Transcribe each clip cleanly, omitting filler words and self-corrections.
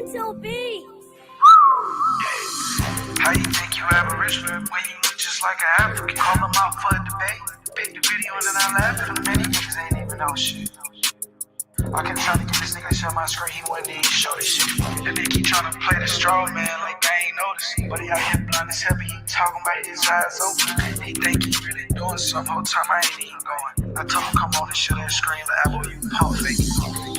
How you think you Aboriginal when you look just like an African? Call them out for a debate. Pick the video and then I laugh at them. Many niggas ain't even know shit. I kept trying to get this nigga to shut my screen, he wouldn't even show this shit. And they keep trying to play the straw man like they ain't noticing. But he out here blind as hell, but he talking about his eyes open. He think he really doing something, whole time I ain't even going. I told him come on and show that screen, the apple you pump fake.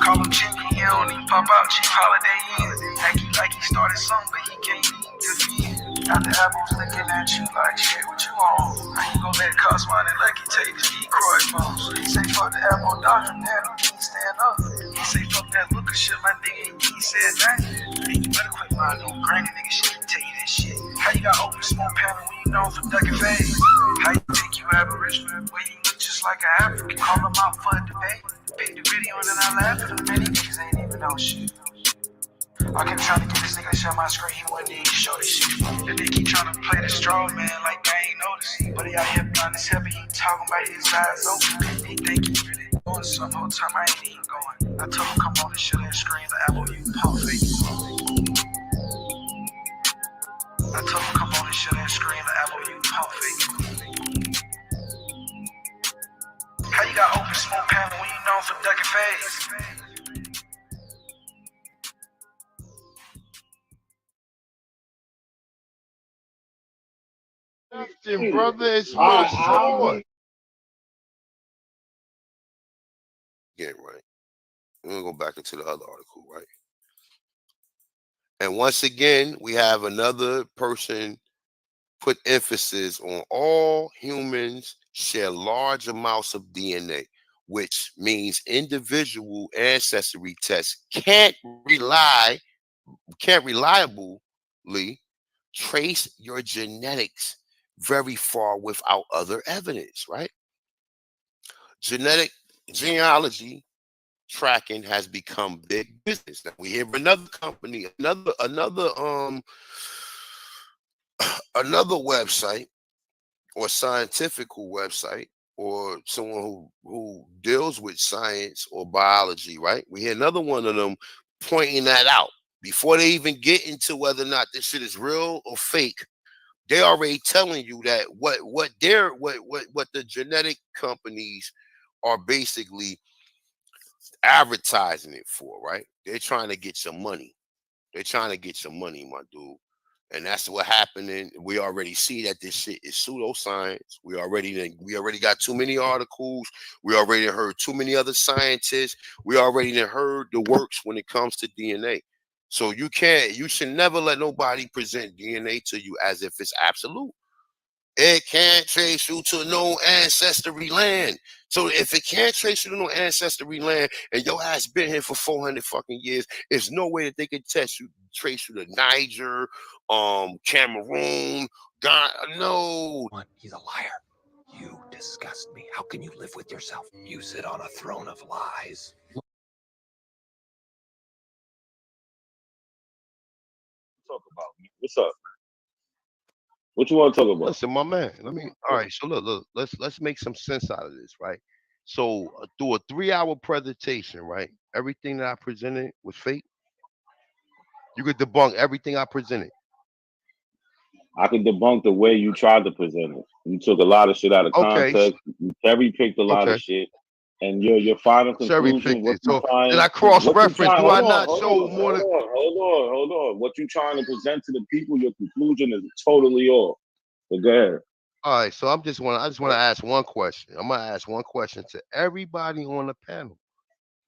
Call him Jimmy, he don't even pop out, Chief Holiday in. Act like he started something, but he can't even defend. Now the apple's looking at you like shit, what you on? How you gon' let it cost money like he take his decoy phones? He say fuck the apple doctrine, man, he can't stand up. He say fuck that look of shit, my nigga, he said that. Hey, you better quit lying on granny nigga shit, he tell you that shit. How you got open small panel when you known for ducking phase? How you think you Aboriginal when you look just like an African? Call them out for a debate. Pick the video and then I laugh at them. Many niggas ain't even know shit. I kept trying to get this nigga to shut my screen, he wouldn't even show this shit. And they keep trying to play the straw man like they ain't noticing. But he out here blind as hell, but he talking about his eyes open. He think he really doing something, whole time I ain't even going. I told him come on and show that screen, the apple you pump fake. I told him come on and show that screen, the apple you pump fake. How you got open smoke panel when you known for ducking phase? Brother, it's my sword. Yeah, right. We're gonna go back into the other article, right? And once again, we have another person put emphasis on all humans share large amounts of DNA, which means individual ancestry tests can't reliably trace your genetics very far without other evidence, right? Genealogy tracking has become big business. Now we have another company, another website or scientific website or someone who deals with science or biology, right? We hear another one of them pointing that out before they even get into whether or not this shit is real or fake. They already telling you that what the genetic companies are basically advertising it for, right? They're trying to get some money. They're trying to get some money, my dude. And that's what happening. We already see that this shit is pseudo-science. We already got too many articles. We already heard too many other scientists. We already heard the works when it comes to DNA. So you should never let nobody present DNA to you as if it's absolute. It can't trace you to no ancestry land. So if it can't trace you to no ancestry land and your ass been here for 400 fucking years, there's no way that they can trace you to Niger, Cameroon, God, no. He's a liar. You disgust me. How can you live with yourself? You sit on a throne of lies. Talk about me. What's up? What you want to talk about? Listen, my man. All right. So look. Let's make some sense out of this, right? So through a 3-hour presentation, right? Everything that I presented was fake. You could debunk everything I presented. I could debunk the way you tried to present it. You took a lot of shit out of context. You cherry picked a lot of shit, and your final conclusion. Did I cross-reference? Do I not show more than? Hold on. What you trying to present to the people? Your conclusion is totally off. But go ahead. All right. So I just want to ask one question. I'm gonna ask one question to everybody on the panel.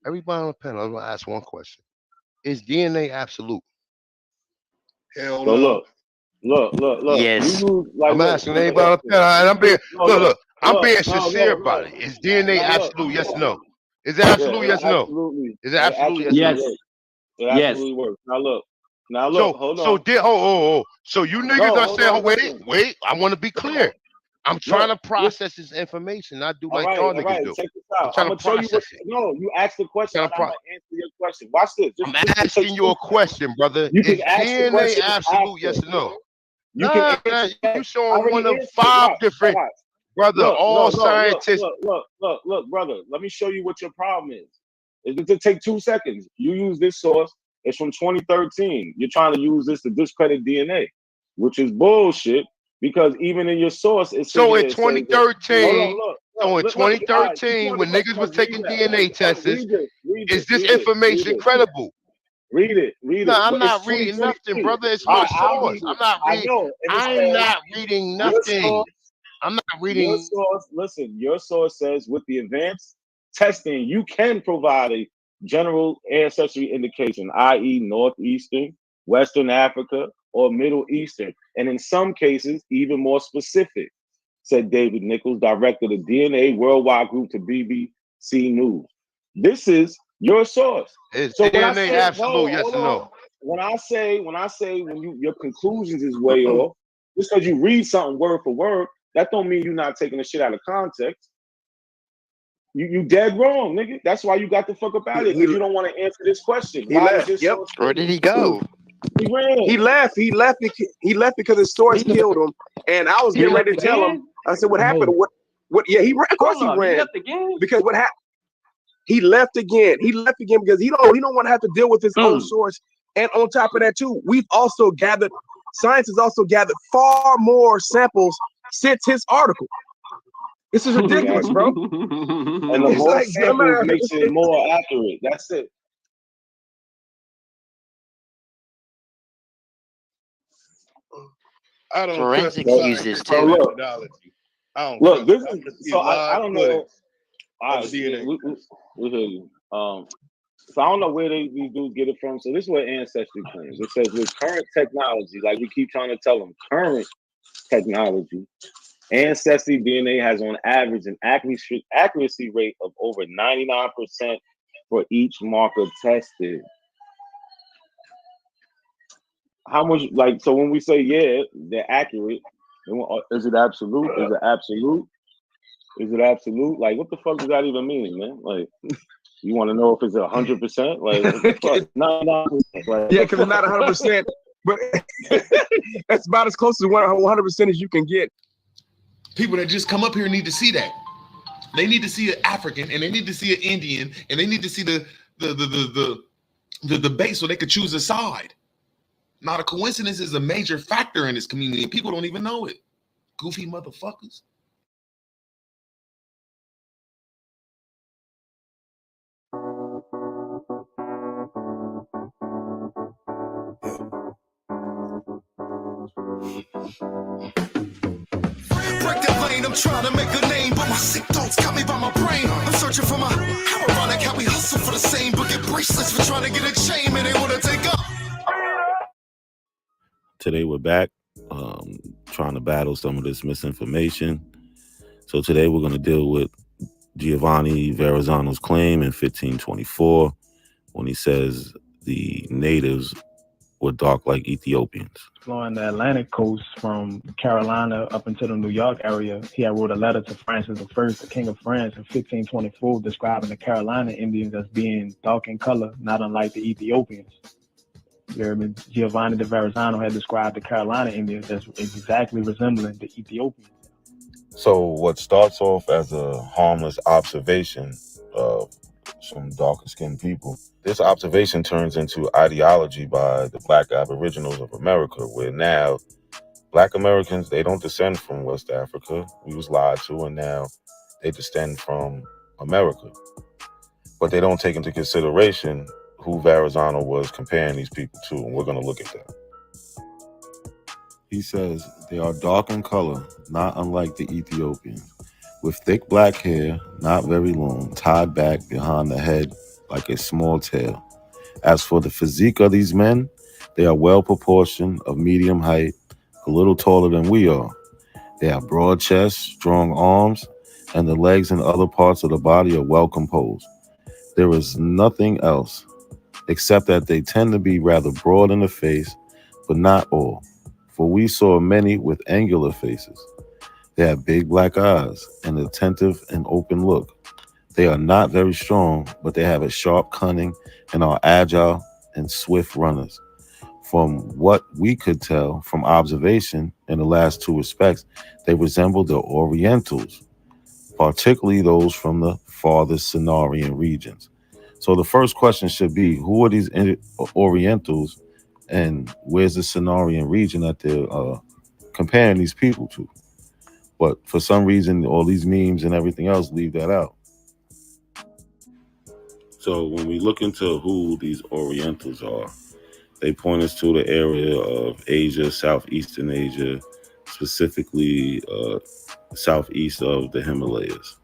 Everybody on the panel. I'm gonna ask one question: is DNA absolute? Hell no. Look. Yes. I'm asking anybody on the panel, and I'm being sincere about it. Is DNA absolute? Yes or no? Is it absolute? Yes or no? Absolutely. Is it absolute? Yes. It absolutely works. Now look. Hold on. So you niggas are saying, wait. I want to be clear. I'm trying to process this information, not do like y'all niggas do. Check this out. I'm gonna show you you asked the question. I'm gonna answer your question. Watch this. I'm asking you a question, brother. You can is ask DNA the question absolute? Yes or no? You showing one of 5 different, brother. All scientists. Look, brother. Let me show you what your problem is. It's gonna take 2 seconds. You use this source. It's from 2013. You're trying to use this to discredit DNA, which is bullshit. Because even in your source, it's so in 2013. So in 2013, when niggas was taking DNA tests, is this information credible? Read it. No, I'm not reading nothing, brother. It's my source. I'm not reading. I'm not reading nothing. I'm not reading. Your source, listen, your source says with the advanced testing, you can provide a general ancestry indication, i.e. Northeastern, Western Africa, or Middle Eastern, and in some cases, even more specific, said David Nichols, director of the DNA Worldwide Group to BBC News. This is your source. Is so DNA absolute? Yes or no? When your conclusions is way off, just because you read something word for word, that don't mean you're not taking the shit out of context. You dead wrong, nigga. That's why you got the fuck up out of here, because you don't want to answer this question. He left. Yep. Where did he go? He ran. He left because his source killed him. And I was getting ready to tell him. I said, "What happened? What? Yeah, he ran. Of course he ran. He left again. Because what happened? He left again. He left again because he don't want to have to deal with his own source. And on top of that, too, science has also gathered far more samples since his article. This is ridiculous, bro. And the more samples makes it more accurate. That's it. I don't forensic uses too. Look, this is so I don't know. We hear you. So I don't know where these dudes get it from. So this is what Ancestry claims. It says with current technology, like we keep trying to tell them, current technology, Ancestry DNA has on average an accuracy rate of over 99% for each marker tested. How much, like, so when we say, yeah, they're accurate, is it absolute? Is it absolute? Is it absolute? Like, what the fuck does that even mean, man? Like, you want to know if it's 100%? Like, what the fuck? No. Like, yeah, because it's not 100%, but that's about as close to 100% as you can get. People that just come up here need to see that. They need to see an African, and they need to see an Indian, and they need to see the debate so they could choose a side. Not a coincidence is a major factor in this community, and people don't even know it. Goofy motherfuckers. Break that lane, I'm trying to make a name, but my sick thoughts got me by my brain. I'm searching for my, how ironic how we hustle for the same, but get bracelets for trying to get a chain, and they want to take up. Today we're back trying to battle some of this misinformation. So today we're going to deal with Giovanni Verrazzano's claim in 1524 when he says the natives were dark like Ethiopians. Flowing the Atlantic coast from Carolina up into the New York area, he had wrote a letter to Francis I, the King of France, in 1524, describing the Carolina Indians as being dark in color, not unlike the Ethiopians. Giovanni de Verrazzano had described the Carolina Indians as exactly resembling the Ethiopians. So what starts off as a harmless observation of some darker skinned people, this observation turns into ideology by the Black Aboriginals of America, where now Black Americans, they don't descend from West Africa. We was lied to, and now they descend from America. But they don't take into consideration who Verrazzano was comparing these people to, and we're going to look at that. He says, they are dark in color, not unlike the Ethiopians, with thick black hair, not very long, tied back behind the head like a small tail. As for the physique of these men, they are well proportioned, of medium height, a little taller than we are. They have broad chests, strong arms, and the legs and other parts of the body are well composed. There is nothing else, except that they tend to be rather broad in the face, but not all, for we saw many with angular faces. They have big black eyes, an attentive and open look. They are not very strong, but they have a sharp cunning and are agile and swift runners. From what we could tell from observation in the last two respects, they resemble the Orientals, particularly those from the farthest Cenarian regions. So the first question should be, who are these Orientals, and where's the Cenarian region that they're comparing these people to? But for some reason, all these memes and everything else leave that out. So when we look into who these Orientals are, they point us to the area of Asia, Southeastern Asia, specifically southeast of the Himalayas.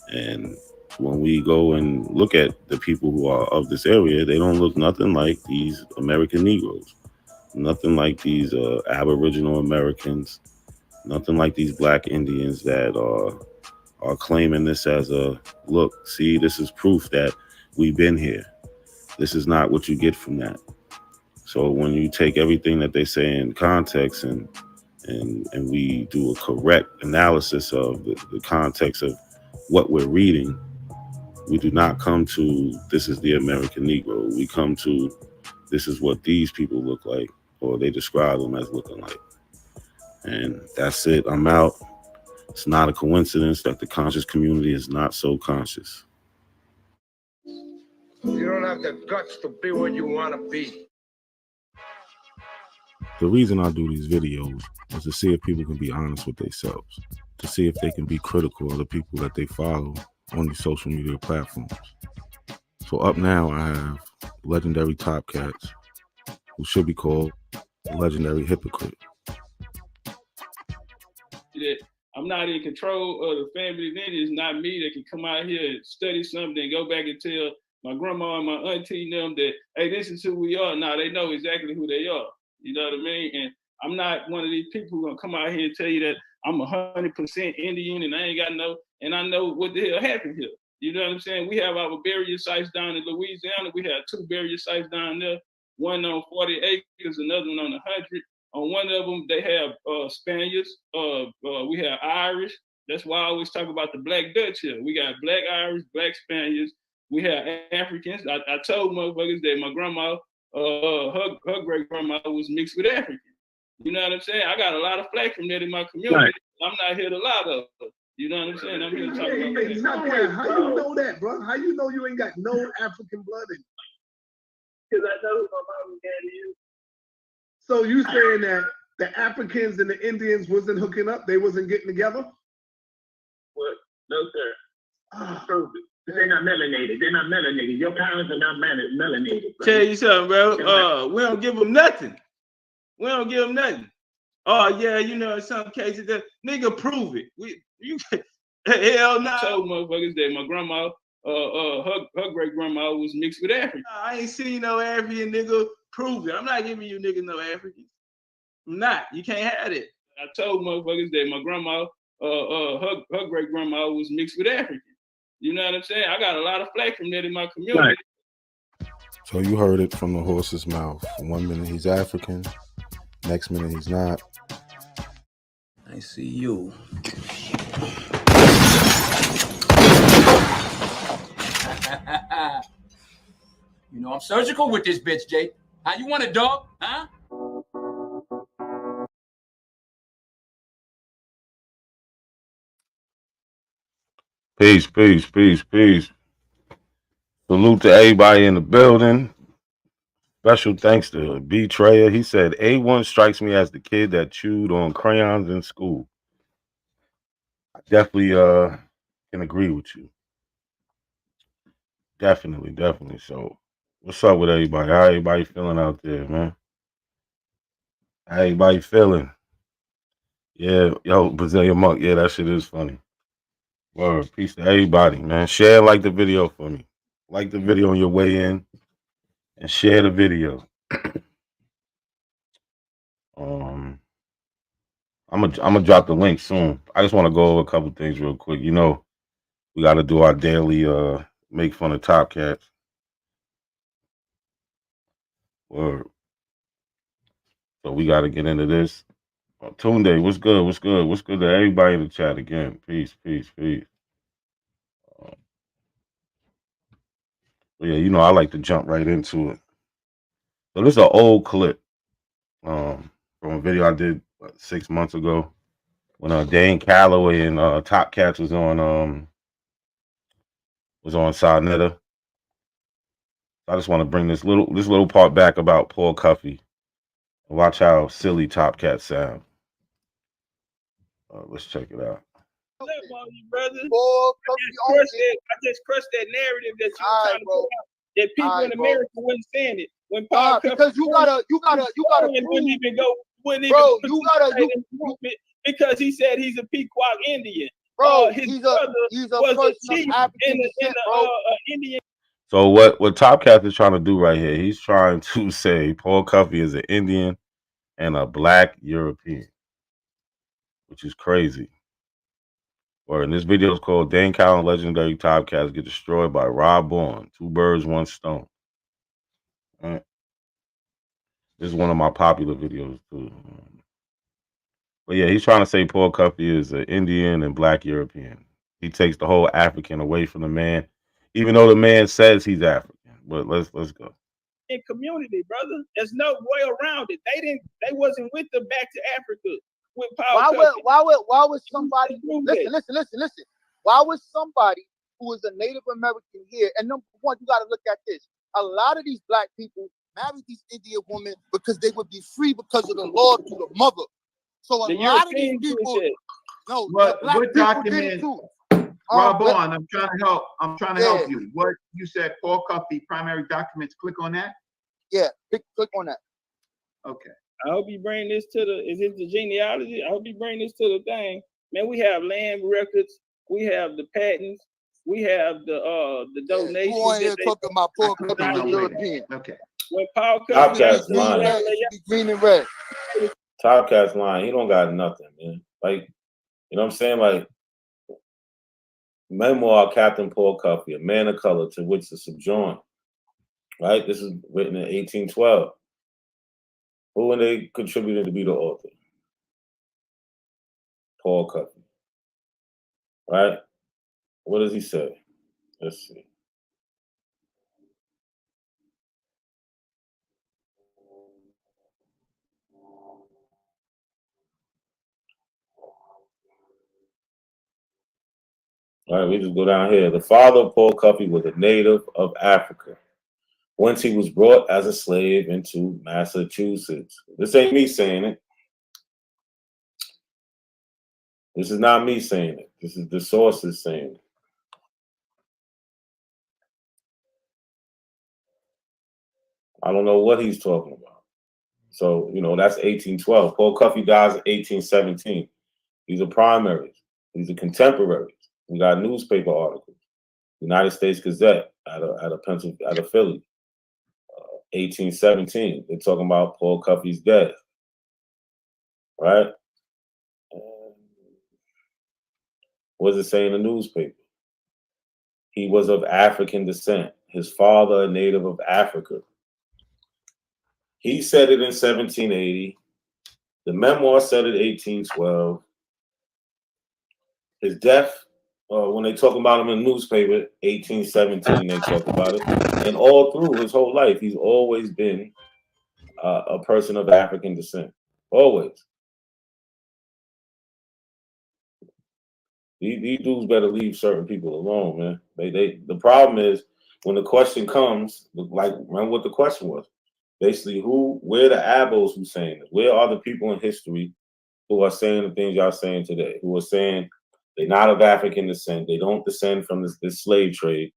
And when we go and look at the people who are of this area, they don't look nothing like these American Negroes, nothing like these Aboriginal Americans, nothing like these Black Indians that are claiming this as a, look, see, this is proof that we've been here. This is not what you get from that. So when you take everything that they say in context and we do a correct analysis of the context of what we're reading, we do not come to this is the American Negro. We come to this is what these people look like, or they describe them as looking like. And that's it. I'm out. It's not a coincidence that the conscious community is not so conscious. You don't have the guts to be what you want to be. The reason I do these videos is to see if people can be honest with themselves, to see if they can be critical of the people that they follow on these social media platforms. So up now, I have legendary top cats who should be called the legendary hypocrite. I'm not in control of the family. Then it's not me that can come out here and study something and go back and tell my grandma and my auntie them that, hey, this is who we are. Now they know exactly who they are. You know what I mean? And I'm not one of these people who gonna come out here and tell you that I'm 100% Indian and I ain't got no, and I know what the hell happened here. You know what I'm saying? We have our burial sites down in Louisiana. We have 2 burial sites down there, one on 40 acres, another one on 100. On one of them, they have Spaniards. We have Irish. That's why I always talk about the Black Dutch here. We got Black Irish, Black Spaniards. We have Africans. I told motherfuckers that my grandma, her great grandma was mixed with African. You know what I'm saying? I got a lot of flack from that in my community. Right. I'm not here to lie though. You know what I'm saying? I'm here to talk about that. How you know that, bro? How you know you ain't got no African blood in you? Because I know who my mom and daddy is. So you saying that the Africans and the Indians wasn't hooking up? They wasn't getting together? What? No, sir. Prove it. They're not melanated. They're not melanated. Your parents are not melanated. Bro. Tell you something, bro. We don't give them nothing. We don't give them nothing. Oh yeah, you know, in some cases, that nigga prove it. Hell no. I told motherfuckers that my grandma, her great grandma was mixed with African. I ain't seen no African nigga. Prove it. I'm not giving you niggas no Africans. I'm not. You can't have it. I told motherfuckers that my grandma, her great grandma was mixed with African. You know what I'm saying? I got a lot of flack from that in my community. Right. So you heard it from the horse's mouth. 1 minute he's African, next minute he's not. I see you. You know I'm surgical with this bitch, Jake. How you want it, dog? Huh? Peace, peace, peace, peace. Salute to everybody in the building. Special thanks to B-Trayer. He said, A1 strikes me as the kid that chewed on crayons in school. I definitely can agree with you. Definitely, definitely. So what's up with everybody? How everybody feeling out there, man? How everybody feeling? Yeah, yo, Brazilian Monk. Yeah, that shit is funny. Word, peace to everybody, man. Share, like the video for me. Like the video on your way in, and share the video. I'm gonna drop the link soon. I just want to go over a couple things real quick. You know, we got to do our daily make fun of Top Cats. Word. So we got to get into this. Tunde, what's good? What's good? What's good to everybody in the chat again? Peace, peace, peace. Yeah, you know, I like to jump right into it. So this is an old clip from a video I did 6 months ago when Dane Calloway and Top Cats was on Sarnetta. I just want to bring this little part back about Paul Cuffe. Watch how silly Top Cat sound. Let's check it out. Brother. I just crushed that narrative that you were trying to put out, that people in America wasn't saying it. When Paul because you gotta because he said he's a Pequot Indian. Bro, his he's brother a was person chief of African descent, bro. Indian. So what Top Cat is trying to do right here, he's trying to say Paul Cuffe is an Indian and a black European, which is crazy. Or in this video is called Dane Cow and Legendary Top Cats Get Destroyed by Rob Bourne. 2 birds, 1 stone. All right. This is one of my popular videos too. But yeah, he's trying to say Paul Cuffe is an Indian and black European. He takes the whole African away from the man, even though the man says he's African. But let's go. In community, brother, there's no way around it. They wasn't with them back to Africa with Paul Cuffe. Why would somebody listen? Why would somebody who is a Native American here? And number one, you got to look at this. A lot of these black people married these Indian women because they would be free because of the law to the mother. So a lot of these people, what document? Rob on, I'm trying to help you. What you said, Paul Cuffe, primary documents. Click on that. Yeah, click on that. Okay. I hope you bring this to the. Is it the genealogy? I hope you bring this to the thing, man. We have land records. We have the patents. We have the donations. You want here talking about Paul Cuffe European? Okay. When Paul Top Cuffe Cat's lying. Green and red. Top Cat's lying. He don't got nothing, man. Like, you know what I'm saying? Like, memoir Captain Paul Cuffe, a man of color to which to subjoin. Right? This is written in 1812. Who were they contributing to be the author? Paul Cuffe. Right? What does he say? Let's see. All right, we just go down here. The father of Paul Cuffe was a native of Africa, whence he was brought as a slave into Massachusetts. This ain't me saying it. This is not me saying it. This is the sources saying it. I don't know what he's talking about. So, you know, that's 1812. Paul Cuffe dies in 1817. These are primaries. These are contemporaries. We got newspaper articles. United States Gazette out of Philly, 1817. They're talking about Paul Cuffe's death, right? What does it say in the newspaper? He was of African descent. His father, a native of Africa. He said it in 1780. The memoir said it in 1812. His death, when they talk about him in the newspaper, 1817, they talk about it. And all through his whole life, he's always been a person of African descent. Always. These dudes better leave certain people alone, man. The problem is when the question comes, like, remember what the question was? Basically, where the abos who saying this? Where are the people in history who are saying the things y'all saying today? Who are saying they're not of African descent, they don't descend from this slave trade?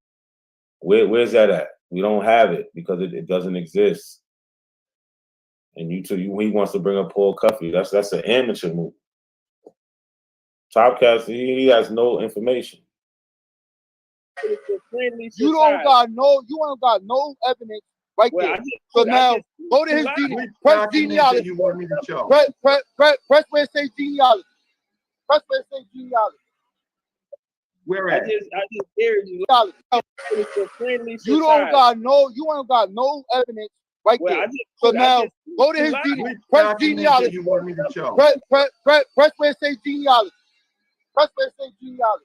Where's that at? We don't have it because it doesn't exist. And he wants to bring up Paul Cuffe. That's an amateur move. Topcast, he has no information. You don't got no evidence right there. So now go to his press genealogy. Press where it says genealogy. Press where it says genealogy. Where at? I just heard you. You don't got no evidence right there. So now go to his press genealogy. You want me to show? Press where it says genealogy. Press where it says genealogy.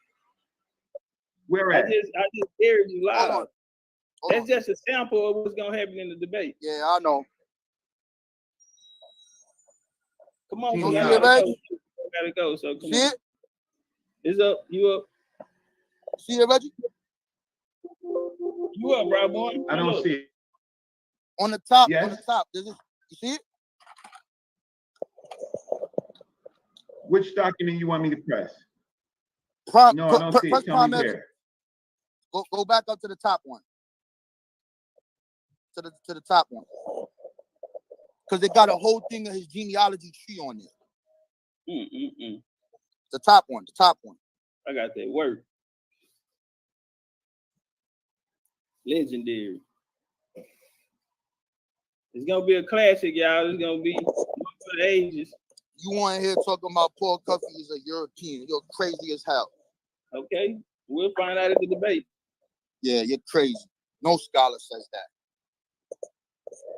Where at? I just heard you loud. That's just a sample of what's gonna happen in the debate. Yeah, I know. Come on, You gotta go. So come see on. it? It's up. You up? See it, Reggie? You up, Rob? I don't see it. On the top, Yes. on the top. You see it? Which document you want me to press? No, I don't see Press it. Tell me primary. where. Go back up to the top one. To the top one. Because they got a whole thing of his genealogy tree on there. The top one. I got that work. Legendary. It's gonna be a classic, y'all. It's gonna be for the ages. You want to hear talking about Paul Cuffe is a European? You're crazy as hell. Okay, we'll find out at the debate. Yeah, you're crazy. No scholar says that.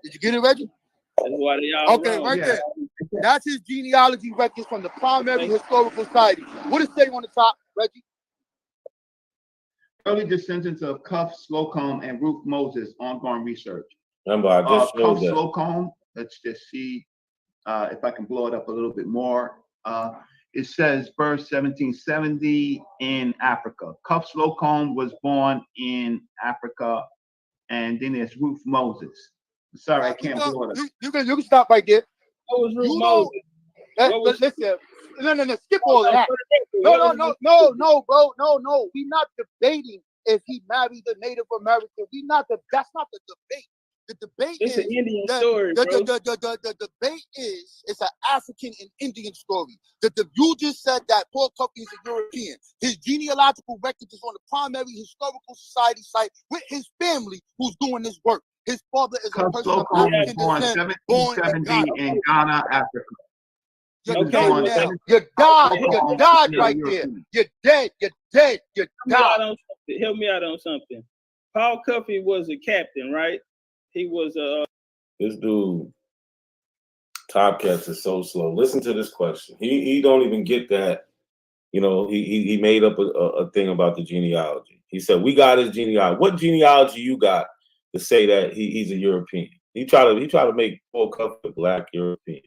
Did you get it, Reggie? That's why they all okay, wrong. right there. That's his genealogy records from the Primary Historical Society. What does it say on the top, Reggie? Early descendants of Cuffe, Slocum, and Ruth Moses. Ongoing research. Remember, I just showed Cuffe, that. Slocum. Let's just see if I can blow it up a little bit more. It says birth 1770 in Africa. Cuffe Slocum was born in Africa, and then there's Ruth Moses. Sorry, I can't blow it up. You can stop right there. What was Ruth Moses? Listen, no, skip all of that. No, bro, no. We're not debating if he married a Native American. That's not the debate. The debate it's is an Indian story, bro. The debate is it's an African and Indian story. You just said that Paul Cuffe is a European. His genealogical record is on the Primary Historical Society site with his family who's doing this work. His father is a person of African descent, born in Ghana. In Ghana, Africa. You're dead now. You died right there. You're dead. You died. Help me out on something. Paul Cuffe was a captain, right? He was This dude, Topcats, is so slow. Listen to this question. He don't even get that. You know, he made up a thing about the genealogy. He said, "We got his genealogy. What genealogy you got to say that he's a European?" He tried to make Paul Cuffe a black European.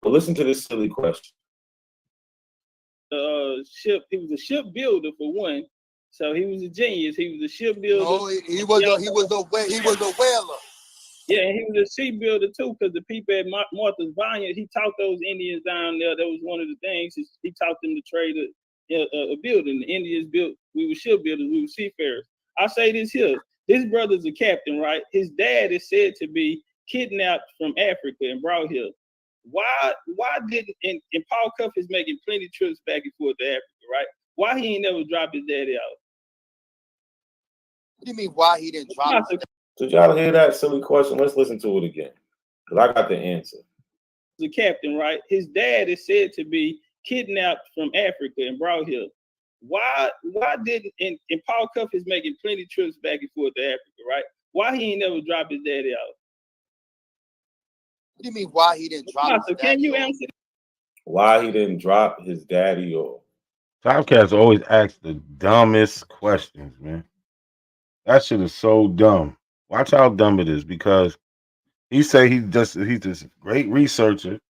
But listen to this silly question. He was a shipbuilder for one, so he was a genius. He was a shipbuilder. No, he was a whaler. Yeah, and he was a shipbuilder too, because the people at Martha's Vineyard, he taught those Indians down there. That was one of the things. He taught them to trade a building. The Indians built. We were shipbuilders. We were seafarers. I say this here. His brother's a captain, right? His dad is said to be kidnapped from Africa and brought here. Why didn't and Paul Cuffe is making plenty trips back and forth to Africa, right? Why he ain't never dropped his daddy out? What do you mean why he didn't drop his Did y'all hear that silly question? Let's listen to it again, because I got the answer. The captain, right? His dad is said to be kidnapped from Africa and brought here. Why didn't and Paul Cuffe is making plenty trips back and forth to Africa, right? Why he ain't never dropped his daddy out? What do you mean why he didn't drop his daddy? Can you answer? Why he didn't drop his daddy off? Topcats always ask the dumbest questions, man. That shit is so dumb. Watch how dumb it is, because he say he's this great researcher.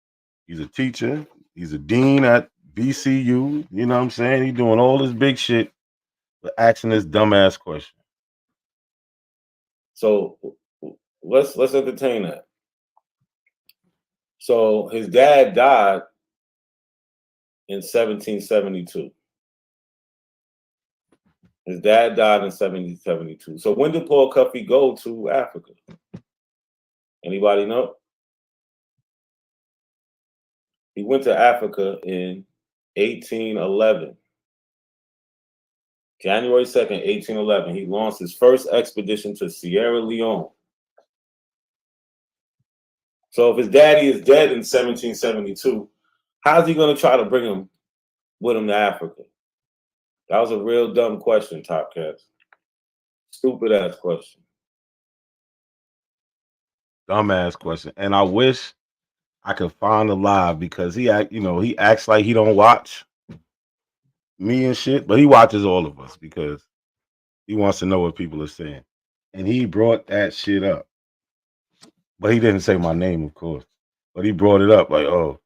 He's a teacher. He's a dean at VCU. You know what I'm saying? He's doing all this big shit, but asking this dumbass question. So let's entertain that. So his dad died in 1772. His dad died in 1772. So when did Paul Cuffe go to Africa? Anybody know? He went to Africa in 1811. January 2nd, 1811, he launched his first expedition to Sierra Leone. So if his daddy is dead in 1772, how's he going to try to bring him with him to Africa? That was a real dumb question, Topcats. Stupid ass question. Dumbass question. And I wish I could find the live, because he acts like he don't watch me and shit, but he watches all of us because he wants to know what people are saying. And he brought that shit up. But he didn't say my name, of course. But he brought it up like, oh,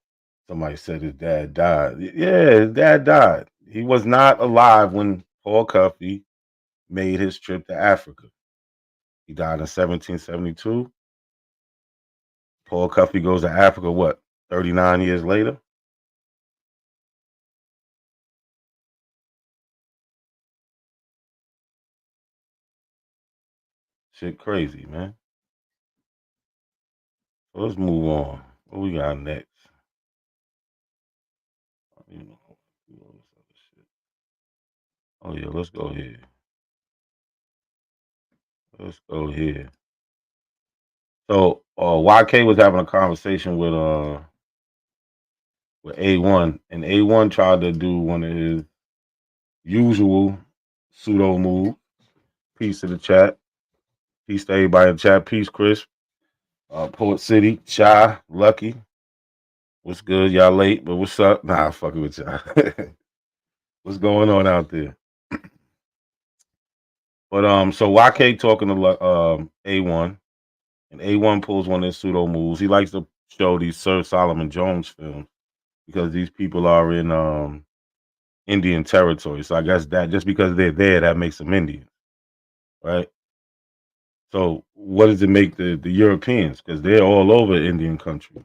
somebody said his dad died. Yeah, his dad died. He was not alive when Paul Cuffe made his trip to Africa. He died in 1772. Paul Cuffe goes to Africa, what, 39 years later? Shit crazy, man. So let's move on. What we got next? Oh yeah, let's go here. Let's go here. So YK was having a conversation with A1, and A1 tried to do one of his usual pseudo moves. Peace to the chat. Peace to everybody in the chat. Peace, Chris. Poet City, Shy, Lucky. What's good? Y'all late, but what's up? Nah, fucking with y'all. What's going on out there? But so YK talking to A1, and A1 pulls one of his pseudo moves. He likes to show these Sir Solomon Jones films because these people are in Indian territory. So I guess that just because they're there, that makes them Indian, right? So what does it make the Europeans? Because they're all over Indian country.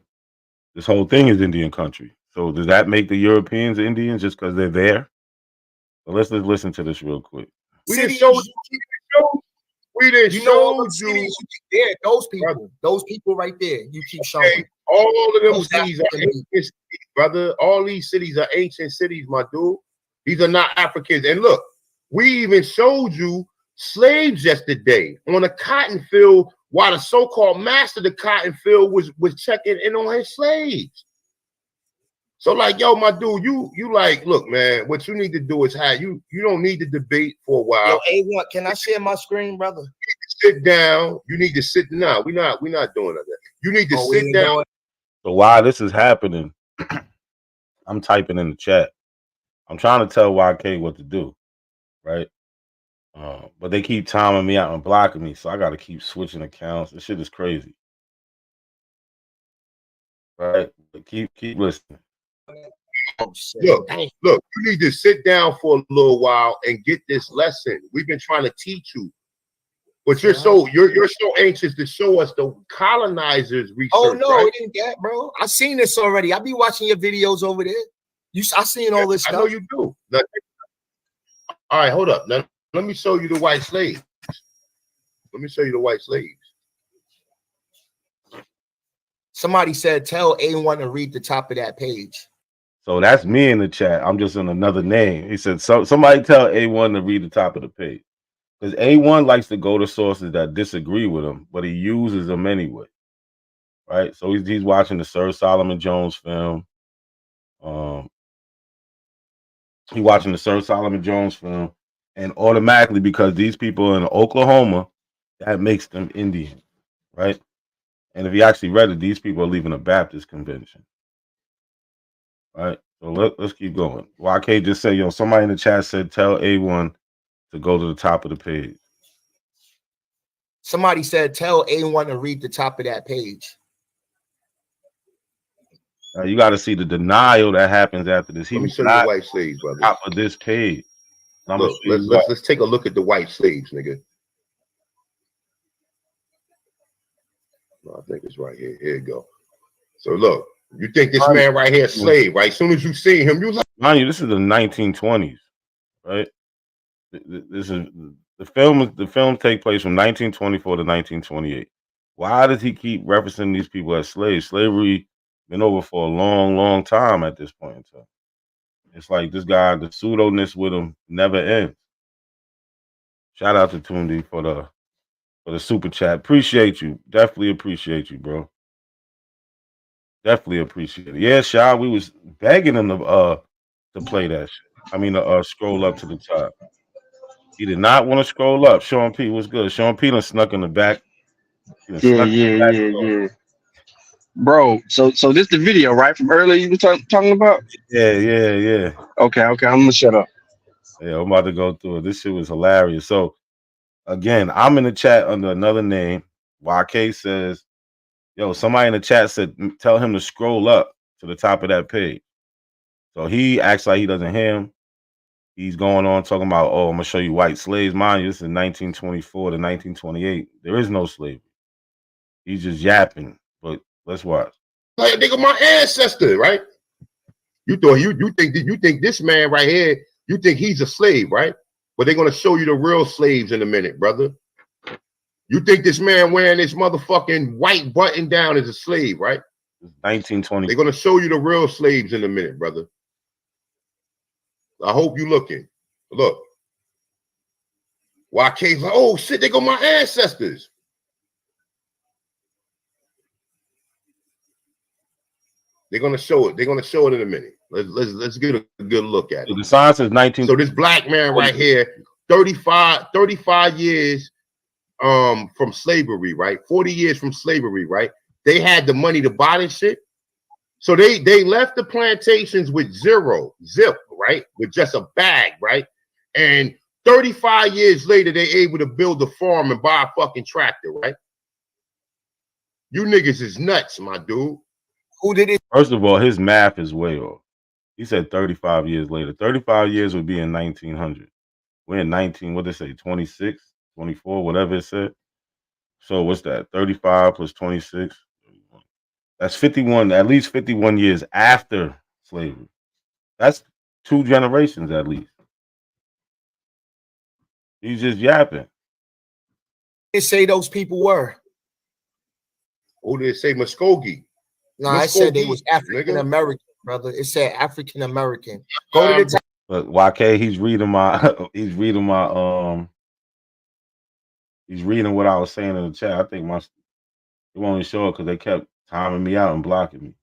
This whole thing is Indian country. So does that make the Europeans Indians just because they're there? So let's just listen to this real quick. We didn't show you. Yeah, those people right there. You keep showing. All of them cities are ancient cities, brother. All these cities are ancient cities, my dude. These are not Africans. And look, we even showed you slaves yesterday on a cotton field while the so-called master of the cotton field was checking in on his slaves. So like, yo, my dude, you like, look, man, what you need to do is you don't need to debate for a while. Yo, A1, can I share my screen, brother? You need to sit down. You need to sit down. We're not doing that. You need to sit down. So while this is happening, I'm typing in the chat. I'm trying to tell YK what to do, right? But they keep timing me out and blocking me, so I got to keep switching accounts. This shit is crazy, right? But keep listening. Look, you need to sit down for a little while and get this lesson. We've been trying to teach you, but you're so anxious to show us the colonizers' research. Oh no, right? it ain't that, bro. I seen this already. I be watching your videos over there. I seen all this stuff. I know you do. Now, all right, hold up. Now let me show you the white slaves. Let me show you the white slaves. Somebody said, tell A1 to read the top of that page. So that's me in the chat. I'm just in another name. He said, somebody tell A1 to read the top of the page. Because A1 likes to go to sources that disagree with him, but he uses them anyway. Right? So he's watching the Sir Solomon Jones film. He's watching the Sir Solomon Jones film, and automatically, because these people are in Oklahoma, that makes them Indian, right? And if you actually read it, these people are leaving a Baptist convention. All right, so let's keep going. YK just said, yo, somebody in the chat said, tell A1 to go to the top of the page. Somebody said, tell A1 to read the top of that page. You got to see the denial that happens after this. Let me show you the white slaves, brother. Top of this page. Look, let's take a look at the white slaves, nigga. No, I think it's right here. Here you go. So look, you think this man right here is slave, right? As soon as you see him, you like. Mind you, this is the 1920s, right? This is the film. The films take place from 1924 to 1928. Why does he keep referencing these people as slaves? Slavery been over for a long, long time at this point in time. It's like this guy, the pseudo-ness with him never ends. Shout out to Tundi for the super chat. Appreciate you. Definitely appreciate you, bro. Definitely appreciate it. Yeah, Shy, we was begging him to play that shit. I mean, scroll up to the top. He did not want to scroll up. Sean P, what's good? Sean P done snuck in the back. Yeah. Bro, so this the video, right? From earlier you were talking about? Yeah. Okay, I'm gonna shut up. Yeah, I'm about to go through it. This shit was hilarious. So again, I'm in the chat under another name. YK says, yo, somebody in the chat said, tell him to scroll up to the top of that page. So he acts like he doesn't hear him. He's going on talking about, oh, I'm going to show you white slaves. Mind you, this is 1924 to 1928. There is no slavery. He's just yapping. But Let's watch. Like a nigga, my ancestor, right? You think this man right here, you think he's a slave, right? But they're gonna show you the real slaves in a minute, brother. You think this man wearing this motherfucking white button down is a slave, right? 1920. They're gonna show you the real slaves in a minute, brother. I hope you looking. Look. YK's like, oh shit, they go my ancestors. They're gonna show it. They're gonna show it in a minute. Let's get a good look at it. The science is 19. So this black man right here, 35 years from slavery, right? 40 years from slavery, right? They had the money to buy this shit. So they left the plantations with zip, right? With just a bag, right? And 35 years later, they able to build a farm and buy a fucking tractor, right? You niggas is nuts, my dude. Who did it? First of all, his math is way off. He said 35 years later. 35 years would be in 1900. We're in 19, what they say, 26, 24, whatever it said. So what's that? 35 plus 26. That's 51, at least 51 years after slavery. That's 2 generations at least. He's just yapping. They say those people were. Who did it say? Muskogee. No, I said they was African American, brother. It said African American. Go to the top. But YK, he's reading what I was saying in the chat. I think it won't show it because they kept timing me out and blocking me.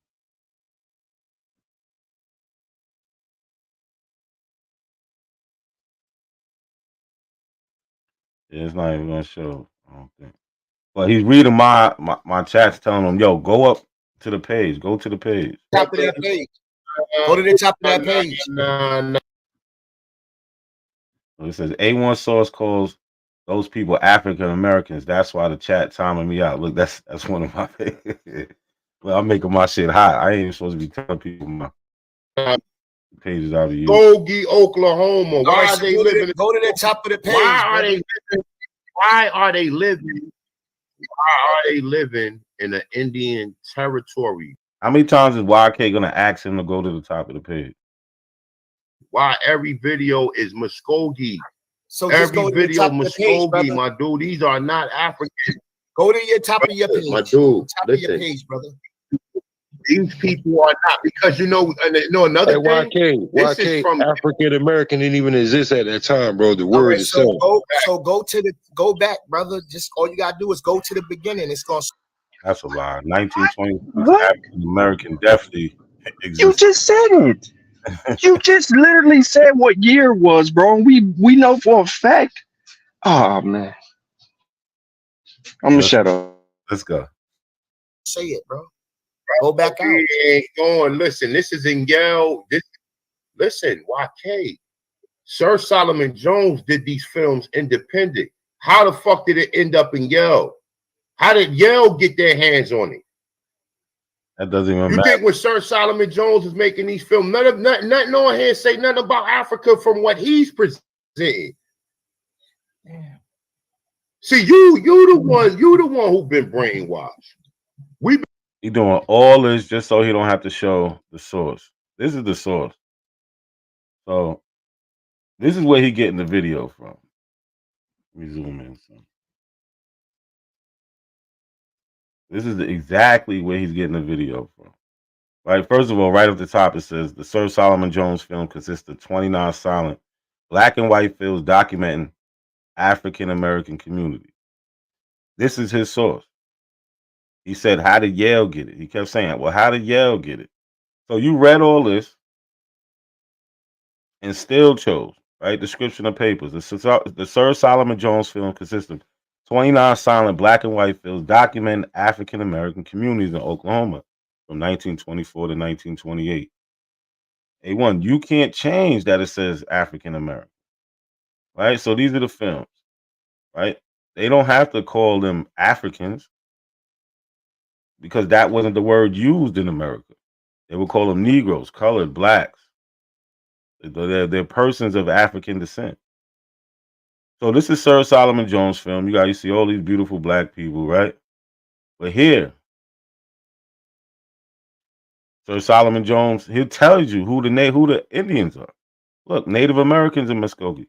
Yeah, it's not even gonna show, I don't think. But he's reading my chats telling him, yo, go up to the page. Go to the page. Top of that page. Go to the top of that page. No. It says A1 source calls those people African Americans. That's why the chat timing me out. Look, that's one of my well, I'm making my shit hot. I ain't even supposed to be telling people my pages out of you. Muskogee, Oklahoma. Why are they living? Go to the top of the page. Why are they living in an Indian territory? How many times is YK gonna ask him to go to the top of the page? Why every video is Muskogee? So every video Muskogee, my dude. These are not African. Go to your top of your page. My dude, top listen. of your page, brother. These people are not, because another thing. YK, from African American didn't even exist at that time, bro. The word itself. Go back, brother. Just all you gotta do is go to the beginning. It's gonna. That's a lie. 1920 African American definitely exists. You just said it. You just literally said what year it was, bro. We know for a fact. Oh man. I'm gonna shut up. Let's go. Say it, bro. Go back out. Ain't going. Listen, this is in Yale. Listen, YK. Sir Solomon Jones did these films independent. How the fuck did it end up in Yale? How did Yale get their hands on it? That doesn't even matter. You think when Sir Solomon Jones is making these films, nothing on here say nothing about Africa from what he's presenting. Damn. See, you the one who've been brainwashed. He doing all this just so he don't have to show the source. This is the source. So this is where he getting the video from. Let me zoom in some. This is exactly where he's getting the video from. Right, first of all, right at the top it says the Sir Solomon Jones film consists of 29 silent black and white films documenting African American community. This is his source. He said, how did Yale get it? He kept saying, well, how did Yale get it? So you read all this and still chose, right? Description of papers. The Sir Solomon Jones film consists of 29 silent black and white films documenting African American communities in Oklahoma from 1924 to 1928. A1, you can't change that it says African American, right? So these are the films, right? They don't have to call them Africans, because that wasn't the word used in America. They would call them Negroes, colored, blacks. They're persons of African descent. So this is Sir Solomon Jones' film. You see all these beautiful black people, right? But here, Sir Solomon Jones, he'll tell you who the Indians are. Look, Native Americans in Muskogee.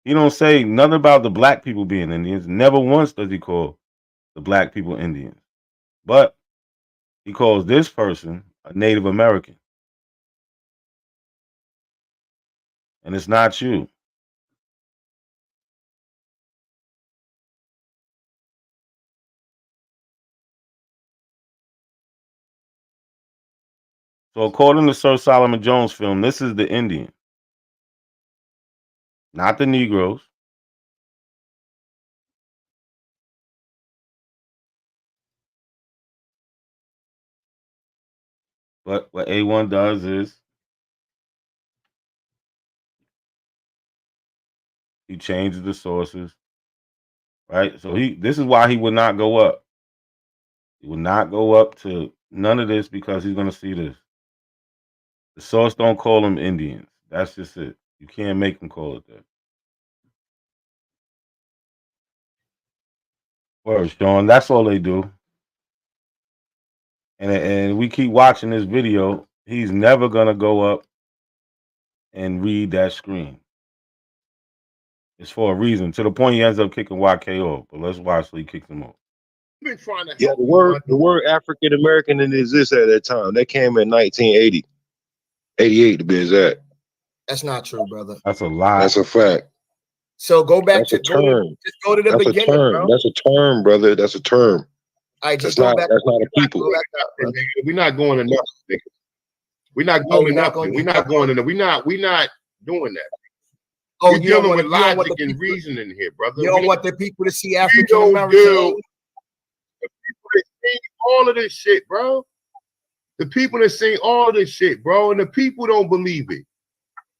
He don't say nothing about the black people being Indians. Never once does he call the black people Indians. But he calls this person a Native American. And it's not you. So according to Sir Solomon Jones' film, this is the Indian. Not the Negroes. But what A1 does is he changes the sources. Right? So this is why he would not go up. He would not go up to none of this because he's gonna see this. The source don't call them Indians. That's just it. You can't make them call it that. Word, Sean. That's all they do. And we keep watching this video. He's never gonna go up and read that screen. It's for a reason. To the point he ends up kicking YK off. But let's watch so he kicks him off. Been trying to Yeah, the word African American didn't exist at that time. That came in 1980, 88 to be exact. That's not true, brother. That's a lie. That's a fact. So go back That's to a term. just go to the That's beginning, a term. bro. That's a term, brother. That's a term. I just that's go back. That's not a people. We're not going enough. We're not going enough. We're not going enough. We're not doing that. Oh, we're dealing with logic and reasoning here, brother. You don't want the people to see African American. The people that see all of this shit, bro. The people that see all of this shit, bro, and the people don't believe it.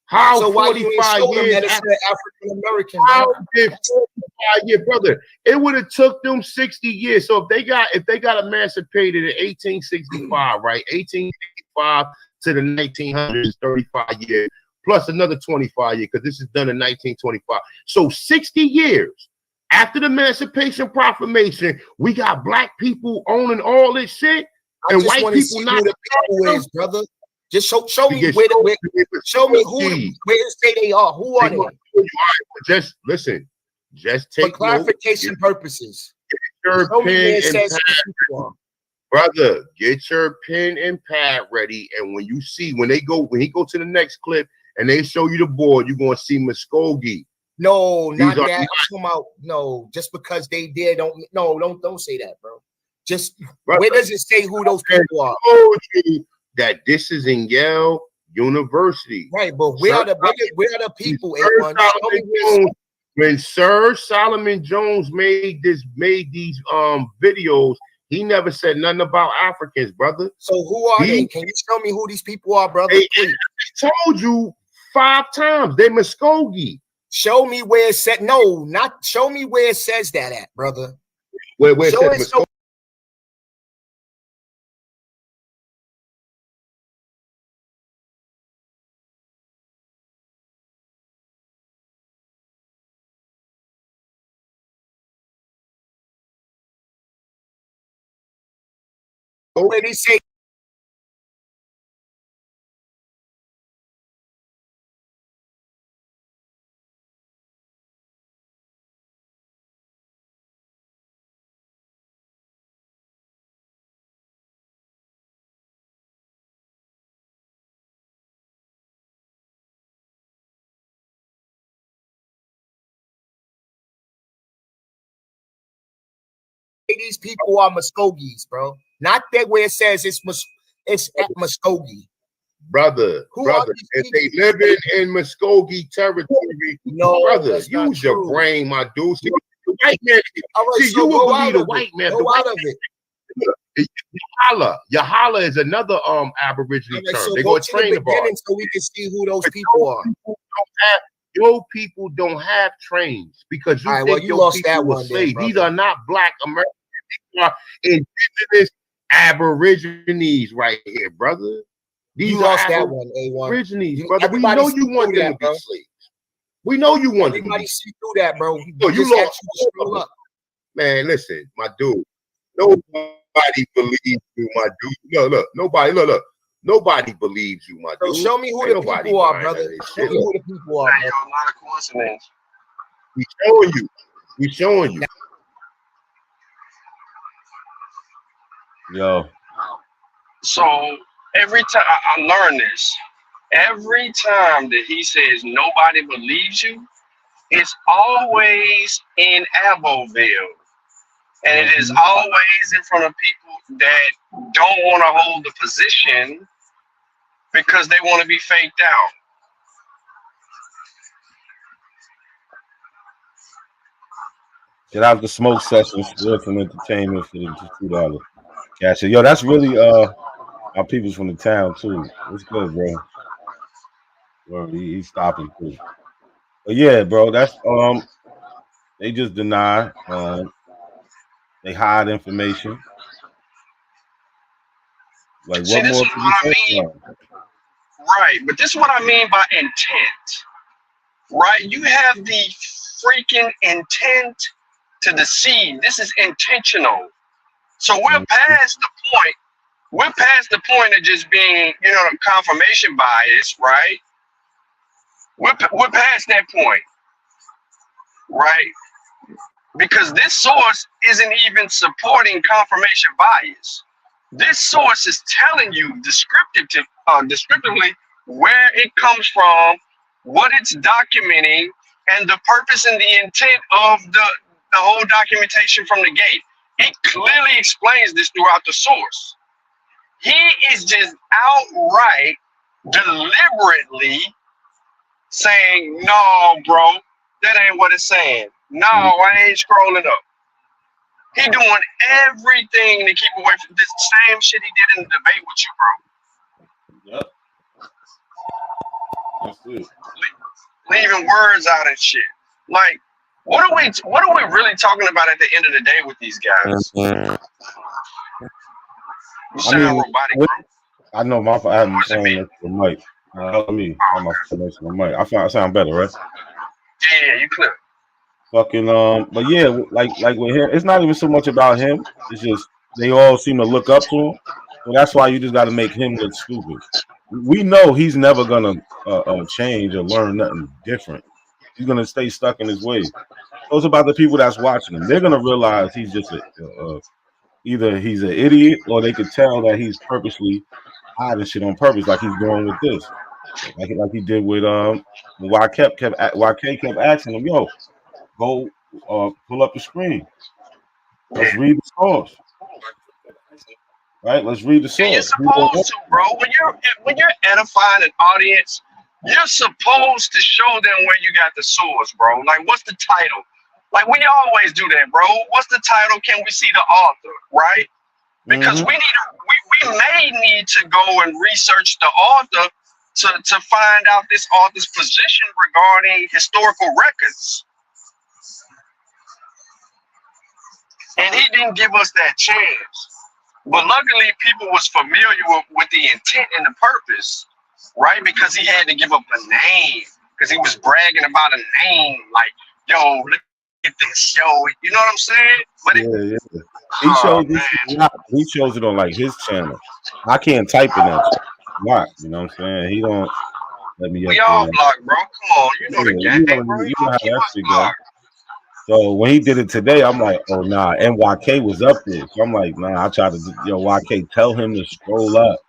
How so 45 years African American? How did 45 years, brother? It would have took them 60 years. So if they got emancipated in 1865, right? 1865 to the 1900s, 35 years, plus another 25 years, because this is done in 1925. So 60 years after the Emancipation Proclamation, we got black people owning all this shit, and white people not. The people is, brother. Just show me show me where to say they are. Who are they? Just listen. Just take for clarification purposes. Get your pen and pad, brother. Get your pen and pad ready. And when he go to the next clip and they show you the board, you're gonna see Muskogee. No, not that. No, just because they did, don't say that, bro. Just brother, where does it say who those people are? That this is in Yale University, right? But where are the people? When Sir Solomon Jones made these videos, he never said nothing about Africans, brother. So who are they? Can you tell me who these people are, brother? I told you 5 times. They Muskogee. Show me where it said. No, not show me where it says that at, brother. Where it says Muskogee. Where they say these people are Muskogees, bro. Not that where it says it's at Muskogee. Brother, if they living in Muskogee territory, no, brother, use your brain, my dude. See, the white man, you will believe the white man. The white man. Yahala is another Aboriginal term. So they're gonna train the bar so we can see who those people are. Your people don't have trains because you think your people were slaves. These are not black Americans. These are indigenous Aborigines right here, brother. These you lost that one, A1. Aborigines, brother. We know you want them to be slaves. We know you want them. Everybody see through that, bro. You lost. Man, listen, my dude. Nobody believes you, my dude. Look, nobody. Look. Nobody believes you, my Bro, dude. show me who Ain't the nobody people are, buying brother. that Show shit. me who the people are, Hey, brother. yo, not a coincidence. We showing you. We showing you. Yo, So every time I learned this, every time that he says nobody believes you, it's always in Aboville. And it is always in front of people that don't want to hold the position because they want to be faked out. get out the smoke session, sports and entertainment for the $2. Cash it. Yo, that's really our people's from the town too. It's good, bro. Well, he's stopping too. But yeah, bro, that's they just deny, they hide information. Like See, what this more is could what you I say? mean. Right, but this is what I mean by intent. Right? You have the freaking intent to deceive. This is intentional. So we're past the point. We're past the point of just being, confirmation bias, right? We're past that point, right? Because this source isn't even supporting confirmation bias. This source is telling you descriptively where it comes from, what it's documenting, and the purpose and the intent of the whole documentation from the gate. It clearly explains this throughout the source. He is just outright, deliberately saying, no, bro, that ain't what it's saying. No, I ain't scrolling up. He doing everything to keep away from this same shit he did in the debate with you, bro. Yep. That's it. Leaving words out and shit. Like, what are we really talking about at the end of the day with these guys? You sound robotic, bro. I know my I have my phone next to the mic. Me, I have my phone next to the mic. I sound better, right? Yeah, you clear. Fucking but yeah, like with him, it's not even so much about him. It's just they all seem to look up to him. So that's why you just got to make him look stupid. We know he's never gonna change or learn nothing different. He's gonna stay stuck in his ways. So it's about the people that's watching him. They're gonna realize he's just either he's an idiot or they could tell that he's purposely hiding shit on purpose, like he's doing with this, like he did with YK kept asking him, yo, go pull up the screen. Let's read the source. Right? Let's read the source. And you're supposed to, bro. When you're edifying an audience, you're supposed to show them where you got the source, bro. Like, what's the title? Like, we always do that, bro. What's the title? Can we see the author, right? Because we may need to go and research the author to find out this author's position regarding historical records. And he didn't give us that chance. But luckily, people was familiar with the intent and the purpose, right? Because he had to give up a name, because he was bragging about a name, like, yo, look at this, yo, you know what I'm saying? But He shows it on like his channel. I can't type in that shit. Why? You know what I'm saying? He don't let me. We all blocked, bro. Come on, you know the game, bro. You know how that shit goes. So when he did it today, I'm like, oh nah, NYK was up there. So I'm like, nah, I try to YK, tell him to scroll up.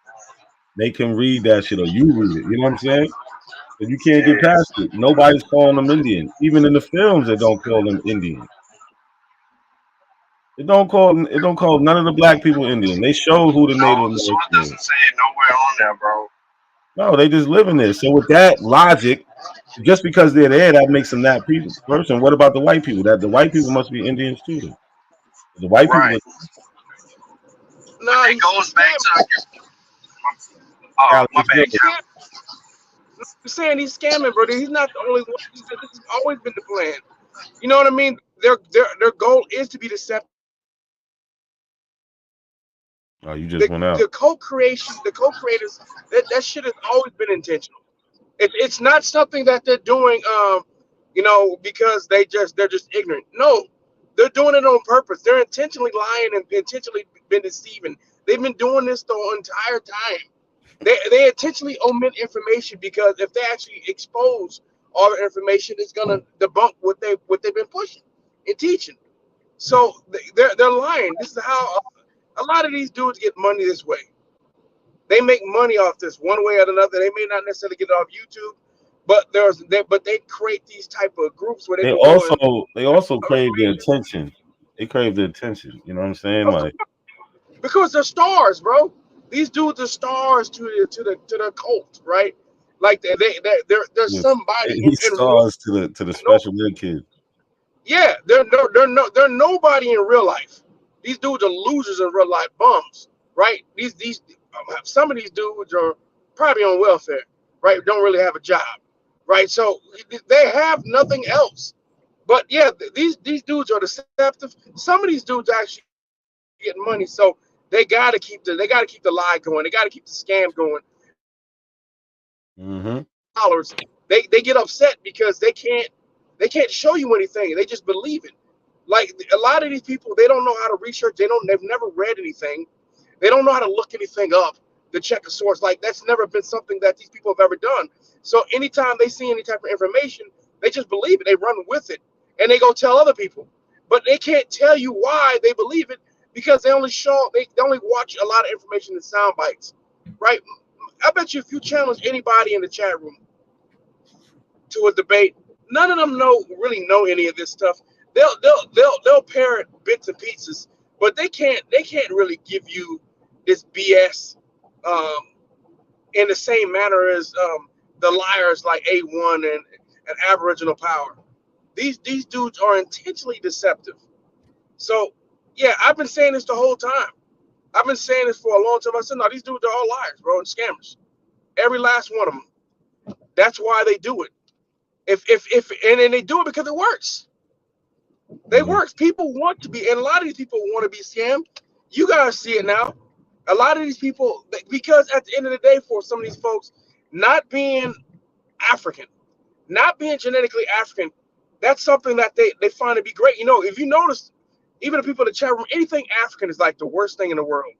They can read that shit or you read it. You know what I'm saying? But you can't get past it. Nobody's calling them Indian. Even in the films, they don't call them Indian. It don't call none of the black people Indian. They show who the Native Americans. So it doesn't say it nowhere on there, bro. No, they just live in there. So with that logic, just because they're there, that makes them that person. What about the white people? That the white people must be Indians too. Then. The white people. No, it goes back to. Oh, my bad, Cal. I'm saying he's scamming, bro. He's not the only one. This has always been the plan. You know what I mean? Their goal is to be deceptive. Oh, you just went out. The co-creators, that shit has always been intentional. It's not something that they're doing, because they're just ignorant. No, they're doing it on purpose. They're intentionally lying and intentionally been deceiving. They've been doing this the entire time. They intentionally omit information because if they actually expose all the information, it's gonna debunk what they've been pushing and teaching. So they're lying. This is how a lot of these dudes get money this way. They make money off this one way or another. They may not necessarily get it off YouTube, but they create these type of groups where they They can go and also crave the attention. They crave the attention. You know what I'm saying? Like, because they're stars, bro. These dudes are stars to the cult, right? Like they're somebody he stars to the special ed kid. Yeah, they're nobody in real life. These dudes are losers in real life, bums, right? These some of these dudes are probably on welfare, right? Don't really have a job, right? So they have nothing else. But yeah, these dudes are deceptive. Some of these dudes actually get money, so they gotta keep the lie going. They gotta keep the scam going. Mm-hmm. They get upset because they can't show you anything. They just believe it. Like a lot of these people, they don't know how to research. They've never read anything. They don't know how to look anything up to check a source. Like that's never been something that these people have ever done. So anytime they see any type of information, they just believe it. They run with it and they go tell other people. But they can't tell you why they believe it because they only watch a lot of information in sound bites, right? I bet you if you challenge anybody in the chat room to a debate, none of them really know any of this stuff. They'll parrot bits and pieces, but they can't really give you this BS in the same manner as the liars like A1 and Aboriginal Power. These dudes are intentionally deceptive. So yeah, I've been saying this the whole time. I've been saying this for a long time. I said, no, these dudes are all liars, bro, and scammers. Every last one of them. That's why they do it. And they do it because it works. They works. People want to be, and a lot of these people want to be scammed. You guys see it now. A lot of these people, because at the end of the day, for some of these folks, not being African, not being genetically African, that's something that they find to be great. You know, if you notice, even the people in the chat room, anything African is like the worst thing in the world.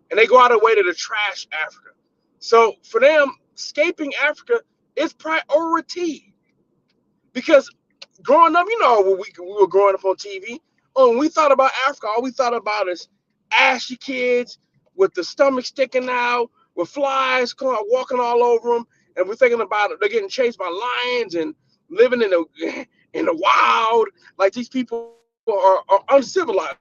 And they go out of their way to trash Africa. So for them, escaping Africa is priority. Because growing up, you know, when we were growing up on TV, when we thought about Africa, all we thought about is ashy kids with the stomach sticking out, with flies walking all over them, and we're thinking about it. They're getting chased by lions and living in the wild. Like these people are uncivilized.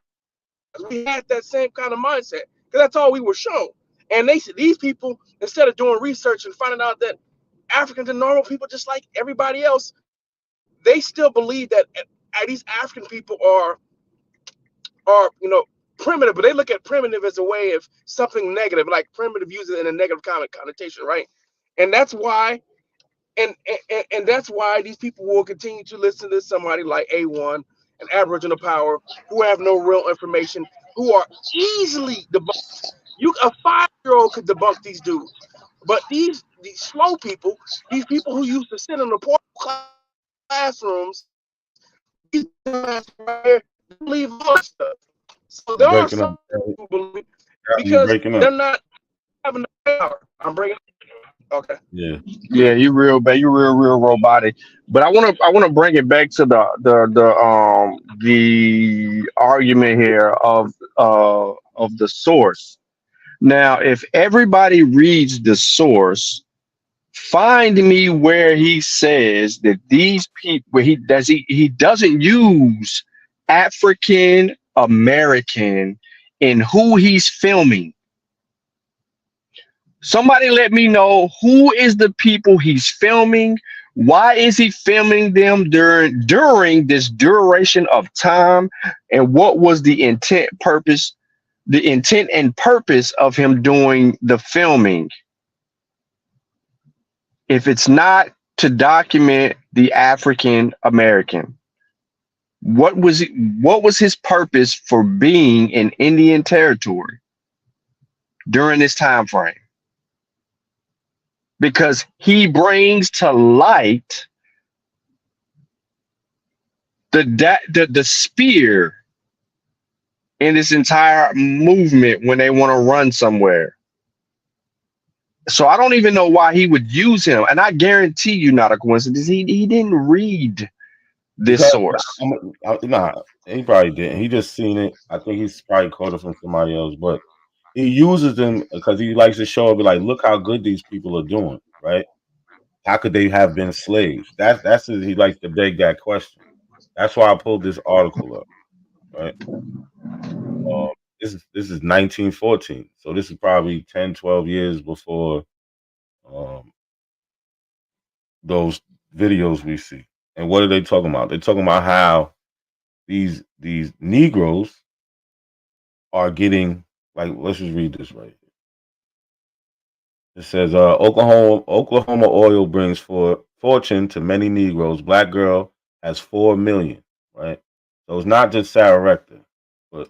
We had that same kind of mindset because that's all we were shown. And these people, instead of doing research and finding out that Africans are normal people just like everybody else, they still believe that these African people are primitive, but they look at primitive as a way of something negative, like primitive uses in a negative connotation, right? And that's why, and that's why these people will continue to listen to somebody like A1 and Aboriginal Power, who have no real information, who are easily debunked. A 5-year-old could debunk these dudes, but these slow people, these people who used to sit in the poor classrooms, these believe all this stuff. So there are some who believe because they're not having the power. I'm breaking. Okay. Yeah. Yeah, you real bad. You real robotic. But I want to bring it back to the argument here of the source. Now, if everybody reads the source, find me where he says that these people he doesn't use African American in who he's filming. Somebody let me know who is the people he's filming. Why is he filming them during this duration of time? And what was the intent and purpose of him doing the filming? If it's not to document the African American, what was his purpose for being in Indian territory during this time frame? Because he brings to light the spear in this entire movement when they want to run somewhere. So I don't even know why he would use him. And I guarantee you, not a coincidence, he didn't read this Because source. nah, he probably didn't. He just seen it. I think he's probably caught it from somebody else, but he uses them because he likes to show up, like, look how good these people are doing, right? How could they have been slaves? That's he likes to beg that question. That's why I pulled this article up, right? This is 1914, so this is probably 10, 12 years before those videos we see. And what are they talking about? They're talking about how these Negroes are getting, like, let's just read this right here. It says Oklahoma oil brings fortune to many Negroes. Black girl has 4 million, right? So it's not just Sarah Rector, but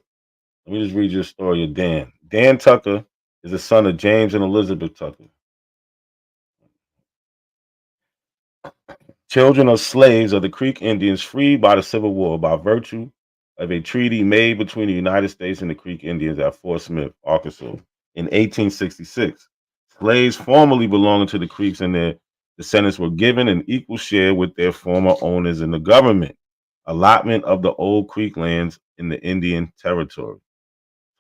let me just read you a story of Dan. Dan Tucker is the son of James and Elizabeth Tucker. Children of slaves of the Creek Indians freed by the Civil War by virtue of a treaty made between the United States and the Creek Indians at Fort Smith, Arkansas, in 1866. Slaves formerly belonging to the Creeks and their descendants were given an equal share with their former owners in the government allotment of the old Creek lands in the Indian Territory.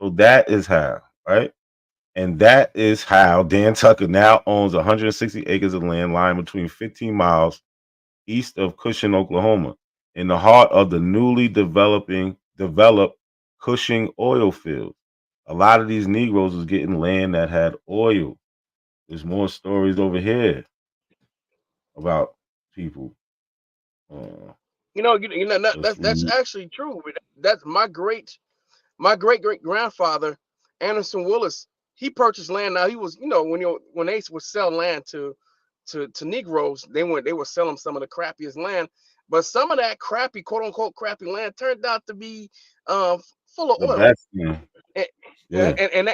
So that is how, right? And that is how Dan Tucker now owns 160 acres of land lying between 15 miles east of Cushing, Oklahoma, in the heart of the newly developed Cushing oil fields. A lot of these Negroes was getting land that had oil. There's more stories over here about people. That's actually true. That's my great great grandfather, Anderson Willis. He purchased land. Now he was, when they would sell land to Negroes, they were selling some of the crappiest land, but some of that crappy, quote unquote crappy land turned out to be full of The oil best, man. Yeah. and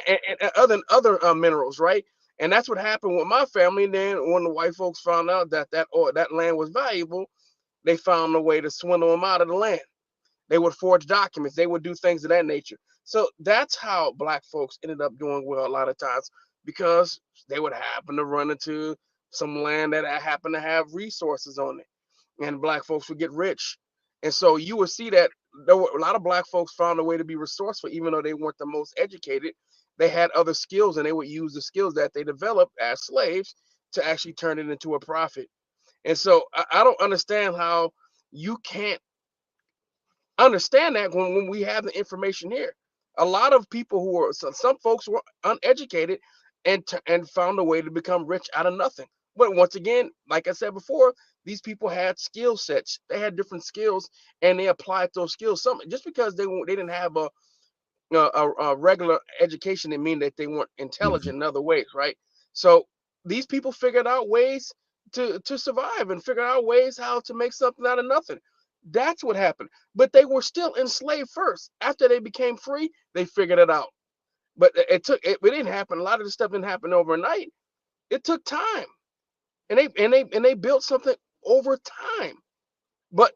other minerals, right? And that's what happened with my family. And then when the white folks found out that land was valuable, they found a way to swindle them out of the land. They would forge documents. They would do things of that nature. So that's how black folks ended up doing well a lot of times, because they would happen to run into some land that happened to have resources on it, and black folks would get rich. And so you would see that there were a lot of black folks found a way to be resourceful, even though they weren't the most educated. They had other skills, and they would use the skills that they developed as slaves to actually turn it into a profit. And so I don't understand how you can't understand that when we have the information here. A lot of people who were some folks were uneducated and found a way to become rich out of nothing. But once again, like I said before, these people had skill sets. They had different skills, and they applied those skills. Some just because they didn't have a regular education didn't mean that they weren't intelligent in other ways, right? So these people figured out ways to survive and figured out ways how to make something out of nothing. That's what happened. But they were still enslaved first. After they became free, they figured it out. But it didn't happen. A lot of this stuff didn't happen overnight. It took time. And they built something over time. But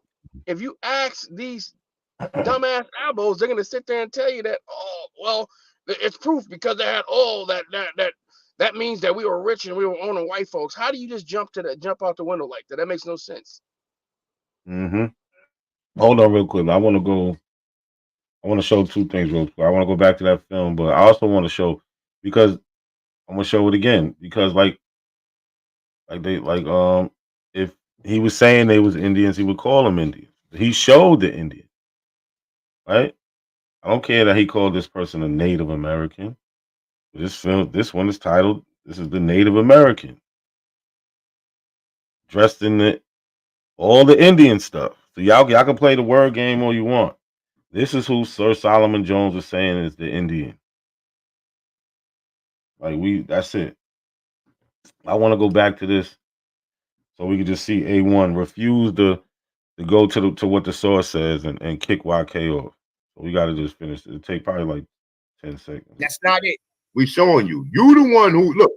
if you ask these dumbass abos, they're gonna sit there and tell you that, oh, well, it's proof because they had all that means that we were rich and we were owning white folks. How do you just jump out the window like that? That makes no sense. Mm-hmm. Hold on real quick. I want to show two things real quick. I want to go back to that film, but I also want to show, because I'm gonna show it again, because if he was saying they was Indians, he would call them Indians. He showed the Indian, right? I don't care that he called this person a Native American. This one is titled, "This is the Native American," dressed in all the Indian stuff. So y'all can play the word game all you want. This is who Sir Solomon Jones was saying is the Indian. That's it. I want to go back to this so we can just see A1 refuse to go to what the source says and kick YK off. So we got to just finish. It'll take probably like 10 seconds. That's not it. We showing you. You the one who look.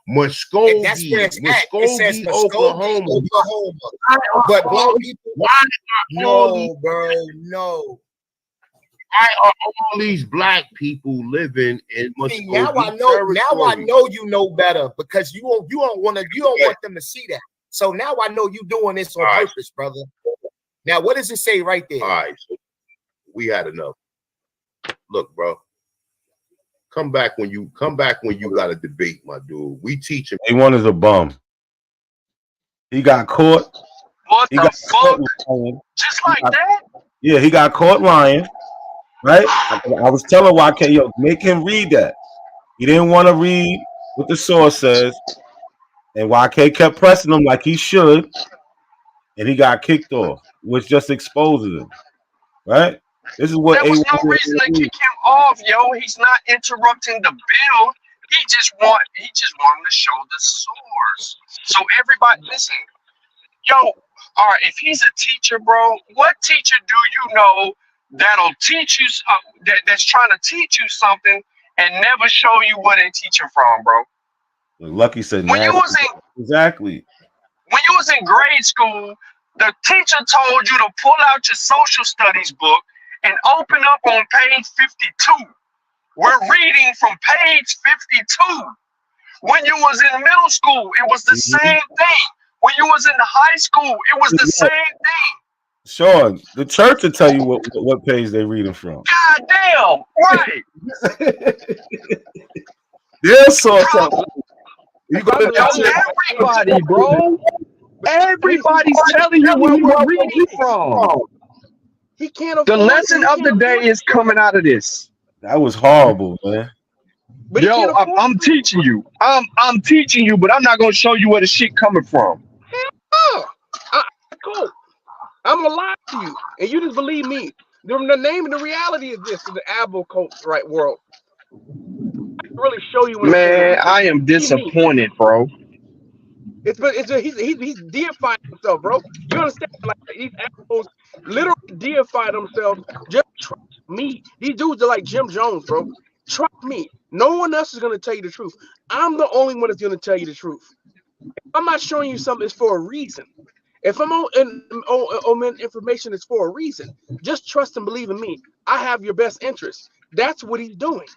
Muskogee, That's where it's at. Muskogee, It says Muskogee, Oklahoma. But black people, Why no, bro, no. Why are all these black people living in See, now I know you know better because you don't want them to see that. So now I know you doing this on purpose, brother. Now what does it say right there? All right, so we had enough. Look, bro. Come back when you got a debate, my dude. We teach him. A1 is a bum. He got caught. What He the got fuck? lying. Just like that? Yeah, he got caught lying. Right? I was telling YK, yo, make him read that. He didn't want to read what the source says. And YK kept pressing him like he should. And he got kicked off, which just exposes him. Right? This is what there was no reason to kick him off, yo. He's not interrupting the bill. He just wanted to show the source. So everybody, listen, yo. All right, if he's a teacher, bro, what teacher do you know that'll teach you that's trying to teach you something and never show you where they teaching from, bro? Lucky said when you was in exactly. When you was in grade school, the teacher told you to pull out your social studies book and open up on page 52. We're reading from page 52. When you was in middle school, it was the same thing. When you was in high school, it was the same thing. Sean, the church will tell you what page they're reading from. God damn, right. Their source. You gonna tell everybody, bro. Everybody's telling you where we're reading from. He can't. The lesson of the day is coming out of this. That was horrible, man. But yo, I'm teaching you. I'm teaching you, but I'm not gonna show you where the shit coming from. Cool. I'm gonna lie to you, and you just believe me. The name and the reality is this: in the Abel cult right world. I can really show you. Man, I am disappointed, bro. He's deifying himself, bro. You understand? Like these assholes literally deify themselves. Just trust me. These dudes are like Jim Jones, bro. Trust me. No one else is gonna tell you the truth. I'm the only one that's gonna tell you the truth. If I'm not showing you something, it's for a reason. If I'm omitting information, it's for a reason. Just trust and believe in me. I have your best interest. That's what he's doing.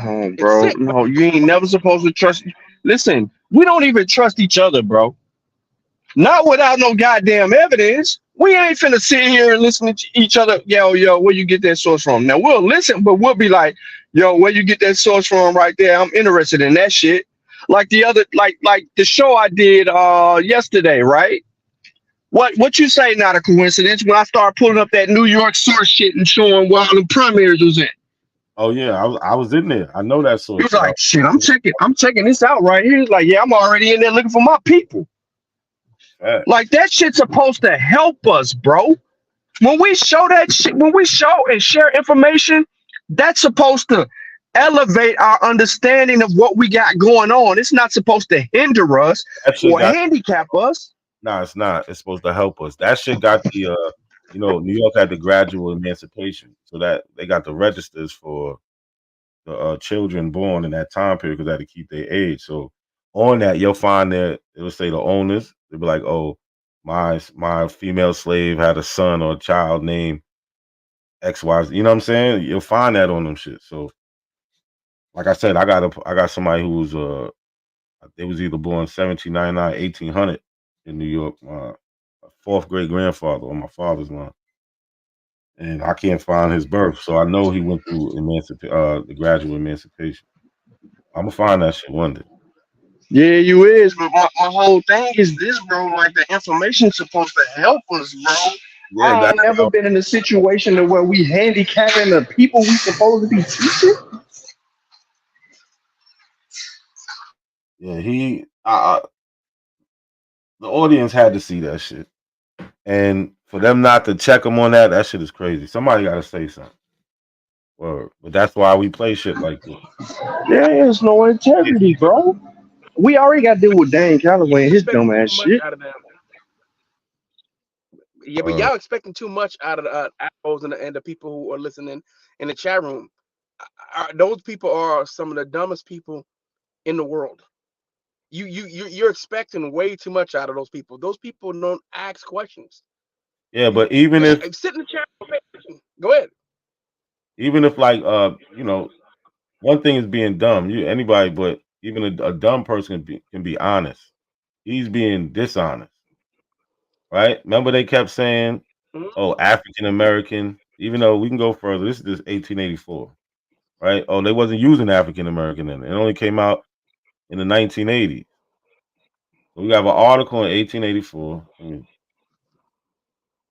Oh, bro, no, you ain't never supposed to trust. Listen, we don't even trust each other, bro. Not without no goddamn evidence. We ain't finna sit here and listen to each other. Yo, where you get that source from? Now we'll listen, but we'll be like, yo, where you get that source from right there? I'm interested in that shit. Like the other, like the show I did yesterday, right? What you say not a coincidence when I start pulling up that New York source shit and showing where all the primaries was in. Oh yeah, I was in there. I know that source. He was like, shit, I'm checking this out right here. He's like, yeah, I'm already in there looking for my people. Right. Like that shit's supposed to help us, bro. When we show that shit, when we show and share information, that's supposed to elevate our understanding of what we got going on. It's not supposed to hinder us or handicap us. No, it's not. It's supposed to help us. That shit got the New York had the gradual emancipation, so that they got the registers for the children born in that time period because they had to keep their age. So on that, you'll find that it'll say the owners. They'll be like, "Oh, my female slave had a son or a child named XY." You know what I'm saying? You'll find that on them shit. So, like I said, I got somebody who was they was either born 1799, 1800 in New York. My fourth great grandfather on my father's line. And I can't find his birth, so I know he went through the gradual emancipation. I'm gonna find that shit one day. Yeah, you is, but my whole thing is this, bro. Like the information's supposed to help us, bro. Yeah, I ain't never been in a situation to where we handicapping the people we supposed to be teaching. Yeah, the audience had to see that shit, and for them not to check them on that shit is crazy. Somebody got to say something. But that's why we play shit like this. There is no integrity, bro. We already got to deal with Dan Calloway and his dumb ass shit. Yeah, but y'all expecting too much out of the assholes and the people who are listening in the chat room. Those people are some of the dumbest people in the world. You're expecting way too much out of those people. Those people don't ask questions. Yeah, but even if sit in the chat room, Go ahead. Even if like you know, one thing is being dumb. Anybody, but even a dumb person can be honest. He's being dishonest, right? Remember they kept saying, "Oh, African American." Even though we can go further, this is just 1884, right? Oh, they wasn't using African American then. It only came out in the 1980s. So we have an article in 1884.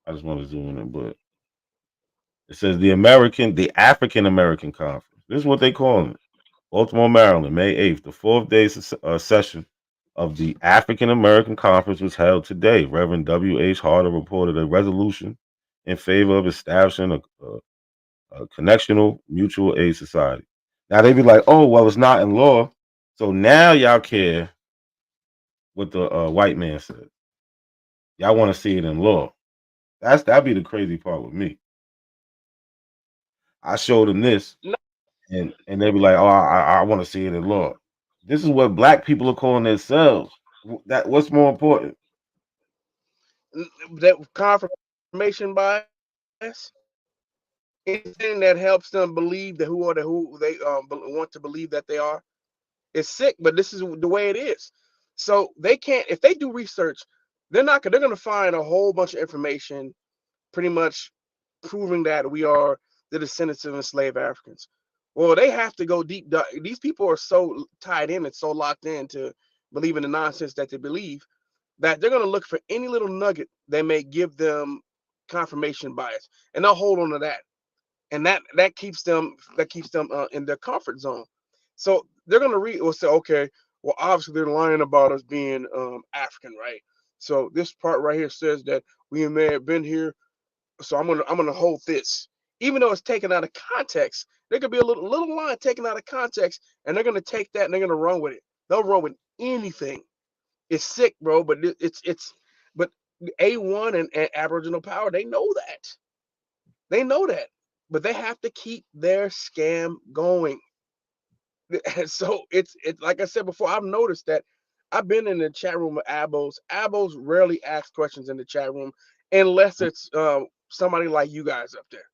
I just want to zoom in, but it says the African American Conference. This is what they call it. Baltimore, Maryland, May 8th, the fourth day session of the African American Conference was held today. Reverend W.H. Harder reported a resolution in favor of establishing a connectional mutual aid society. Now they be like, oh, well, it's not in law. So now y'all care what the white man said. Y'all want to see it in law. That'd be the crazy part with me. I showed them this, and they be like, "Oh, I want to see it in law." This is what black people are calling themselves. What's more important? That confirmation bias, anything that helps them believe that who they want to believe that they are, is sick. But this is the way it is. So they can't. If they do research, they're going to find a whole bunch of information, pretty much proving that we are the descendants of enslaved Africans. Well, they have to go deep. These people are so tied in and so locked in to believing the nonsense that they believe that they're going to look for any little nugget that may give them confirmation bias, and they'll hold on to that, and that keeps them in their comfort zone. So they're going to read or say, okay, well, obviously they're lying about us being African, right? So this part right here says that we may have been here, so I'm gonna hold this, even though it's taken out of context. There could be a little line taken out of context, and they're gonna take that and they're gonna run with it. They'll run with anything. It's sick, bro, but but A1 and Aboriginal power, they know that. They know that, but they have to keep their scam going. So it's like I said before. I've noticed that. I've been in the chat room with Abos. Abos rarely ask questions in the chat room unless it's somebody like you guys up there.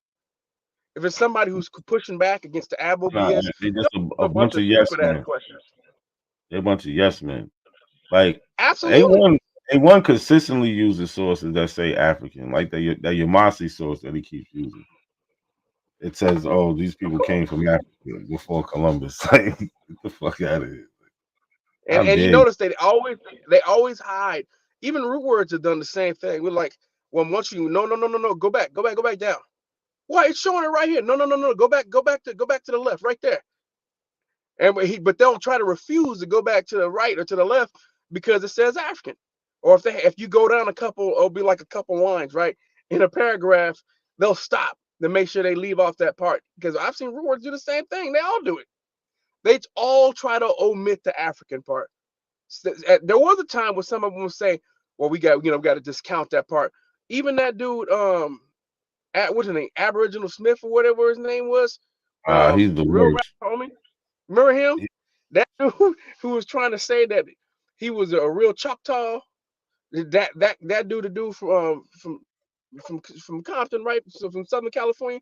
If it's somebody who's pushing back against the Abo BS, They just a bunch bunch of of yes stupid ass men. questions. They're a bunch of yes men. Like Absolutely. A1 consistently uses sources that say African, like that Yamasi source that he keeps using. It says, "Oh, these people came from Africa before Columbus." Like, get the fuck out of here! How And you dare you? notice they always hide. Even root words have done the same thing. We're like, well, once you no, go back down. Why? It's showing it right here. No, go back to the left, right there. And but they'll try to refuse to go back to the right or to the left because it says African. Or if you go down a couple, it'll be like a couple lines, right? In a paragraph, they'll stop to make sure they leave off that part. Because I've seen root words do the same thing. They all do it. They all try to omit the African part. There was a time where some of them would say, well, we got to discount that part. Even that dude, what's his name? Aboriginal Smith or whatever his name was. He's the Real rap worst. homie. Remember him? That dude who was trying to say that he was a real Choctaw. That dude, the dude from Compton, right? So from Southern California,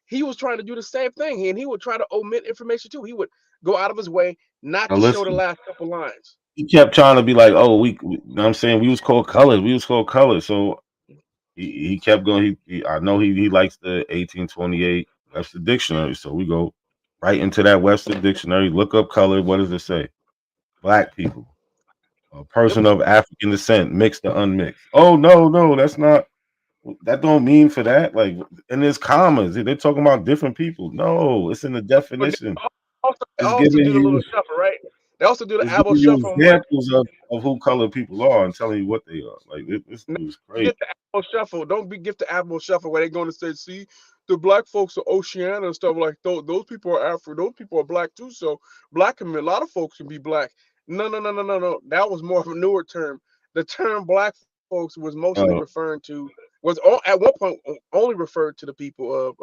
he was trying to do the same thing, and he would try to omit information too. He would go out of his way not Now to show the listen, last couple lines. he kept trying to be like, "Oh, you know what I'm saying, we was called colored. We was called colored." So he kept going. I know he likes the 1828 Webster Dictionary. So we go right into that Webster Dictionary. Look up colored. What does it say? Black people, a person of African descent, mixed or unmixed. Oh no, that's not. That don't mean for that. Like, and there's commas. They're talking about different people. No, it's in the But definition. they It's also giving do the little you shuffle, right? They also do the it's Abo giving you shuffle. Like, examples of who colored people are and telling you what they are. Like this dude's crazy. get the Apple Shuffle. Don't get the Apple Shuffle where they're going to say, see, the black folks are Oceania and stuff like those people are Afro. Those people are black too. So black can be, a lot of folks can be black. No. That was more of a newer term. The term black folks was mostly referring to at one point only referred to the people of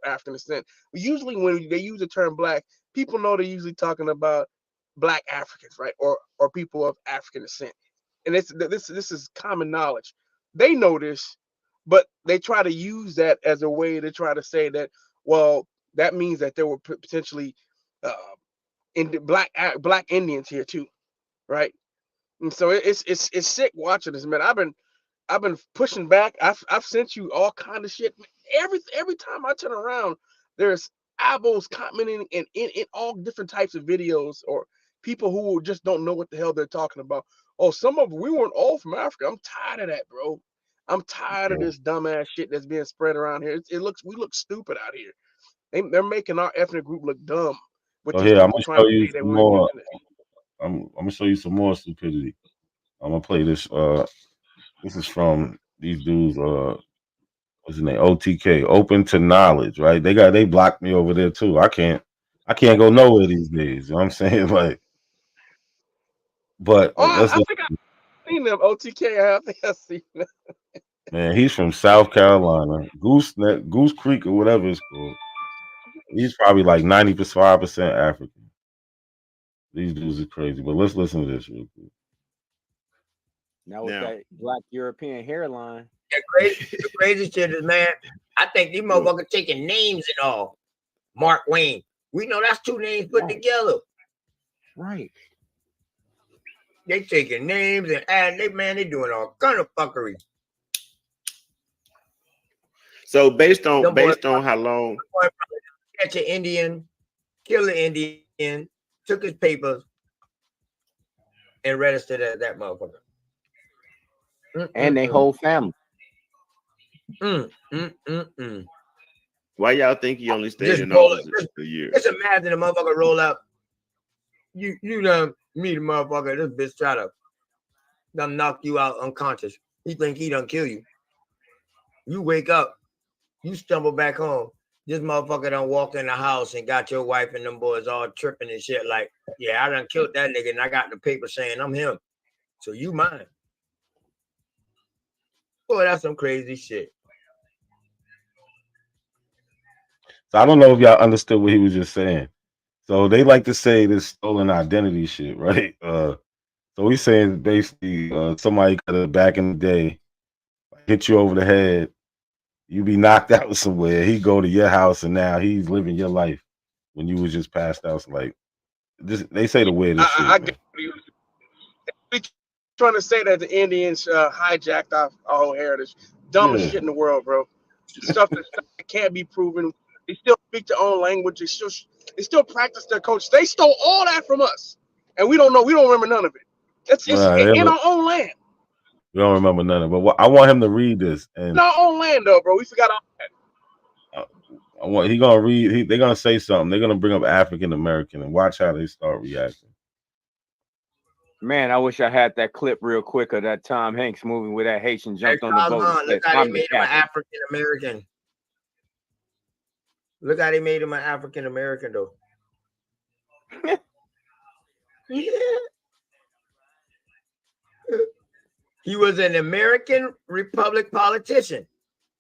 African descent. Usually when they use the term black, people know they're usually talking about black Africans, right? Or people of African descent. And this is common knowledge. They know this, but they try to use that as a way to try to say that, well, that means that there were potentially in black Indians here too, right? And so it's sick watching this, man. I've been pushing back. I've sent you all kind of shit. Every time I turn around, there's abos commenting in all different types of videos, or people who just don't know what the hell they're talking about. Oh, we weren't all from Africa. I'm tired of that, bro. I'm tired of this dumbass shit that's being spread around here. We look stupid out here. They're making our ethnic group look dumb with So these here, I'm people gonna trying show to you say that some we're more. indigenous. I'm gonna show you some more stupidity. I'm gonna play this. This is from these dudes. What's his name? OTK. Open to knowledge, right? They blocked me over there too. I can't go nowhere these days. You know what I'm saying? Like, but let's I look. think I've seen them. OTK. I think I've seen them. Man, he's from South Carolina, Goose Creek or whatever it's called. He's probably like 95% African. These dudes are crazy. But let's listen to this real quick. Now with that black European hairline. The crazy shit is, man, I think these motherfuckers taking names and all. Mark Wayne. We know that's two names put together. Right. They taking names and adding, they doing all kind of fuckery. So based on how long catch an Indian, kill an Indian, took his papers, and registered as that motherfucker. And they whole family. Why y'all think he only stayed Just in roll office a year? Just imagine a motherfucker roll up. You done meet a motherfucker, this bitch try to done knock you out unconscious. He think he done kill you. You wake up, you stumble back home. This motherfucker done walked in the house and got your wife and them boys all tripping and shit like, yeah, I done killed that nigga and I got the paper saying I'm him. So you mine. Boy, that's some crazy shit. So I don't know if y'all understood what he was just saying. So they like to say this stolen identity shit, right? So he's saying basically somebody could have back in the day hit you over the head, you be knocked out somewhere, he go to your house and now he's living your life when you was just passed out. So like this, they say the weirdest shit. I get you. We trying to say that the Indians hijacked our whole heritage. Dumbest shit in the world, bro. Stuff that can't be proven. They still speak their own language. They still practice their culture. They stole all that from us, and we don't know. We don't remember none of it. It's in our own land. We don't remember none of it. But I want him to read this. And in our own land, though, bro. We forgot all that. He gonna read. They're gonna say something. They're gonna bring up African American, and watch how they start reacting. Man, I wish I had that clip real quick of that Tom Hanks movie where that Haitian jumped on the boat. Look how they made him an African American. Look how they made him an African American, though. Yeah. He was an American Republic politician,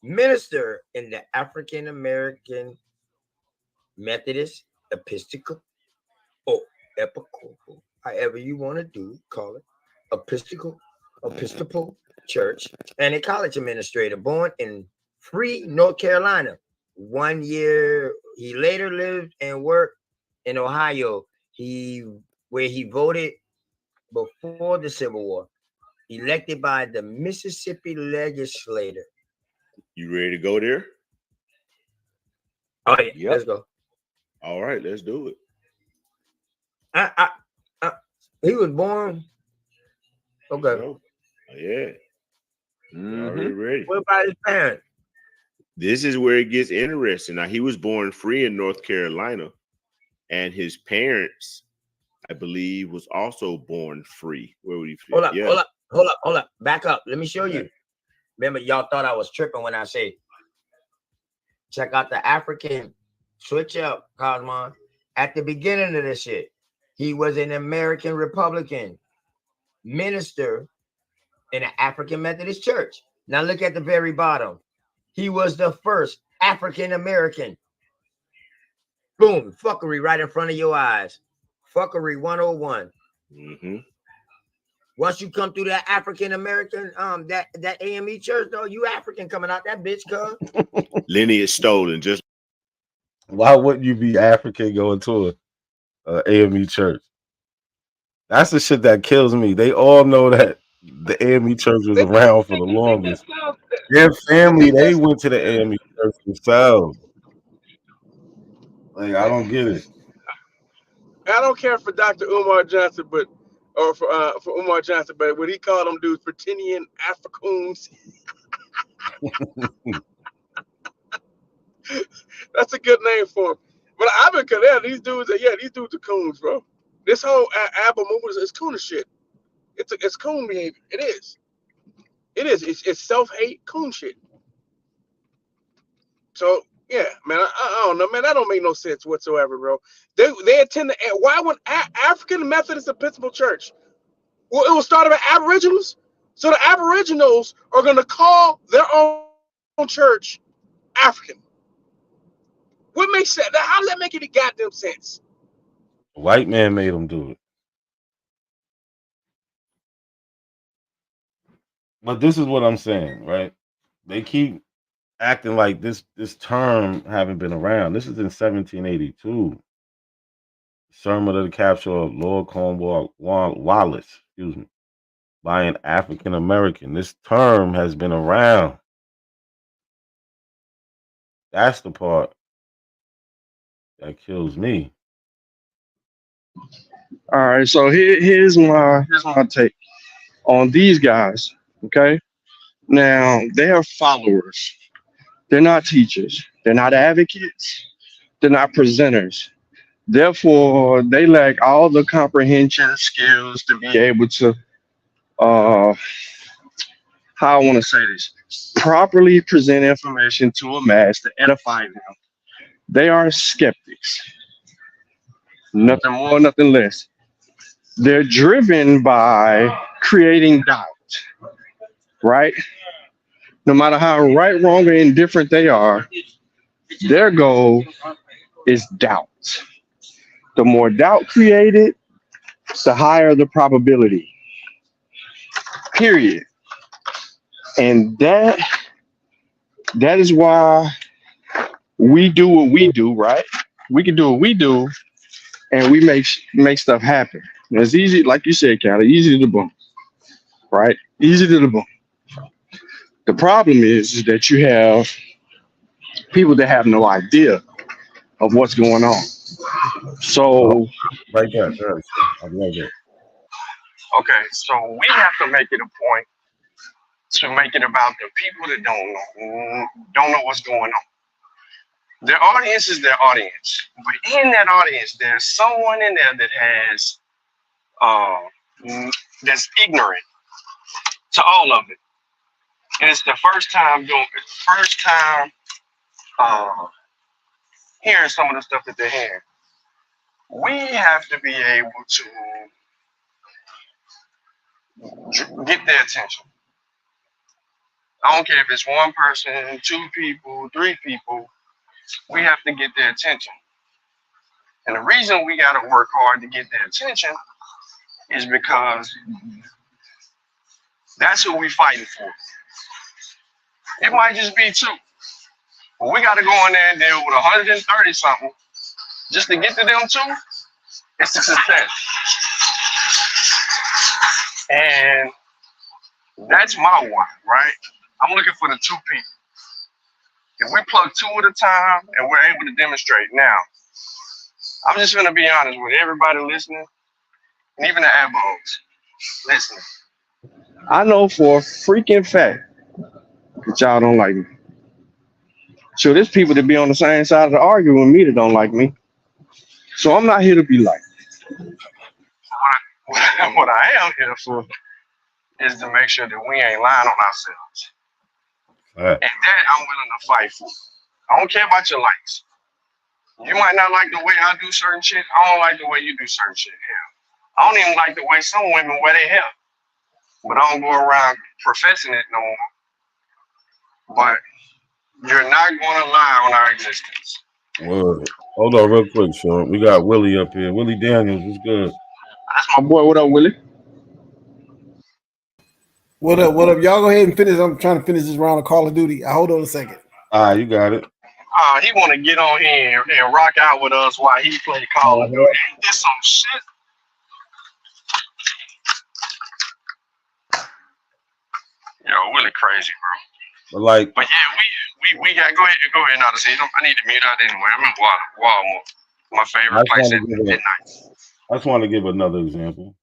minister in the African American Methodist Episcopal, however you want to call it, Episcopal Church, and a college administrator, born in Free, North Carolina. 1 year, he later lived and worked in Ohio, where he voted before the Civil War. Elected by the Mississippi legislature. You ready to go there? Oh yeah, let's go. All right, let's do it. He was born. Okay. Oh, yeah. Already ready. What about his parents? This is where it gets interesting. Now, he was born free in North Carolina, and his parents, I believe, was also born free. Where would he fit? Hold up. Back up. Let me show you. Remember, y'all thought I was tripping when I say, check out the African. Switch up, Cosmon. At the beginning of this shit, he was an American Republican minister in an African Methodist church. Now look at the very bottom. He was the first African American. Boom, fuckery right in front of your eyes. Fuckery 101. Once you come through that African American, that AME church, though, you African coming out that bitch, cuz. Lineage stolen. Just why wouldn't you be African going to a AME church? That's the shit that kills me. They all know that the AME church was around for the longest. Their family, they went to the AME church themselves. Like, I don't get it. I don't care for Dr. Umar Johnson, but for Umar Johnson, but what he called them dudes pretendian Africans. That's a good name for him. But I've been connected. These dudes are coons, bro. This whole album movement is coon shit. It's coon behavior. It is. It's self-hate coon shit. So yeah, man, I don't know, man. That don't make no sense whatsoever, bro. They attend why would African Methodist Episcopal Church? Well, it was started by Aboriginals, so the Aboriginals are gonna call their own church African. What makes sense? How does that make any goddamn sense? White man made them do it. But this is what I'm saying, right? They keep acting like this term haven't been around. This is in 1782. Sermon of the capture of Lord Cornwallis, excuse me, by an African American. This term has been around. That's the part that kills me. All right, so here's my take on these guys. Okay, now they are followers. They're not teachers. They're not advocates. They're not presenters. Therefore, they lack all the comprehension skills to be able to, how I want to say this, properly present information to a mass to edify them. They are skeptics. Nothing more, nothing less. They're driven by creating doubt, right? No matter how right, wrong, or indifferent they are, their goal is doubt. The more doubt created, the higher the probability. Period. And that is why we do what we do, right? We can do what we do, and we make stuff happen. And it's easy, like you said, Callie, easy to debunk, right? Easy to debunk. The problem is that you have people that have no idea of what's going on. So, right there, I love it. Okay, so we have to make it a point to make it about the people that don't know what's going on. Their audience is their audience, but in that audience, there's someone in there that has that's ignorant to all of it, and it's the first time hearing some of the stuff that they're hearing. We have to be able to get their attention. I don't care if it's one person, two people, three people. We have to get their attention. And the reason we got to work hard to get their attention is because that's who we fighting for. It might just be two. But we got to go in there and deal with 130 something just to get to them two. It's a success. And that's my one, right? I'm looking for the two people. If we plug two at a time and we're able to demonstrate now, I'm just going to be honest with everybody listening, and even the abos listening. I know for a freaking fact that y'all don't like me. So there's people that be on the same side of the argument with me that don't like me. So I'm not here to be liked. What I am here for is to make sure that we ain't lying on ourselves. And that I'm willing to fight for. I don't care about your likes. You might not like the way I do certain shit. I don't like the way you do certain shit. Hell, I don't even like the way some women wear their hair. But I don't go around professing it no more. But you're not going to lie on our existence. Word. Hold on real quick, Sean. We got Willie up here. Willie Daniels, what's good? That's my boy. What up, Willie? What up? What up? Y'all go ahead and finish. I'm trying to finish this round of Call of Duty. Hold on a second. You got it. He want to get on here and rock out with us while he play Call of Duty. Ain't this some shit? Yo, really crazy, bro. But like, But yeah, we got go ahead, now. I need to mute out anyway. I'm in Walmart, my favorite place at night. I just want to give another example.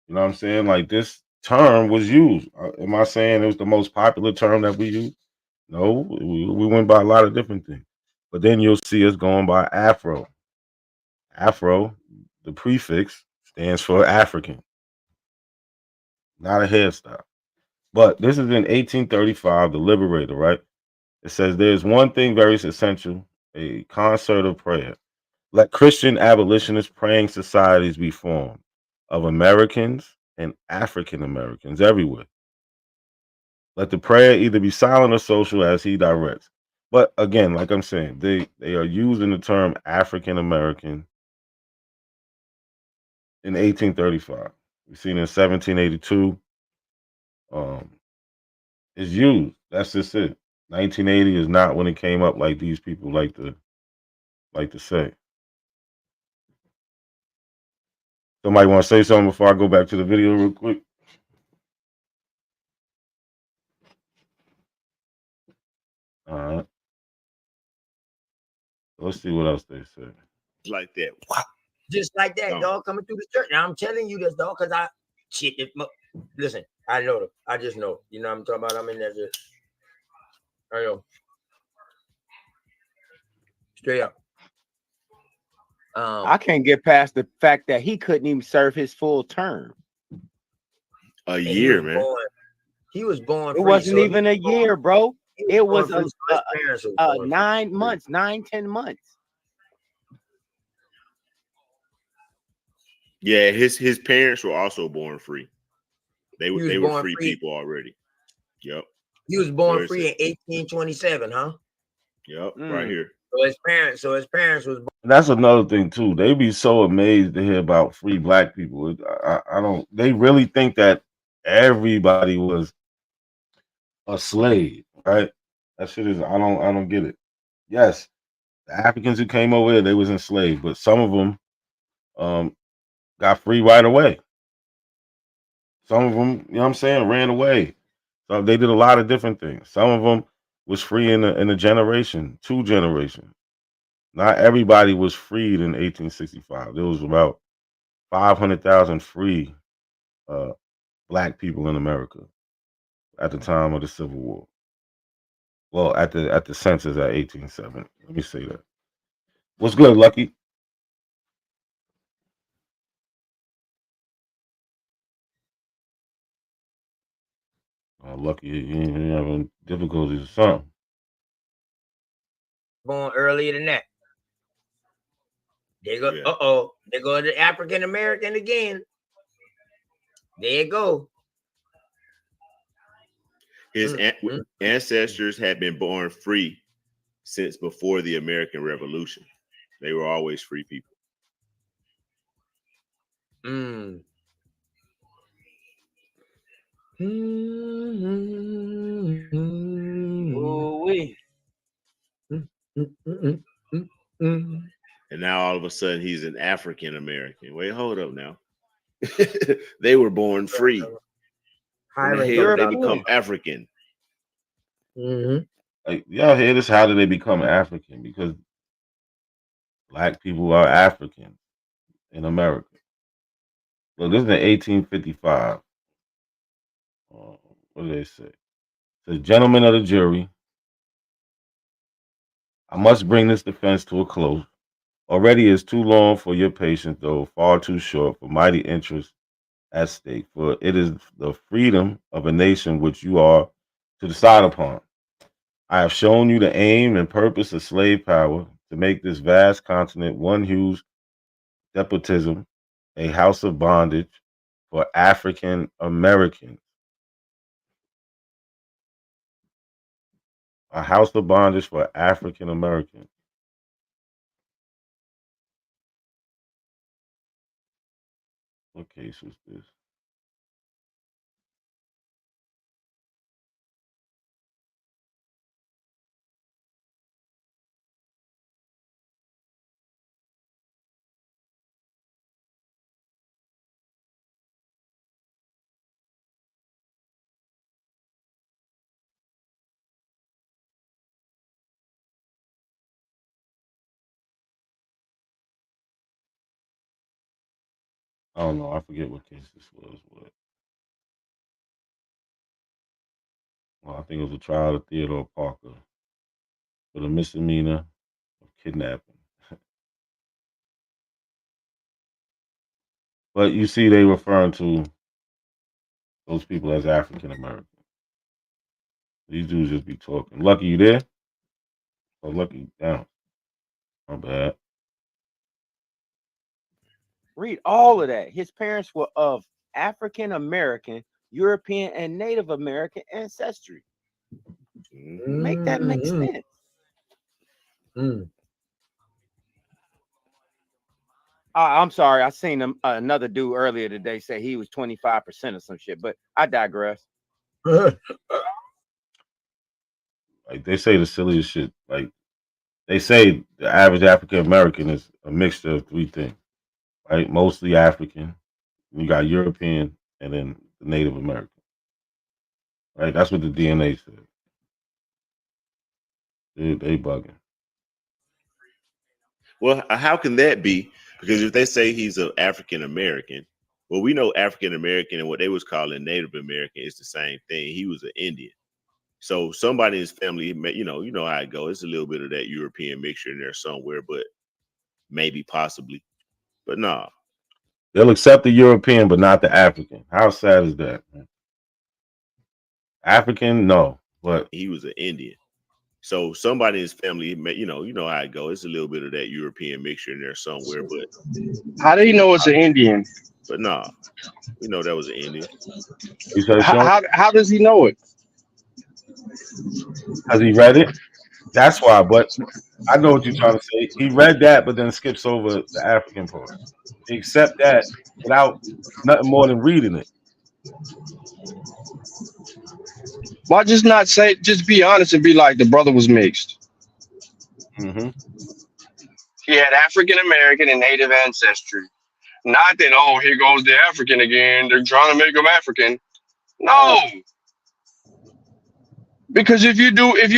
You know what I'm saying? Like this term was used. Am I saying it was the most popular term that we use? No, we went by a lot of different things. But then you'll see us going by Afro. Afro, the prefix stands for African, not a hairstyle. But this is in 1835, the Liberator, right? It says there's one thing very essential, a concert of prayer. Let Christian abolitionist praying societies be formed of Americans and African Americans everywhere. Let the prayer either be silent or social as he directs. But again, like I'm saying, they are using the term African American in 1835. We've seen in 1782. It's used. That's just it. 1980 is not when it came up like these people like to say. Somebody want to say something before I go back to the video real quick? All right. Let's see what else they say. Like that. Just like that, dog, coming through the church. Now I'm telling you this, dog, because listen, I know them. I just know. You know what I'm talking about? I'm in there just. I know. Straight up. I can't get past the fact that he couldn't even serve his full term. A year, man. He was born. It wasn't even a year, bro. It was 9 months, 9-10 months. Yeah, his parents were also born free. They were free people already. Yep. He was born free in 1827, huh? Yep, right here. So his parents was born. That's another thing too. They be so amazed to hear about free black people. I don't. They really think that everybody was a slave, right? That shit is. I don't get it. Yes, the Africans who came over here, they was enslaved, but some of them got free right away. Some of them, you know what I'm saying, ran away. So they did a lot of different things. Some of them was free in a generation, 2 generations. Not everybody was freed in 1865. There was about 500,000 free black people in America at the time of the Civil War. Well, at the census at 1870. Let me say that. What's good, Lucky? Lucky, you having difficulties or something. Born earlier than that. There you go. There go the African American again. There you go. His ancestors had been born free since before the American Revolution. They were always free people. Ooh-wee. And now all of a sudden he's an African American. Wait, hold up now. They were born free. When the hell did they become African? Like, y'all hear this? How did they become African? Because black people are African in America. Look, this is in 1855. What do they say? The gentlemen of the jury, I must bring this defense to a close. Already is too long for your patience, though far too short for mighty interest at stake. For it is the freedom of a nation which you are to decide upon. I have shown you the aim and purpose of slave power to make this vast continent one huge despotism, a house of bondage for African Americans. A house of bondage for African Americans. What case was this? I don't know. I forget what case this was. Well, I think it was a trial of Theodore Parker for the misdemeanor of kidnapping. But you see, they referring to those people as African American. These dudes just be talking. Lucky, you there? Oh, Lucky, down. My bad. Read all of that. His parents were of African American, European, and Native American ancestry. Make that make sense. I'm sorry. I seen another dude earlier today say he was 25% or some shit, but I digress. Like they say the silliest shit. Like they say the average African American is a mixture of three things, right? Mostly African. You got European and then the Native American. Right? That's what the DNA said. They bugging. Well, how can that be? Because if they say he's an African American, well, we know African American and what they was calling Native American is the same thing. He was an Indian. So somebody in his family, you know how it goes. It's a little bit of that European mixture in there somewhere, but maybe possibly. But no. They'll accept the European, but not the African. How sad is that, man? African, no, but he was an Indian. So somebody in his family, you know how it goes. It's a little bit of that European mixture in there somewhere, but how do you know it's an Indian? But no, we know that was an Indian. How does he know it? Because he read it. That's why. But I know what you're trying to say. He read that, but then skips over the African part. He accept that without nothing more than reading it. Why just not say? Just be honest and be like the brother was mixed. Mm-hmm. He had African American and Native ancestry. Not that, oh, here goes the African again. They're trying to make him African. No. Because if you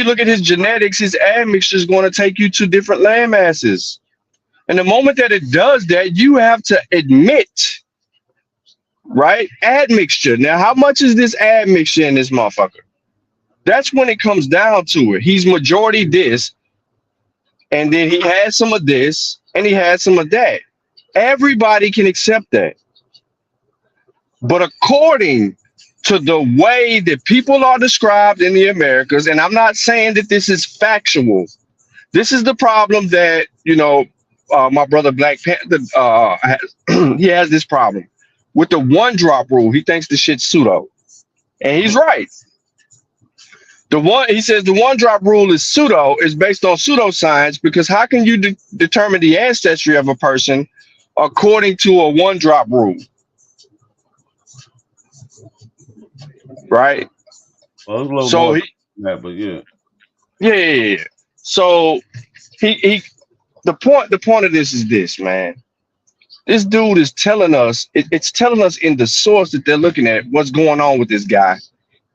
look at his genetics, his admixture is going to take you to different land masses. And the moment that it does that, you have to admit, right? Admixture. Now, how much is this admixture in this motherfucker? That's when it comes down to it. He's majority this, and then he has some of this, and he has some of that. Everybody can accept that. But according to the way that people are described in the Americas, and I'm not saying that this is factual. This is the problem that, my brother Black Panther, he has this problem. With the one drop rule, he thinks the shit's pseudo. And he's right. He says the one drop rule is pseudo, is based on pseudo-science, because how can you determine the ancestry of a person according to a one drop rule? Right? Well, there's a little so more he, than that, but yeah. Yeah. So the point of this is this, man. This dude is telling us, it's telling us in the source that they're looking at what's going on with this guy.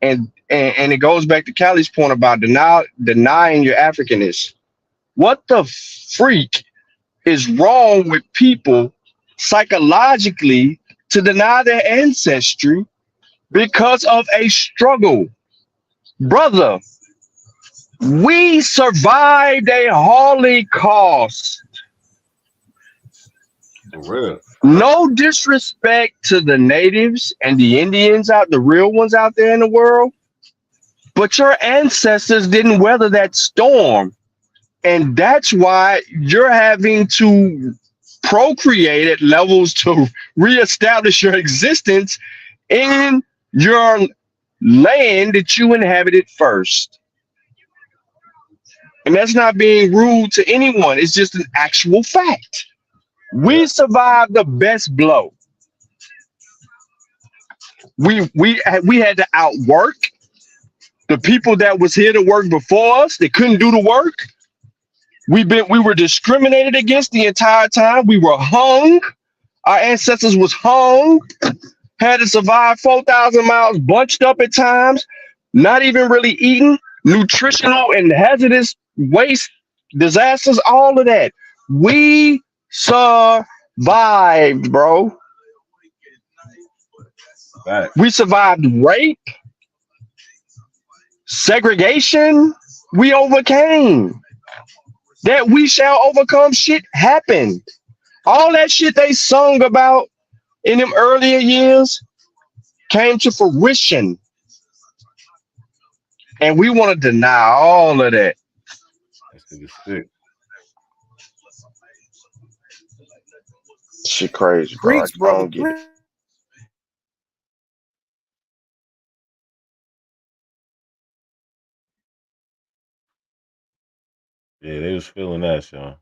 And it goes back to Callie's point about denying your Africanness. What the freak is wrong with people psychologically to deny their ancestry because of a struggle? Brother, we survived a Holocaust. For real. No disrespect to the natives and the Indians the real ones out there in the world, but your ancestors didn't weather that storm. And that's why you're having to procreate at levels to reestablish your existence in your land that you inhabited first. And that's not being rude to anyone. It's just an actual fact. We survived the best blow. We had to outwork the people that was here to work before us. They couldn't do the work. We were discriminated against the entire time. We were hung. Our ancestors was hung. Had to survive 4,000 miles, bunched up at times, not even really eating, nutritional and hazardous waste, disasters, all of that. We survived, bro. Right. We survived rape, segregation. We overcame. That we shall overcome shit happened. All that shit they sung about in them earlier years came to fruition. And we want to deny all of that. That's nigga sick. Shit crazy, bro. Preach, I brother. don't get it. Yeah, they was feeling that, Sean.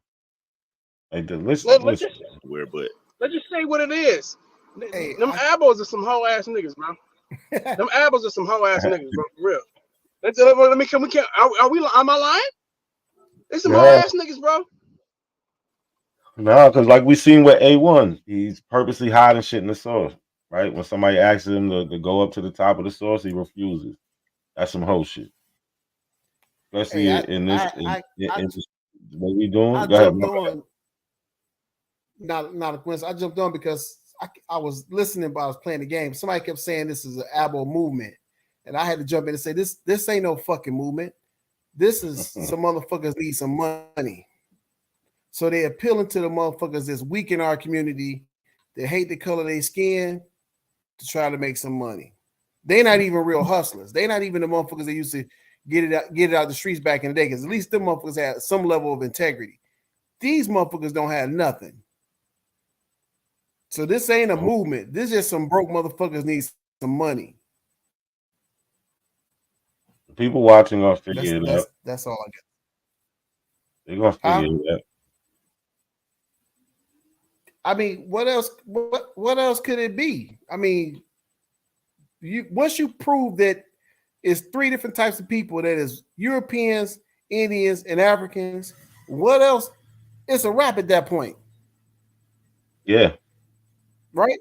Like, Let's listen. just Where, but let's just say what it is. Hey, Them abos are some hoe ass niggas, bro. Them abos are some hoe ass niggas, bro. For real. Let me. Am I lying? They some hoe No, ass niggas, bro. no, because like we seen with A1, he's purposely hiding shit in the source, right? When somebody asks him to go up to the top of the source, he refuses. That's some hoe shit. Especially hey, in this, in this what we doing. I Go ahead, jumped my bad. on. Not a coincidence. I jumped on because I was listening, but I was playing the game. Somebody kept saying this is an abo movement, and I had to jump in and say this ain't no fucking movement. This is some motherfuckers need some money. So they appealing to the motherfuckers that's weak in our community, that hate the color of their skin, to try to make some money. They're not even real hustlers. They're not even the motherfuckers that used to get it out the streets back in the day, because at least them motherfuckers had some level of integrity. These motherfuckers don't have nothing. So this ain't a movement. This is just some broke motherfuckers need some money. People watching gonna figure it out. That's all I got. They're gonna figure it out. I mean, what else? What else could it be? I mean, once you prove that it's three different types of people, that is Europeans, Indians, and Africans, what else? It's a wrap at that point. Yeah. Right?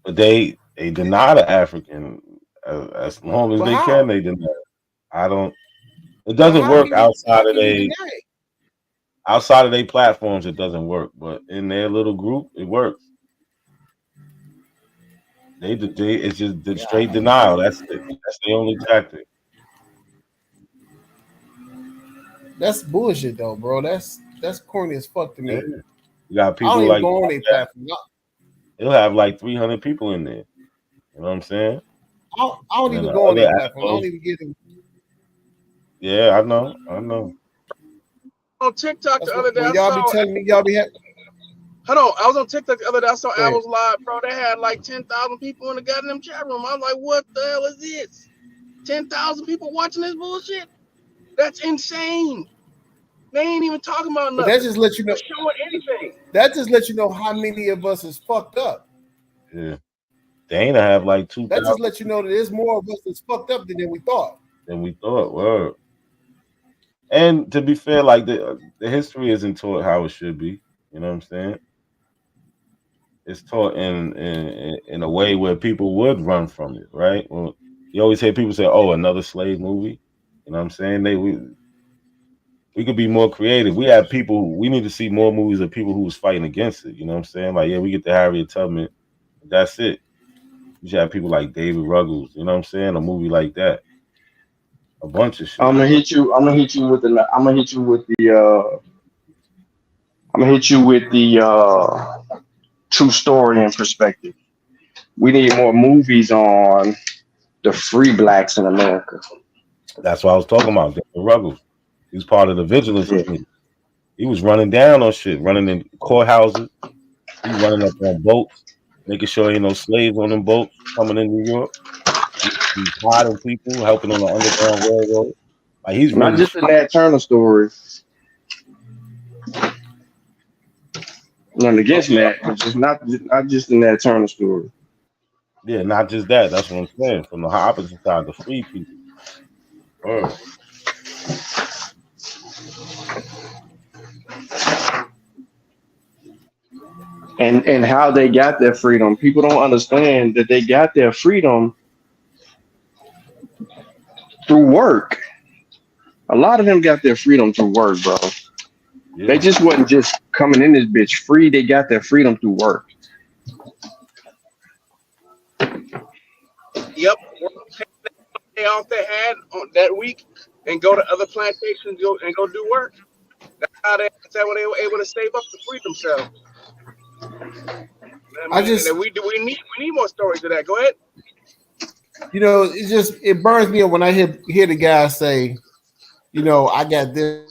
But they deny the African as long as But they how? can. They deny it. I don't. It doesn't work outside of their platforms. It doesn't work, but in their little group, it works. It's just the straight denial. That's it. That's the only tactic. That's bullshit, though, bro. That's corny as fuck to me. Yeah. You got I don't people even like go on their platform. They'll have like 300 people in there. You know what I'm saying? I don't And even then go on the their other platform. I don't even get them. Yeah, I know. On TikTok the other day, When I y'all saw. be telling me y'all be happy. Hold on, I was on TikTok the other day. I saw Go ahead. Apple's live, bro. They had like 10,000 people in the goddamn chat room. I was like, what the hell is this? 10,000 people watching this bullshit? That's insane. They ain't even talking about nothing. But that just lets you know. They're showing anything. That just lets you know how many of us is fucked up. Yeah. Dana have like 2,000 That just lets you know that there's more of us that's fucked up than we thought. Word. And to be fair, like the history isn't taught how it should be. You know what I'm saying? It's taught in a way where people would run from it, right? Well, you always hear people say, "Oh, another slave movie." You know what I'm saying? We could be more creative. We have people. We need to see more movies of people who was fighting against it. You know what I'm saying? Like, yeah, we get the Harriet Tubman. That's it. You should have people like David Ruggles. You know what I'm saying? A movie like that. A bunch of shit. I'm gonna hit you with the true story and perspective. We need more movies on the free blacks in America. That's what I was talking about. David Ruggles. He was part of the vigilance committee. He was running down on shit, running in courthouses. He running up on boats, making sure ain't no slaves on them boats coming in New York. He's hiding people, helping on the Underground Railroad. Like he's Not really just in that Turner story. Nothing against that, but just not just in that Turner story. Yeah, not just that. That's what I'm saying. From the opposite side, the free people. Word. And how they got their freedom. People don't understand that they got their freedom through work. A lot of them got their freedom through work, bro. Yeah. They just wasn't just coming in this bitch free. They got their freedom through work. Yep. Day off they had on that week and go to other plantations and go do work. That's how that's how they were able to save up to free themselves. I mean, and we need more stories of that. Go ahead. You know, it burns me up when I hear the guy say, you know, I got this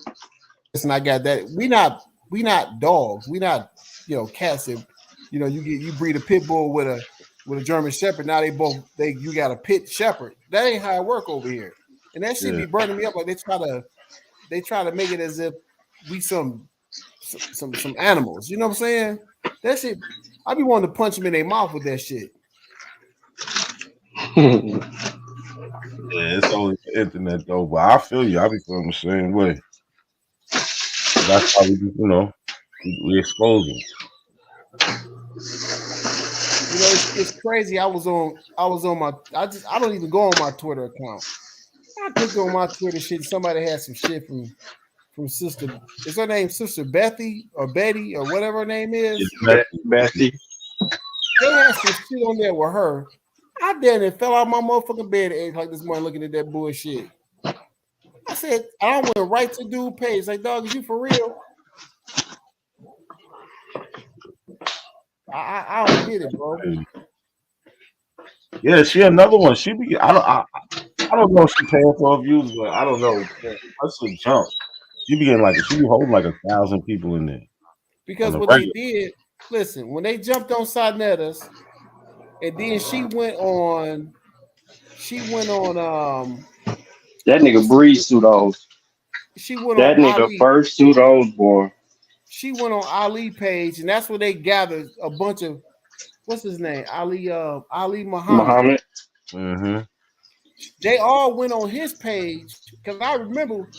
and I got that. We not dogs. We not, you know, cats. That, you know, you breed a pit bull with a German Shepherd. Now you got a pit shepherd. That ain't how it work over here. And that shit be burning me up. Like they try to make it as if we some animals. You know what I'm saying? That shit. I be wanting to punch them in their mouth with that shit. Yeah, it's only the internet though, but I feel you. I be feeling the same way. That's how we, you know, we expose them. You know, it's crazy. I was on my. I don't even go on my Twitter account. I clicked on my Twitter shit. Somebody had some shit from Sister. Is her name Sister Bethy or Betty or whatever her name is? Bethy. They had some shit on there with her. I damn it fell out my motherfucking bed at 8 o'clock this morning looking at that bullshit. I said, I went right to dude page. Like, dog, is you for real? I don't get it, bro. Yeah, she another one. She be I don't know if she paying for her views, but I don't know. That's a jump. She be holding like 1,000 people in there. Because what they did, listen, when they jumped on Sarnetta's, and then she went on that nigga breeds pseudos. She went that on nigga Ali. first pseudos, boy. She went on Ali page, and that's where they gathered a bunch of what's his name? Ali Muhammad. Mm-hmm. They all went on his page because I remember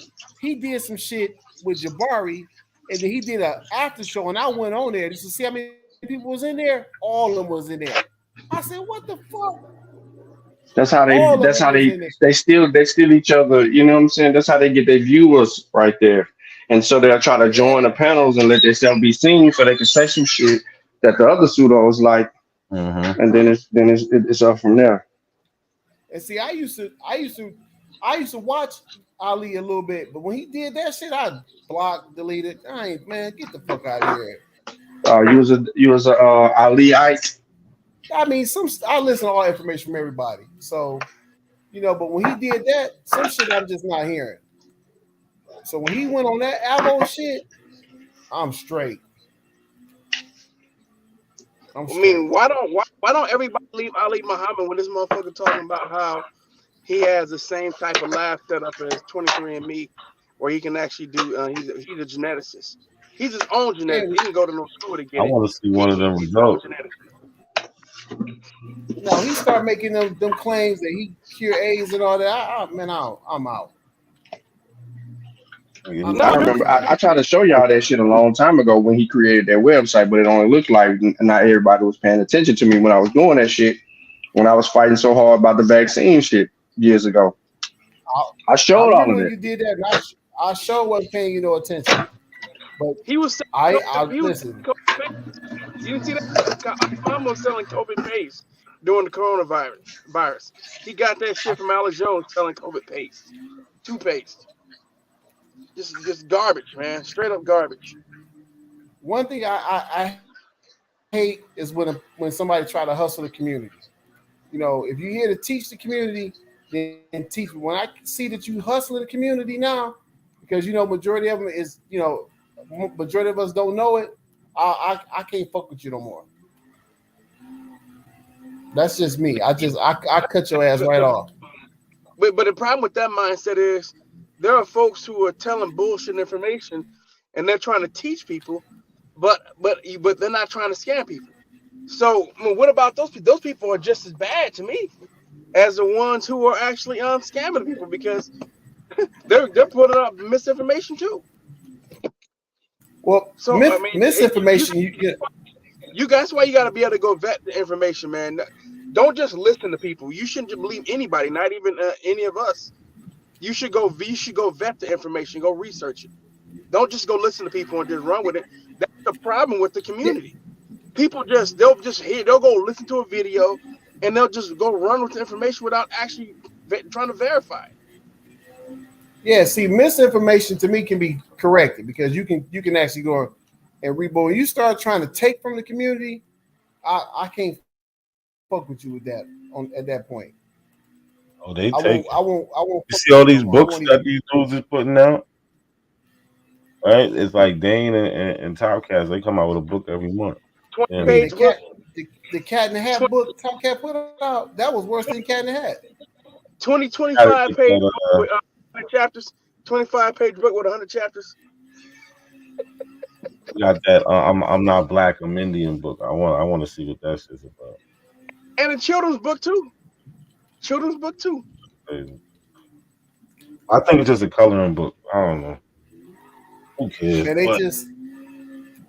he did some shit with Jabari, and then he did an after show, and I went on there just to see how many people was in there. All of them was in there. I said, "What the fuck?" That's how they steal each other. You know what I'm saying? That's how they get their viewers right there. And so they'll try to join the panels and let themselves be seen so they can say some shit that the other pseudos like, and then it's up from there. And see, I used to watch Ali a little bit, but when he did that shit, I blocked, deleted. Man, get the fuck out of here. You was a Aliite. I mean, I listen to all information from everybody. So, you know, but when he did that, some shit I'm just not hearing. So when he went on that Avo shit, I'm straight. I mean, why don't everybody leave Ali Muhammad when this motherfucker talking about how he has the same type of lab setup as 23andMe, where he can actually do he's a geneticist. He's his own geneticist. He can go to no school to get it. I want to see one of them results. No, he started making them claims that he cure AIDS and all that. I'm out. I remember I tried to show y'all that shit a long time ago when he created that website, but it only looked like not everybody was paying attention to me when I was doing that shit, when I was fighting so hard about the vaccine shit years ago. I showed all of it. You did that, and I sure wasn't paying you no attention. But he was listen. You see that? Mom was selling COVID paste during the coronavirus. He got that shit from Alex Jones selling COVID paste, toothpaste. Just garbage, man. Straight up garbage. One thing I hate is when somebody try to hustle the community. You know, if you're here to teach the community, then teach. When I see that you hustling the community now, because you know majority of them is, you know, majority of us don't know it. I can't fuck with you no more. That's just me. I cut your ass right off. But the problem with that mindset is there are folks who are telling bullshit information and they're trying to teach people, but they're not trying to scam people. So I mean, what about those people? Those people are just as bad to me as the ones who are actually scamming people, because they're putting up misinformation too. Well, so misinformation. You guys, why you got to be able to go vet the information, man. Don't just listen to people. You shouldn't believe anybody, not even any of us. You should go vet the information, go research it. Don't just go listen to people and just run with it. That's the problem with the community. People they'll go listen to a video, and they'll just go run with the information without actually trying to verify it. Yeah, see, misinformation to me can be corrected because you can actually go and read. But when you start trying to take from the community, I can't fuck with you with that at that point. Oh, they I take. won't. You see all these books that these dudes is putting out, right? It's like Dane and Topcats. They come out with a book every month. 20-page book. The Cat in the Hat book Topcat put out, that was worse than Cat in the Hat. 25 page book with 100 chapters. 25-page book with 100 chapters. We got that. I'm not black. I'm Indian book. I want to see what that shit's about. And a children's book too. I think it's just a coloring book. I don't know. Who cares? And they just,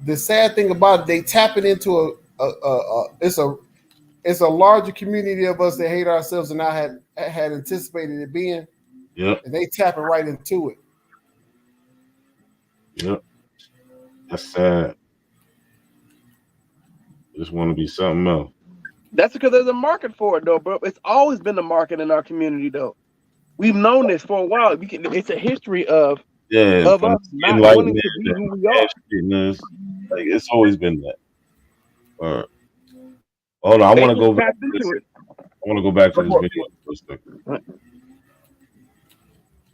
the sad thing about it, they tapping into it's a larger community of us that hate ourselves and I had anticipated it being. Yep. And they tapping right into it. Yep. That's sad. I just want to be something else. That's because there's a market for it, though, bro. It's always been a market in our community, though. We've known this for a while. It's a history of us not wanting to be who we are. Like it's always been that. Hold on, I want to go back to this. I want to go back to this video for a second.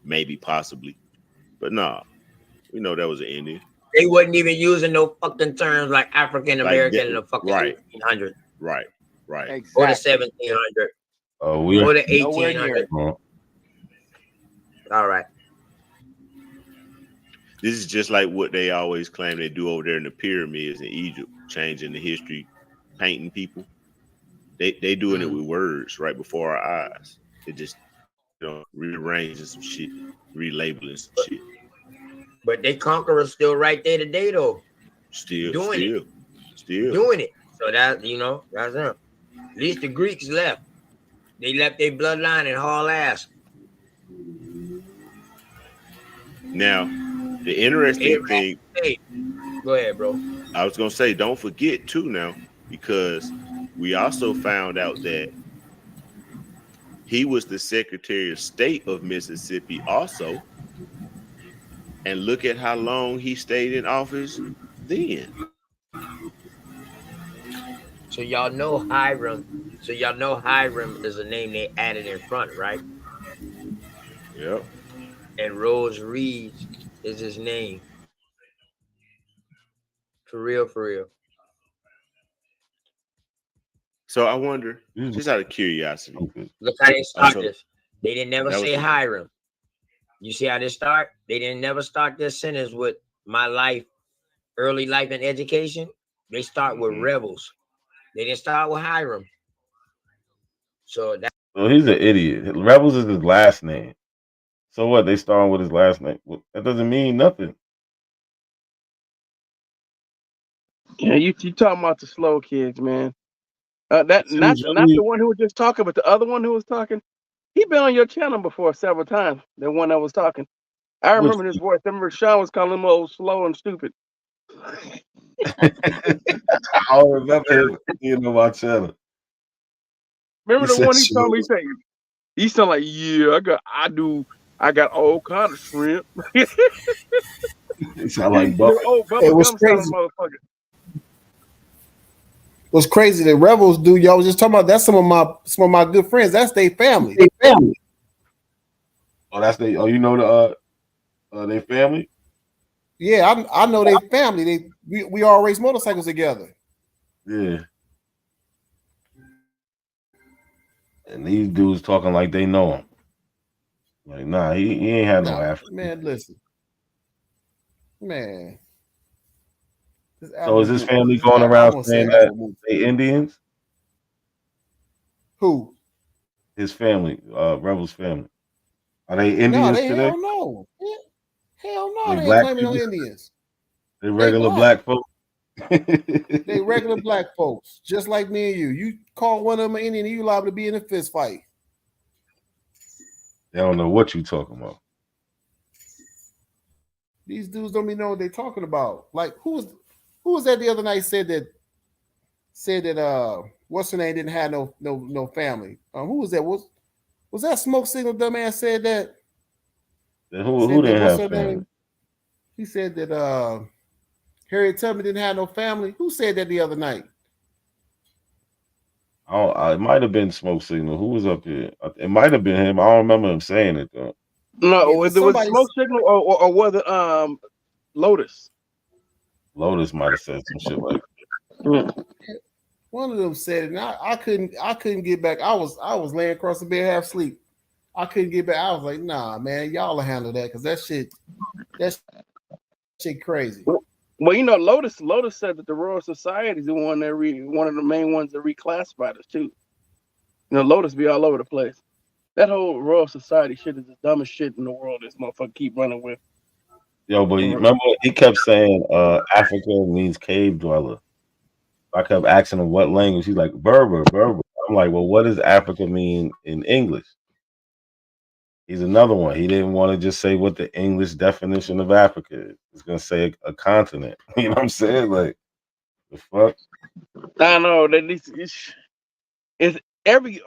Maybe, possibly, but nah, we know that was an Indian. They wasn't even using no fucking terms like African American in the fucking 1800s. Right. Or the 1700s. Or the 1800s. All right. This is just like what they always claim they do over there in the pyramids in Egypt, changing the history, painting people. They doing it with words right before our eyes. They just rearranging some shit, relabeling some shit. But they conquerors still right there today though. Still doing it. So that that's them. At least the Greeks left. They left their bloodline and haul ass. Now, the interesting thing. Go ahead, bro. I was gonna say, don't forget too now, because we also found out that he was the Secretary of State of Mississippi also. And look at how long he stayed in office then. So y'all know Hiram. So y'all know Hiram is a name they added in front, right? Yep. And Rose Reed is his name. For real. So I wonder, just out of curiosity. Look how they start this. They didn't never say Hiram. You see how they start? They didn't never start their sentence with my life, early life and education. They start with rebels. They didn't start with Hiram. So that. Well, he's an idiot. Rebels is his last name. So what? They start with his last name. Well, that doesn't mean nothing. Yeah, you talking about the slow kids, man. Not the one who was just talking, but the other one who was talking. He been on your channel before several times. The one that was talking. I remember his voice. I remember Sean was calling him old, slow, and stupid. I don't remember him on my channel. Remember the one he told me? He sound like, yeah, I got all kind of shrimp. He sound like Buffalo. It was crazy. What's crazy? The rebels do. Y'all was just talking about. That's some of my good friends. That's their family. Oh, that's they. Oh, you know their family. Yeah, I know their family. We all race motorcycles together. Yeah. And these dudes talking like they know him. Like, nah, he ain't had no African. Man, listen. Man. So is his family going around saying that they Indians? Who? His family, Rebel's family. Are they Indians today? Hell no. Hell no, they ain't claiming no Indians. They regular black folks. They regular black folks, just like me and you. You call one of them an Indian, you liable to be in a fist fight. They don't know what you talking about. These dudes don't even know what they're talking about. Like who was that the other night said that what's her name didn't have no family. Who was that? Was that Smoke Signal dumbass said that? Who didn't have family? Name? He said that Harriet Tubman didn't have no family. Who said that the other night? Oh, it might have been Smoke Signal. Who was up here? It might have been him. I don't remember him saying it though. No, was it Smoke Signal or was it Lotus? Lotus might have said some shit like that. One of them said it, and I couldn't get back. I was laying across the bed half asleep. I couldn't get back. I was like, nah, man, y'all will handle that because that shit crazy. Well, you know, Lotus said that the Royal Society is the one that one of the main ones that reclassified us too. You know, Lotus be all over the place. That whole Royal Society shit is the dumbest shit in the world. This motherfucker keep running with. Yo, but you remember he kept saying Africa means cave dweller. I kept asking him what language. He's like Berber. I'm like, well, what does Africa mean in English? He's another one. He didn't want to just say what the English definition of Africa is. He's gonna say a continent. You know what I'm saying? Like, the fuck? I know that it's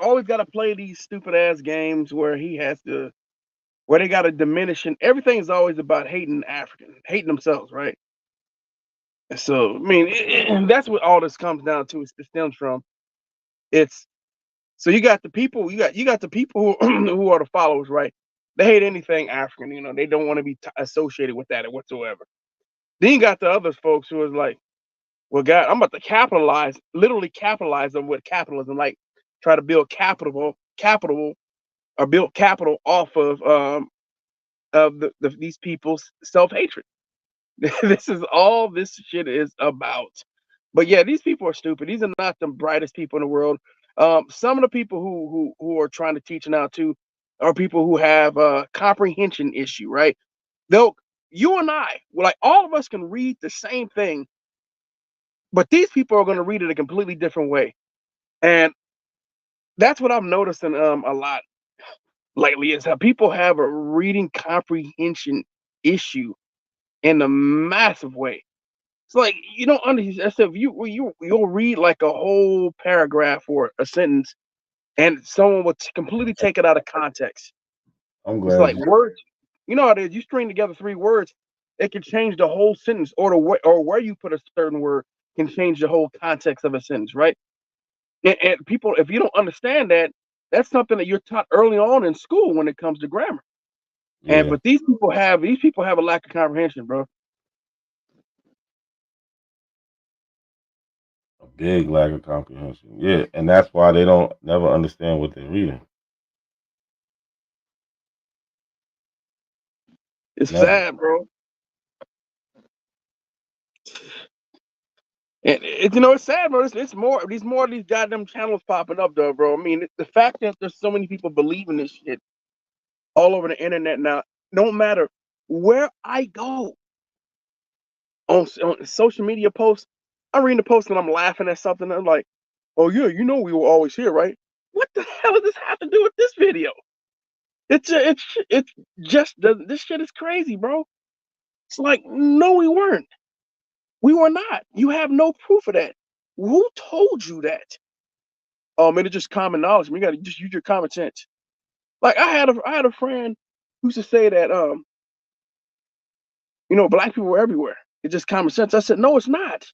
always got to play these stupid ass games where they got to diminish, and everything's always about hating hating themselves, right? And so, I mean, that's what all this comes down to. It stems from. So you got the people, you got the people who are the followers, right? They hate anything African, you know. They don't want to be associated with that whatsoever. Then you got the other folks who is like, well, God, I'm about to literally capitalize them with capitalism, like try to build capital, or build capital off of these people's self-hatred. This is all this shit is about. But yeah, these people are stupid. These are not the brightest people in the world. Some of the people who are trying to teach now too are people who have a comprehension issue, right? You and I, like all of us can read the same thing, but these people are going to read it a completely different way. And that's what I'm noticing a lot lately is how people have a reading comprehension issue in a massive way. It's like you don't understand. So if you'll read like a whole paragraph or a sentence, and someone will completely take it out of context. I'm glad. It's like words. You know how it is. You string together 3 words, it can change the whole sentence, or where you put a certain word can change the whole context of a sentence, right? And people, if you don't understand that, that's something that you're taught early on in school when it comes to grammar. Yeah. But these people have a lack of comprehension, bro. A big lack of comprehension. Yeah, and that's why they don't never understand what they're reading. It's sad, bro. And it's sad, bro. It's more of these goddamn channels popping up, though, bro. I mean, the fact that there's so many people believing this shit all over the internet now, don't matter where I go on social media posts, I'm reading the post and I'm laughing at something. And I'm like, oh yeah, you know we were always here, right? What the hell does this have to do with this video? This shit is crazy, bro. It's like, no, we weren't. We were not. You have no proof of that. Who told you that? Oh man, it's just common knowledge. You gotta just use your common sense. Like I had a friend who used to say that black people were everywhere. It's just common sense. I said, no, it's not.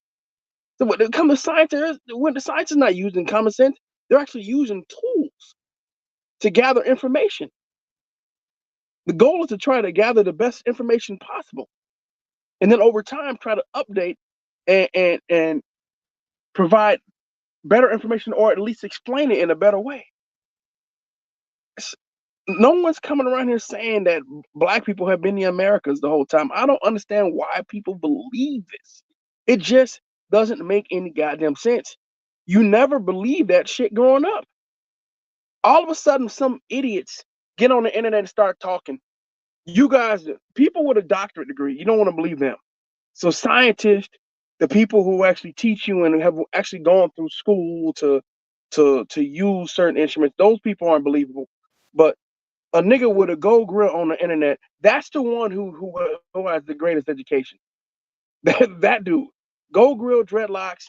So when it comes to science, when the science is not using common sense, they're actually using tools to gather information. The goal is to try to gather the best information possible. And then over time, try to update and provide better information, or at least explain it in a better way. No one's coming around here saying that black people have been the Americas the whole time. I don't understand why people believe this. It just doesn't make any goddamn sense. You never believed that shit growing up. All of a sudden, some idiots get on the internet and start talking. You guys, people with a doctorate degree, you don't want to believe them. So scientists, the people who actually teach you and have actually gone through school to use certain instruments, those people aren't believable. But a nigga with a gold grill on the internet, that's the one who has the greatest education. That dude, gold grill, dreadlocks,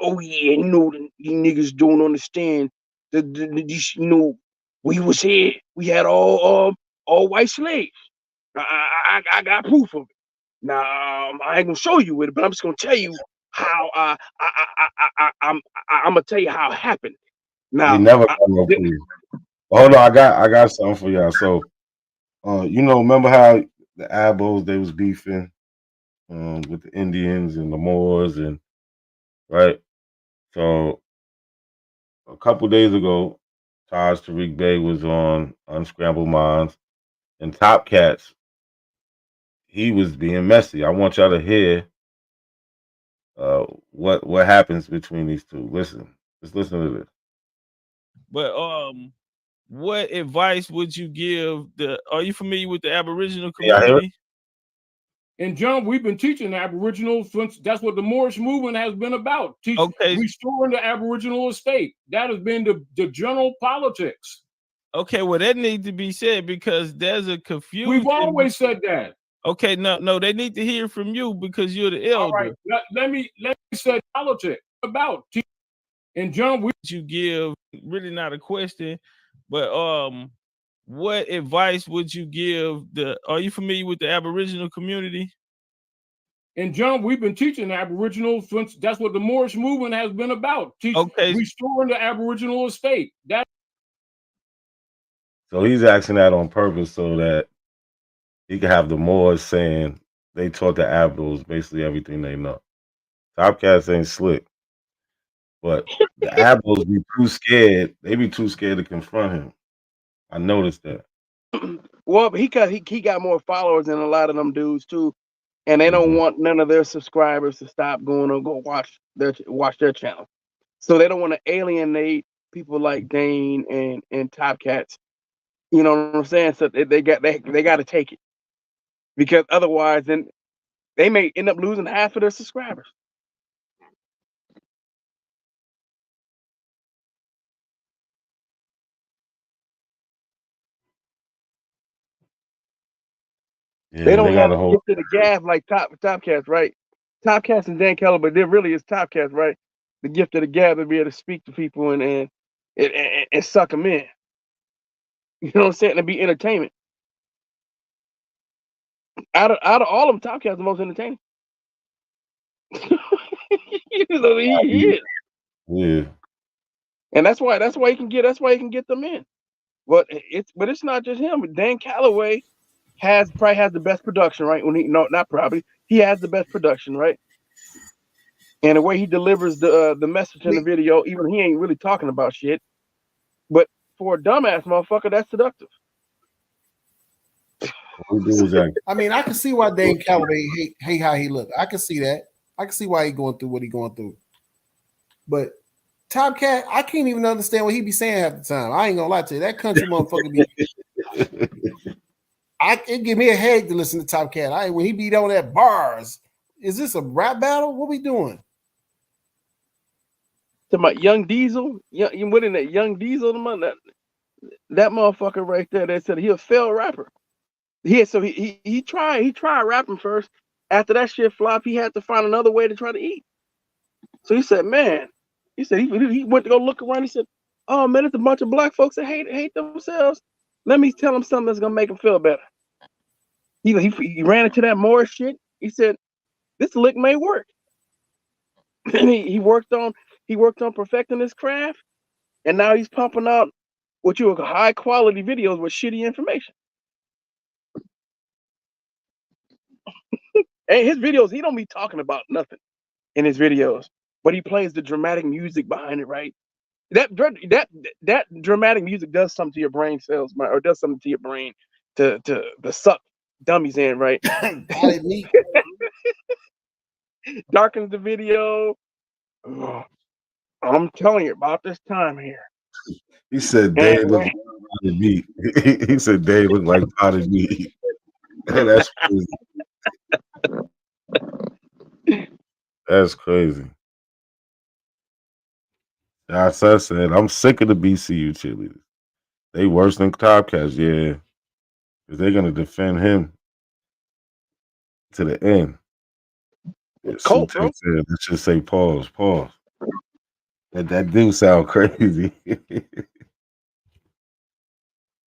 oh yeah, you know, these niggas don't understand. These, you know, we was here. We had all white slaves. I got proof of it. Now I ain't gonna show you it, but I'm just gonna tell you how I'm gonna tell you how it happened. They Now never got no proof. Hold on, I got something for y'all. So, you know, remember how the Abos they was beefing with the Indians and the Moors and right? So a couple days ago, Taj Tariq Bey was on Unscrambled Minds and Top Cats. He was being messy. I want y'all to hear what happens between these two. Just listen to this. But what advice would you give the? Are you familiar with the Aboriginal community? And John, we've been teaching the Aboriginal since that's what the Moorish movement has been about. Restoring the Aboriginal estate. That has been the general politics. Okay, well, that needs to be said because there's a confusion. We've always said that. Okay, no, they need to hear from you because you're the elder. All right, let me say politics about. And John, you give really not a question, but what advice would you give the? Are you familiar with the Aboriginal community? And John, we've been teaching the Aboriginal since that's what the Moorish movement has been about. Restoring the Aboriginal estate. So he's asking that on purpose so that he can have the Moors saying they taught the Abdos basically everything they know. Top Cats ain't slick. But the Abdos be too scared. They be too scared to confront him. I noticed that. Well, he got more followers than a lot of them dudes too, and they don't want none of their subscribers to stop going or go watch their channel. So they don't want to alienate people like Dane and Top Cats. You know what I'm saying? So they got to take it because otherwise, then they may end up losing half of their subscribers. Yeah, they don't have a gift of the gab like Top Cats, right? Top Cats and Dan Keller, but there really is Top Cats, right? The gift of the gab to be able to speak to people and suck them in. You know what I'm saying? To be entertainment. Out of all of them, Top Cats the most entertaining. he is. Yeah. And that's why he can get them in. But it's not just him. Dan Calloway probably has the best production, right? He has the best production, right? And the way he delivers the message in the video, even he ain't really talking about shit. But for a dumbass motherfucker, that's seductive. I mean, I can see why Dane Calloway hate how he look. I can see that. I can see why he going through what he going through. But Top Cat, I can't even understand what he be saying half the time. I ain't gonna lie to you. That country motherfucker be. It give me a headache to listen to Top Cat. When he be on that bars, is this a rap battle? What we doing? To my Young Diesel, what in that Young Diesel? That motherfucker right there. That said he a failed rapper. So he tried rapping first. After that shit flopped, he had to find another way to try to eat. So he said, man, he went to go look around. He said, oh man, it's a bunch of black folks that hate themselves. Let me tell them something that's gonna make them feel better. He ran into that Moorish shit. He said, this lick may work. And he worked on perfecting his craft, and now he's pumping out high quality videos with shitty information. And his videos, he don't be talking about nothing in his videos, but he plays the dramatic music behind it, right? That dramatic music does something to your brain cells, or does something to your brain to suck dummies in, right? Darkens the video. Oh, I'm telling you about this time here. He said Dave looked like potted meat. He said Dave looked like potted meat. That's crazy. That's crazy. I said, I'm sick of the BCU cheerleaders. They worse than Top Cats, yeah. Because they're going to defend him to the end. Colt, bro. Let's just say pause. That do sound crazy.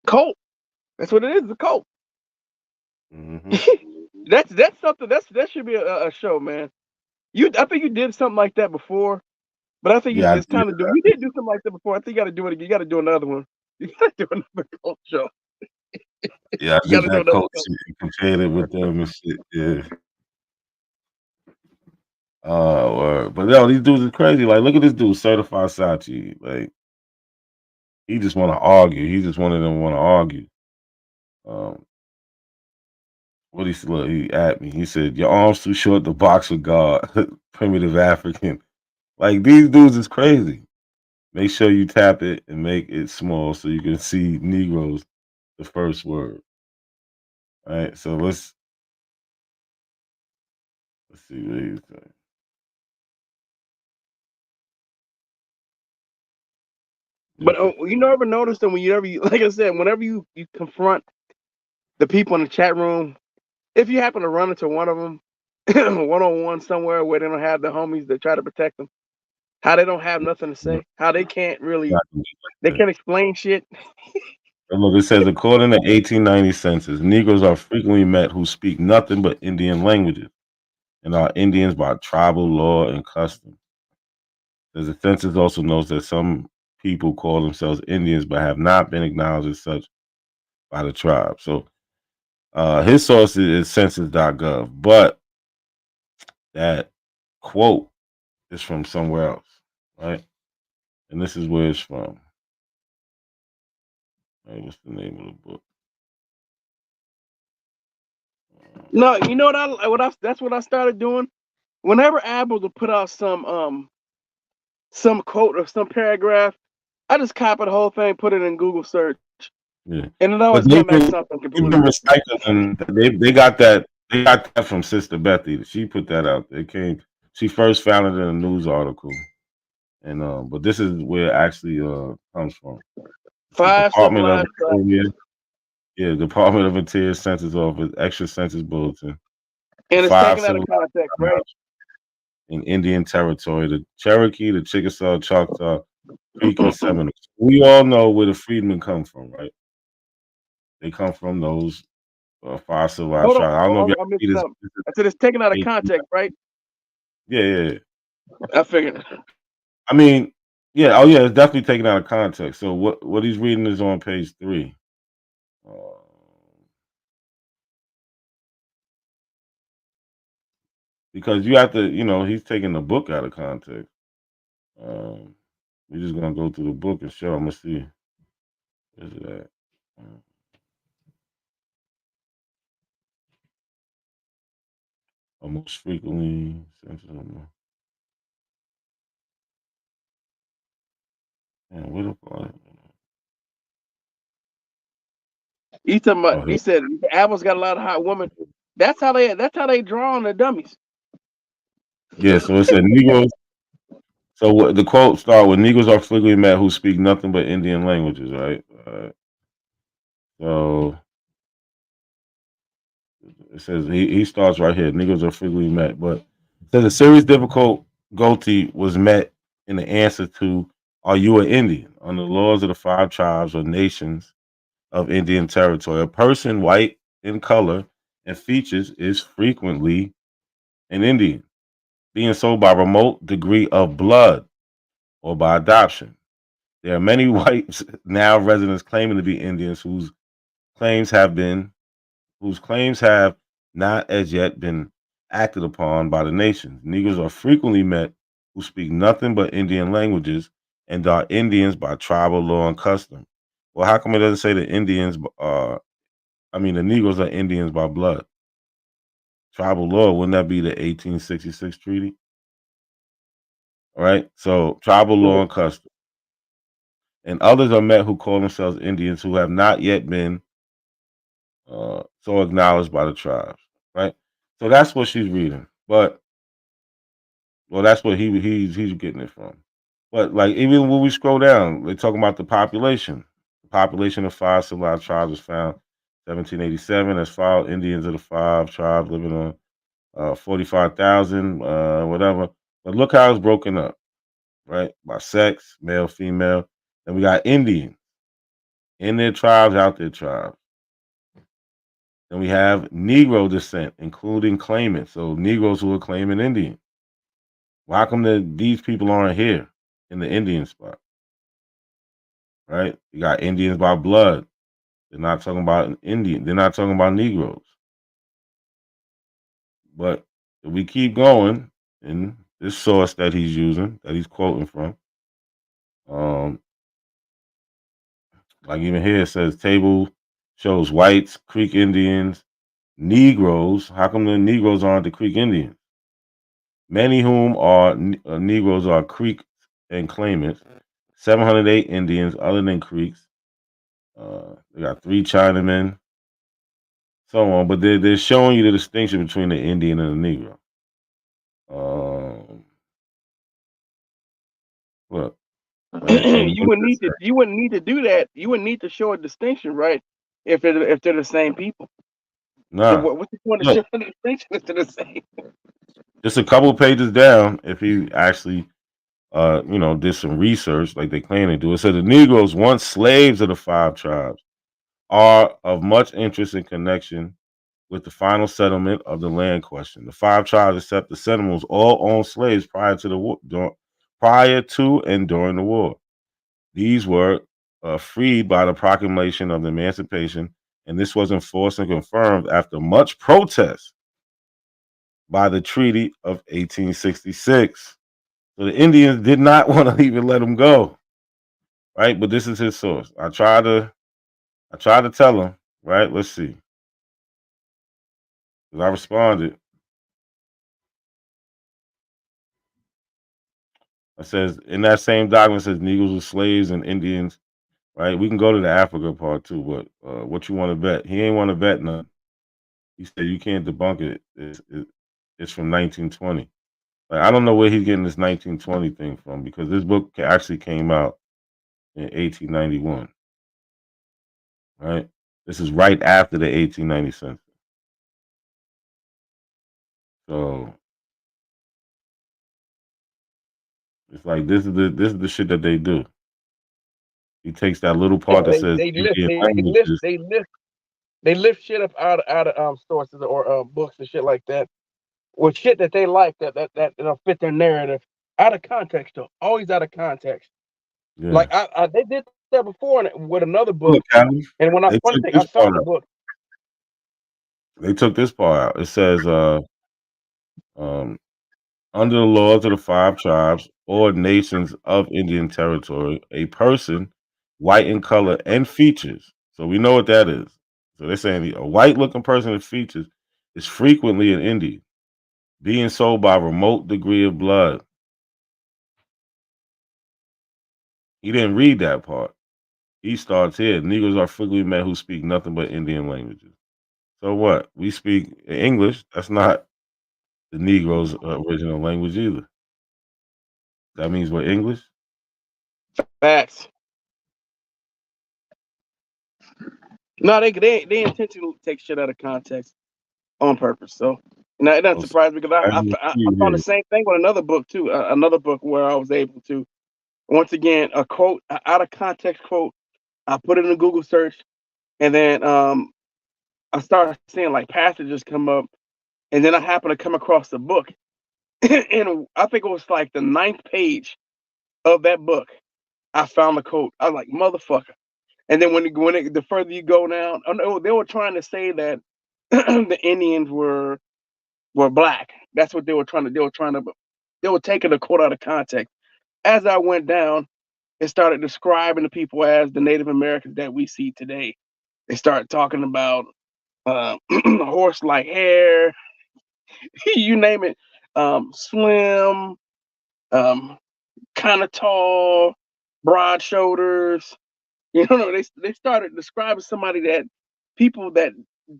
Cult. That's what it is. The cult. Mm-hmm. That's something. That should be a show, man. I think you did something like that before, but I think it's time to do. You did do something like that before. I think you got to do it again. You got to do another one. You got to do another cult show. Yeah, I You did gotta do that another coach cult. shit, compared it with them and shit. Yeah. Word. But yo, these dudes are crazy. Like, look at this dude, certified Sachi. Like, he just want to argue. He just one of them want to argue. What he said? Look, he at me. He said, "Your arms too short to box with God." Primitive African. Like, these dudes is crazy. Make sure you tap it and make it small so you can see Negroes, the first word. All right. So let's see what he's saying. But you never noticed that like I said, whenever you confront the people in the chat room, if you happen to run into one of them one-on-one somewhere where they don't have the homies that try to protect them, how they don't have nothing to say, how they can't really, they can't explain shit. And look, it says, according to 1890 census, Negroes are frequently met who speak nothing but Indian languages and are Indians by tribal law and custom. The census also notes that some people call themselves Indians but have not been acknowledged as such by the tribe. So his source is census.gov, but that quote is from somewhere else, right? And this is where it's from. Right, what's the name of the book? No, you know that's what I started doing. Whenever Apple will put out some quote or some paragraph, I just copy the whole thing, put it in Google search, Yeah. and it always But come back something they've completely been different. recycling. They got that from Sister Bethy. She put that out. She first found it in a news article. And but this is where it actually comes from. Department of Interior. Yeah, Department of Interior Census Office, extra census bulletin. And it's Five taken out of civil context, right? in Indian territory, the Cherokee, the Chickasaw, Choctaw, Creek, and Seminole. We all know where the freedmen come from, right? They come from those 5 civilized Hold on, tribes. I don't know if I y'all missed see this. something. I said it's taken out of context, right? Yeah. I figured. I mean, yeah. Oh, yeah. It's definitely taken out of context. So what he's reading is on page 3. Because you have to, he's taking the book out of context. We're just gonna go through the book and show. I'm gonna see. Where's it at? Most frequently. Man, where the fuck? He talking about. He said Apple's got a lot of hot women. That's how they draw on the dummies. Yeah. So it said Negroes. So what the quote start with: Negroes are frequently met who speak nothing but Indian languages, right? So it says he starts right here. Negroes are frequently met, but it says a serious difficulty was met in the answer to "Are you an Indian?" under the laws of the 5 tribes or nations of Indian territory. A person white in color and features is frequently an Indian, being so by remote degree of blood or by adoption. There are many whites now residents claiming to be Indians whose claims have not as yet been acted upon by the nations. Negroes are frequently met who speak nothing but Indian languages and are Indians by tribal law and custom. Well, how come it doesn't say the the Negroes are Indians by blood? Tribal law, wouldn't that be the 1866 treaty? All right. So tribal law and custom. And others are met who call themselves Indians who have not yet been so acknowledged by the tribes. Right. So that's what she's reading. But that's what he's getting it from. But like even when we scroll down, they're talking about the population. The population of 5 civilized tribes was found 1787. That's 5 Indians of the 5 tribes living on 45,000, whatever. But look how it's broken up. right? By sex, male, female. Then we got Indians in their tribes, out their tribes. Then we have Negro descent, including claimants. So Negroes who are claiming Indian. Why come these people aren't here in the Indian spot? Right? You got Indians by blood. They're not talking about Indian. They're not talking about Negroes. But if we keep going in this source that he's using, that he's quoting from, like even here it says table shows whites, Creek Indians, Negroes. How come the Negroes aren't the Creek Indians? Many whom are Negroes are Creek and claimants. 708 Indians other than Creeks. They got 3 Chinamen, so on. But they're showing you the distinction between the Indian and the Negro. Look, you wouldn't need to do that. You wouldn't need to show a distinction, right? If they're the same people. Nah. What's the point of showing a distinction if they're the same? Just a couple pages down, if he actually did some research like they claim to do. It said the Negroes, once slaves of the 5 tribes, are of much interest in connection with the final settlement of the land question. The 5 tribes, except the Seminoles, all owned slaves prior to and during the war. These were freed by the proclamation of the emancipation, and this was enforced and confirmed after much protest by the Treaty of 1866. So the Indians did not want to even let them go, right? But this is his source. I tried to tell him, right? Let's see. Because I responded. I says in that same document, it says Negroes were slaves and Indians, right? We can go to the Africa part too, but what you want to bet? He ain't want to bet none. He said you can't debunk it. It's from 1920. Like, I don't know where he's getting this 1920 thing from, because this book actually came out in 1891. Right? This is right after the 1890 census. So it's like this is the shit that they do. He takes that little part that says they lift shit up out of sources or books and shit like that, with shit that they like that fit their narrative out of context though. Always out of context. Yeah. Like they did that before with another book. And when I found the book. They took this part out. It says under the laws of the 5 tribes or nations of Indian territory, a person, white in color and features. So we know what that is. So they're saying a white-looking person with features is frequently an Indian, being sold by remote degree of blood. He didn't read that part. He starts here. Negroes are frequently men who speak nothing but Indian languages. So what? We speak English. That's not the Negroes' original language either. That means we're English. Facts. No, they intentionally take shit out of context on purpose. So it doesn't surprise me, because I found the same thing with another book too. Another book where I was able to, once again, a quote, out of context quote. I put it in a Google search, and then I started seeing like passages come up, and then I happened to come across the book, and I think it was like the 9th page of that book. I found the quote. I was like, motherfucker. And then the further you go down, they were trying to say that the Indians were black. That's what they were trying to. They were taking the quote out of context. As I went down, it started describing the people as the Native Americans that we see today. They started talking about horse-like hair, you name it, slim, kind of tall, broad shoulders. You know, they started describing somebody that people that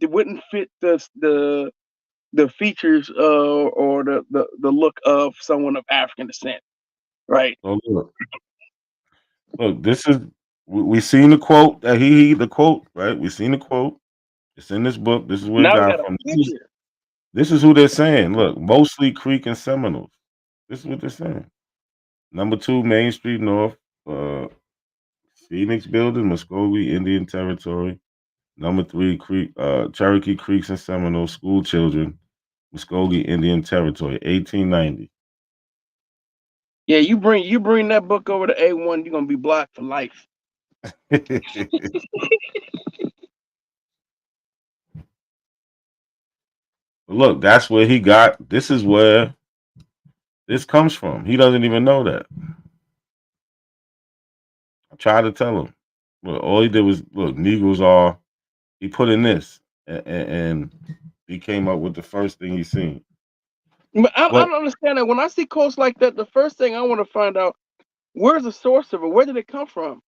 wouldn't fit the features or the look of someone of African descent, right? Oh, look, this is we seen the quote that the quote, right? We seen the quote. It's in this book. This is where it Now we got got a from. picture. This is who they're saying. Look, mostly Creek and Seminoles. This is what they're saying. Number 2, Main Street North, Phoenix Building, Muskogee, Indian Territory. Number 3, Cherokee Creeks and Seminole, School Children, Muskogee, Indian Territory, 1890. Yeah, you bring that book over to A1, you're gonna be blocked for life. Look, that's where he got. This is where this comes from. He doesn't even know that. I tried to tell him. Look, all he did was look. Negroes are. He put in this, and he came up with the first thing he seen. But I don't understand that. When I see quotes like that, the first thing I want to find out, where's the source of it? Where did it come from?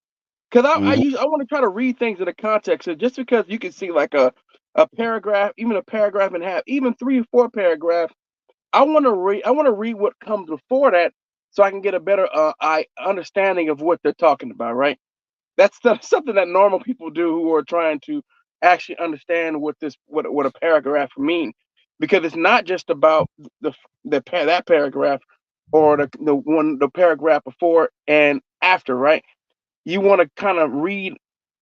Because I want to try to read things in the context. So just because you can see like a paragraph, even a paragraph and a half, even 3 or 4 paragraphs, I want to read what comes before that, so I can get a better understanding of what they're talking about. Right? That's something that normal people do who are trying to actually understand what a paragraph means, because it's not just about that paragraph or the paragraph before and after, right? You want to kind of read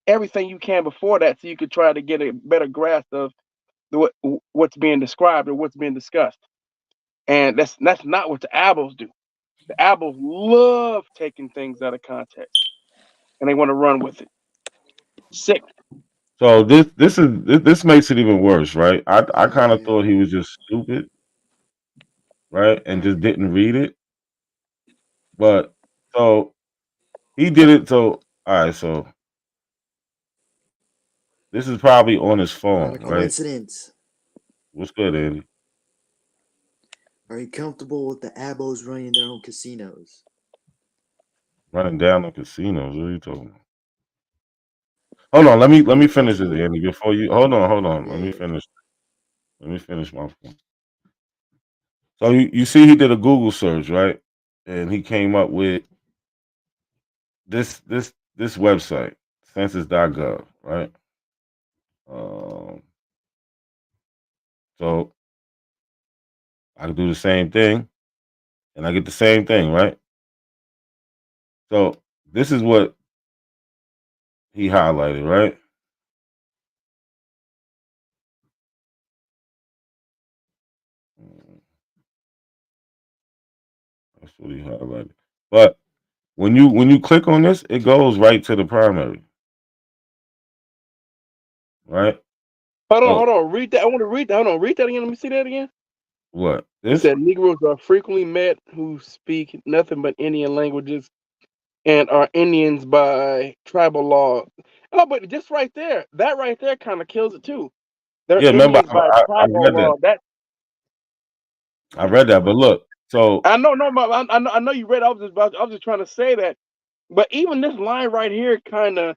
everything you can before that, so you could try to get a better grasp of what's being described or what's being discussed. And that's not what the Abels do. The Abels love taking things out of context, and they want to run with it. Sick. So this makes it even worse, right? I kind of thought he was just stupid, right, and just didn't read it. But so he did it. So all right, so this is probably on his phone, right? Coincidence. What's good, Andy? Are you comfortable with the Abos running their own casinos? Running down the casinos. What are you talking about? Hold on, let me finish this, Andy. Before you hold on. Let me finish. Let me finish my point. So you see, he did a Google search, right? And he came up with this website, census.gov, right? So I can do the same thing, and I get the same thing, right? So this is what he highlighted, right? That's what he highlighted. But when you click on this, it goes right to the primary, right? Hold on. Read that. I want to read that. Hold on. Read that again. Let me see that again. What? It said Negroes are frequently met who speak nothing but Indian languages and are Indians by tribal law. Oh, but just right there, that right there kind of kills it too. They're remember Indians by I tribal read law. that. I read that, but look, so I know, I know you read. I was just trying to say that. But even this line right here kind of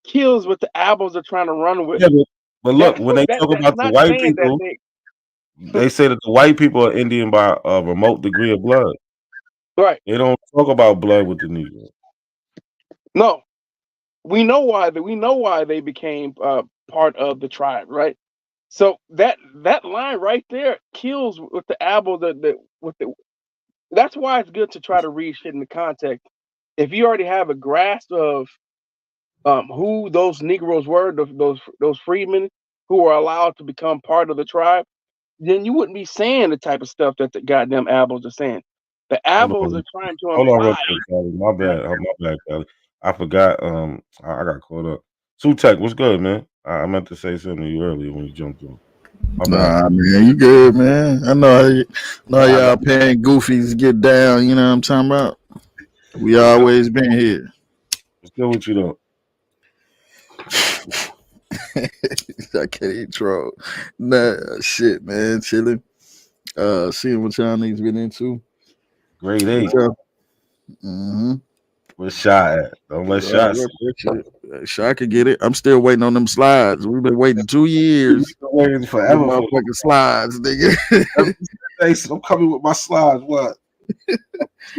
kills what the Abels are trying to run with. Yeah, but look, when they talk about the white people, they say that the white people are Indian by a remote degree of blood. Right. They don't talk about blood with the Negro. No, we know why they became part of the tribe, right? So that line right there kills with the Abel that's why it's good to try to read shit in the context. If you already have a grasp of who those Negroes were, those freedmen who were allowed to become part of the tribe, then you wouldn't be saying the type of stuff that the goddamn Abels are saying. The Abels are trying to Hold on real imply. quick, Kelly. My bad, Kelly. I forgot. I got caught up. Sutek, what's good, man? I meant to say something to you earlier when you jumped on. My bad. Nah, man, you good, man. I know y'all paying goofies get down. You know what I'm talking about? We always been here. What's good with you though? I can't even troll. Nah, shit, man, chilling. Seeing what y'all niggas been into. Grade 8. Mm-hmm. Where's Shy at? Don't let Shy see. Shy could get it. I'm still waiting on them slides. We've been waiting 2 years. Waiting forever for motherfucking slides, nigga. I'm coming with my slides. What? 2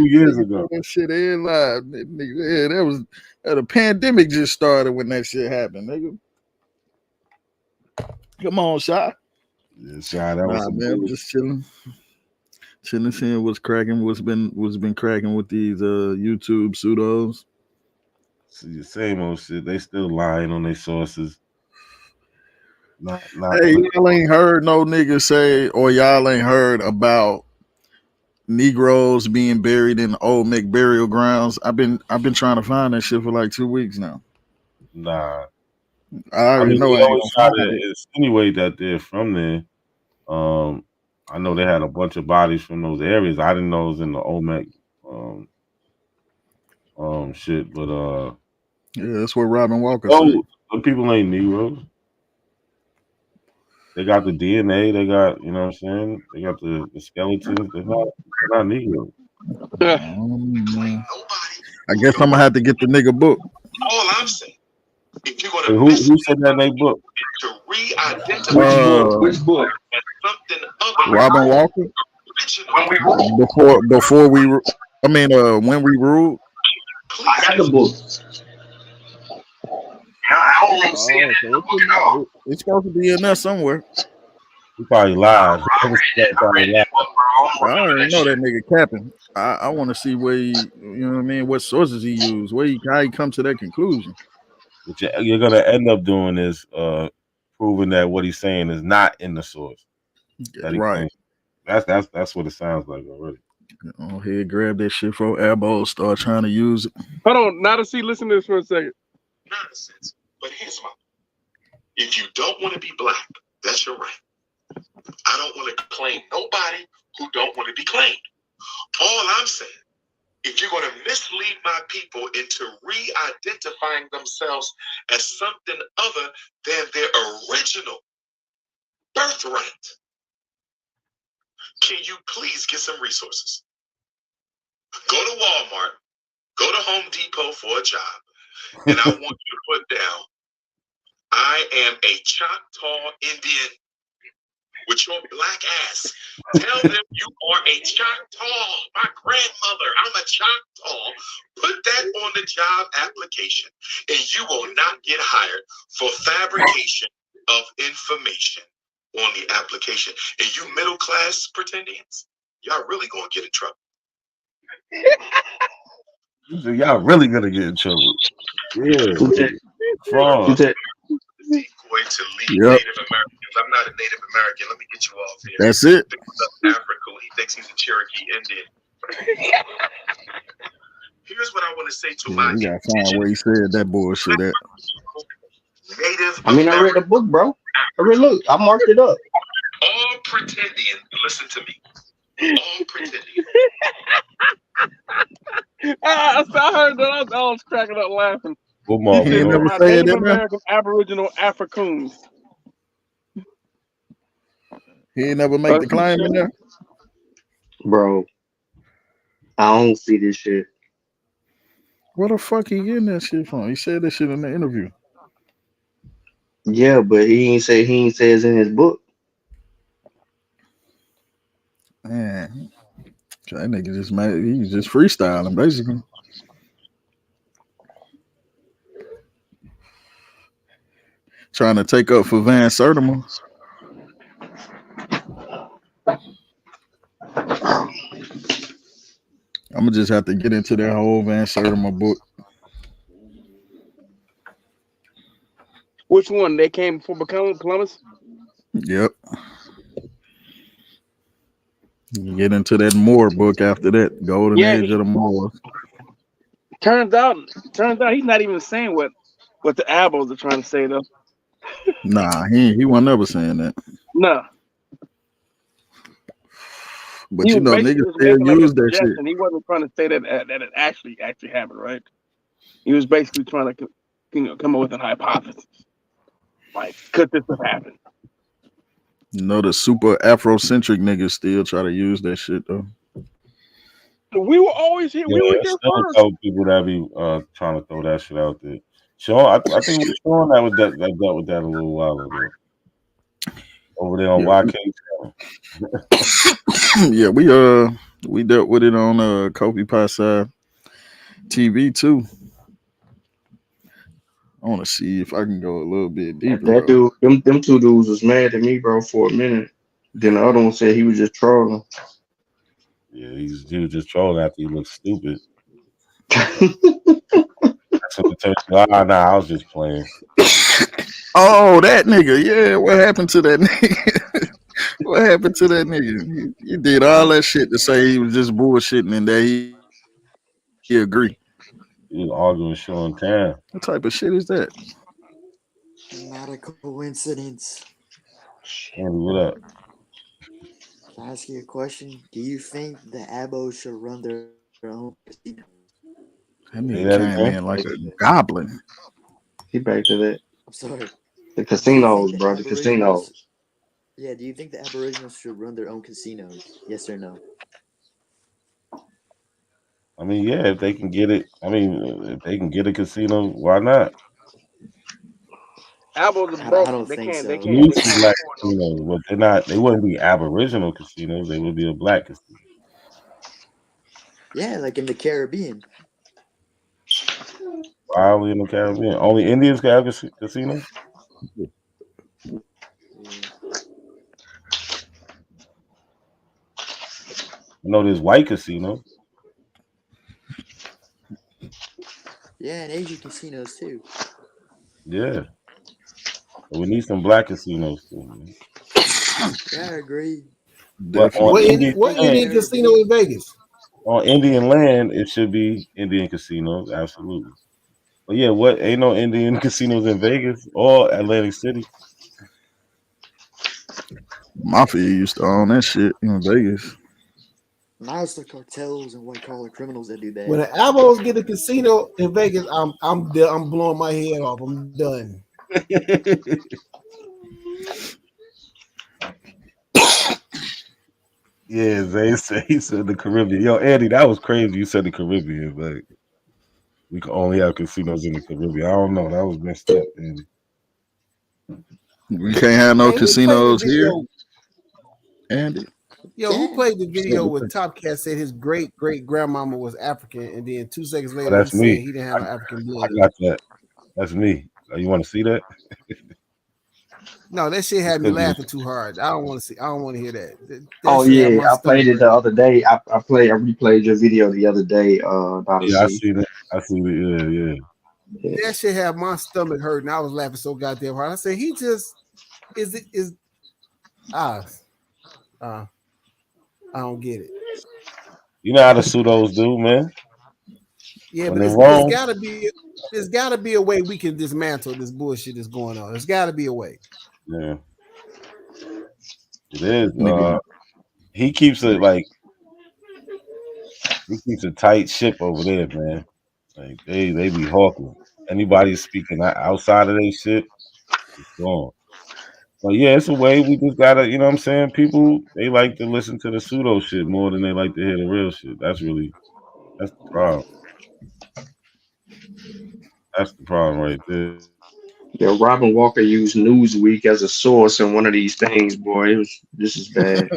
years ago. That shit ain't live, nigga. Yeah, that was the pandemic just started when that shit happened, nigga. Come on, Shy. Yeah, Shy, that was some man. I'm good. just chilling. Tennessee was cracking. What's been cracking with these YouTube pseudos? See the same old shit. They still lying on their sources. Not Hey, y'all ain't heard no niggas say, or y'all ain't heard about Negroes being buried in old McBurial grounds. I've been trying to find that shit for like 2 weeks now. Nah. I already know they I ain't always gonna try find to it. insinuate that they're from there. I know they had a bunch of bodies from those areas. I didn't know it was in the Olmec shit, but yeah, that's what Robin Walker said. oh, the people ain't Negroes. They got the DNA. They got, you know what I'm saying? They got the skeletons. They're not Negroes. I guess I'm gonna have to get the nigga book. All I'm saying, if you're Hey, gonna who said that in their book? to re-identify Which book? something other Robin Walker. Before we, when we ruled. I got the book. I don't even see it in the book at all. It's supposed to be in there somewhere. He probably lied. I already know that nigga capping. I want to see where he, you know what I mean, what sources he used, how he come to that conclusion. What you're gonna end up doing is proving that what he's saying is not in the source. Right. That's what it sounds like already. Oh, here, grab that shit for elbow, start trying to use it. Hold on, now to see, listen to this for a second. Nonsense. But here's my: if you don't want to be black, that's your right. I don't want to claim nobody who don't want to be claimed. All I'm saying, if you're going to mislead my people into re-identifying themselves as something other than their original birthright, can you please get some resources? Go to Walmart, go to Home Depot for a job, and I want you to put down, I am a Choctaw Indian with your black ass. Tell them you are a Choctaw. My grandmother, I'm a Choctaw. Put that on the job application, and you will not get hired for fabrication of information on the application. And you middle class pretendians, y'all really gonna get in trouble. Y'all really gonna get in trouble. Yeah. Fraud. Decoy to lead Native Americans. I'm not a Native American. Let me get you off here. That's it. Africa. He thinks he's a Cherokee Indian. Here's what I want to say to my We gotta find where he said that bullshit at. Native I mean, I read the book, bro. Look, I marked it up. All pretendian, listen to me. All pretendian. I heard that. I was cracking up laughing. He said, my Native American Aboriginal Africans. He ain't never make the claim in there. Bro, I don't see this shit. Where the fuck he getting that shit from? He said that shit in the interview. Yeah, but he ain't say it's in his book. Man, that nigga just made. He's just freestyling basically. Trying to take up for Van Sertima. I'm gonna just have to get into that whole Van Sertima book. Which one? They came for Columbus? Yep. You get into that Moore book after that. Golden Age of the Moors. Turns out he's not even saying what the Abos are trying to say though. Nah, he wasn't never saying that. No. But you know, niggas still use that shit. He wasn't trying to say that it actually happened, right? He was basically trying to come up with an hypothesis. Like, could this have happened? You know, the super Afrocentric niggas still try to use that shit though. We were always here. Yeah, We were here still first. a couple people that be trying to throw that shit out there. Sean, I think we Sean that dealt with that a little while ago. Over there on YK channel. Yeah, we dealt with it on Kofi Pie TV too. I want to see if I can go a little bit deeper. That dude, them two dudes was mad at me, bro, for a minute. Then the other one said he was just trolling. Yeah, he was just trolling after he looked stupid. That's what the turn. Nah, I was just playing. Oh, that nigga. Yeah, what happened to that nigga? What happened to that nigga? He did all that shit to say he was just bullshitting and that he agree. He was arguing with Sean Tam. What type of shit is that? Not a coincidence. Andy, what up? Can I ask you a question? Do you think the Abos should run their own casino? That Say nigga that came again. in like a goblin. He back to that. I'm sorry. The Do you think casinos, the bro. The casinos. Aboriginals? Yeah, do you think the Aboriginals should run their own casinos? Yes or no? I mean, yeah, if they can get it. I mean, if they can get a casino, why not? Apples are I broke. don't They think can't. They so. There can't. need They some can't black afford no. casinos, but they're not. They wouldn't be Aboriginal casinos. They would be a black casino. Yeah, like in the Caribbean. Why are we in the Caribbean? Only Indians can have casinos. Yeah. I know there's white casinos. Yeah, and Asian casinos too. Yeah, but we need some black casinos too, man. Yeah, I agree. But on Indian What land, Indian casino in Vegas? on Indian land, it should be Indian casinos, absolutely. But yeah, what ain't no Indian casinos in Vegas or Atlantic City? Mafia used to own that shit in Vegas. Now it's the cartels and white collar criminals that do When that. the Abos get a casino in Vegas, I'm blowing my head off. I'm done. Yeah, Zay said he said the Caribbean. Yo, Andy, that was crazy. You said the Caribbean, but we can only have casinos in the Caribbean. I don't know. That was messed up, Andy. We can't have no Hey, who played the casinos here, video? Andy. Yo, who played the video Oh, with Top Cat said his great grandmama was African, and then 2 seconds later he that's said me. he didn't have no African I blood? got that. That's me. You want to see that? No, that shit had me Could be. laughing too hard. I don't want to see. I don't want to hear that. That Oh shit had yeah, my I played stomach it the hurting. other day. I replayed your video the other day, Dr. Yeah, I Z. see that. I see it. Yeah. That shit had my stomach hurting. I was laughing so goddamn hard. I said he just is I don't get it. You know how the pseudos do, man. Yeah, When but they're there's wrong, gotta be a way we can dismantle this bullshit that's going on. There's gotta be a way. yeah, it is. Nigga, He keeps it like he keeps a tight ship over there, man. Like they be hawking. Anybody speaking outside of their shit, it's gone. But yeah, it's a way we just gotta, you know what I'm saying? People they like to listen to the pseudo shit more than they like to hear the real shit. That's the problem. That's the problem right there. Yeah, Robin Walker used Newsweek as a source in one of these things, boy. This is bad.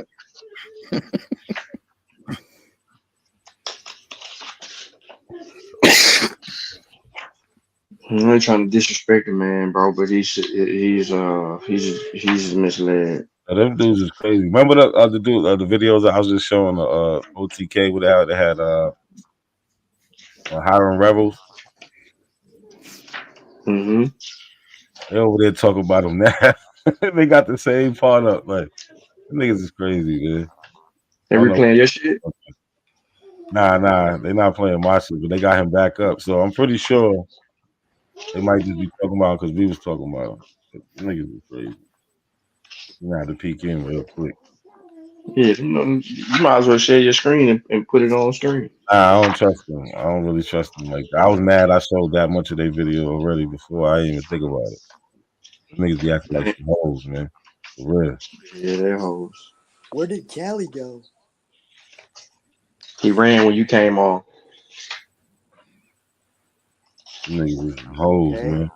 I'm not trying to disrespect the man, bro, but he's just misled. Them dudes is crazy. Remember the other dude, the videos I was just showing OTK with how they had hiring rebels. Mm-hmm. They over there talking about them now. They got the same part up. Like them niggas is crazy, man. They replaying your shit? Nah, they not playing my shit, but they got him back up. So I'm pretty sure they might just be talking about because we was talking about him. Them niggas is crazy. You know how to peek in real quick. Yeah, you might as well share your screen and put it on screen. Nah, I don't trust them. I don't really trust them like that. I was mad I showed that much of their video already before I even think about it. Them niggas be acting like some hoes, man. For real. Yeah, they're hoes. Where did Callie go? He ran when you came on. Them niggas is hoes, man.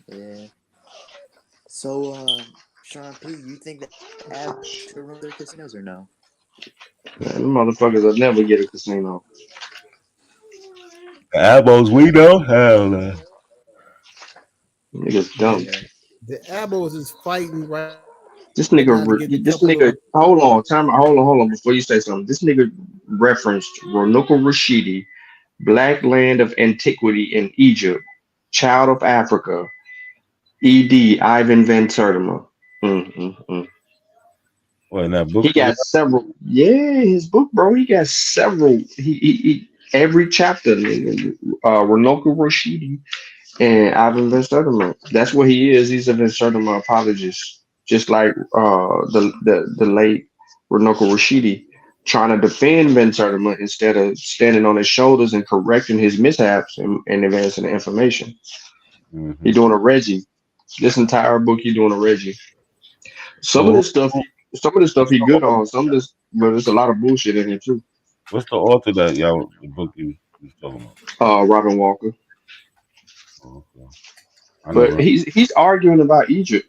Yeah. So, Sean P, you think that Abs should run their casinos or no? Man, them motherfuckers will never get a casino. The elbows we know? Hell no. Niggas dumb. The Abos is fighting right This They nigga, kind of get a this couple nigga. of Hold on, hold on. Before you say something, this nigga referenced Roanoke Rashidi, Black Land of Antiquity in Egypt, Child of Africa, E.D. Ivan Van Sertima. Well, in that book, He got several. Yeah, his book, bro. He got several. He every chapter, nigga. Roanoke Rashidi and Ivan Van Sertima. That's what he is. He's a Van Sertima apologist, just like the late Roanoke Rashidi, trying to defend Van Sertima instead of standing on his shoulders and correcting his mishaps and advancing the information. He doing a Reggie. This entire book, he doing a Reggie. Some of So, this stuff he good on. Some of this, but there's a lot of bullshit in here too. what's the author that y'all the book you was talking about? Robin Walker. Oh, okay. I But never. he's arguing about Egypt.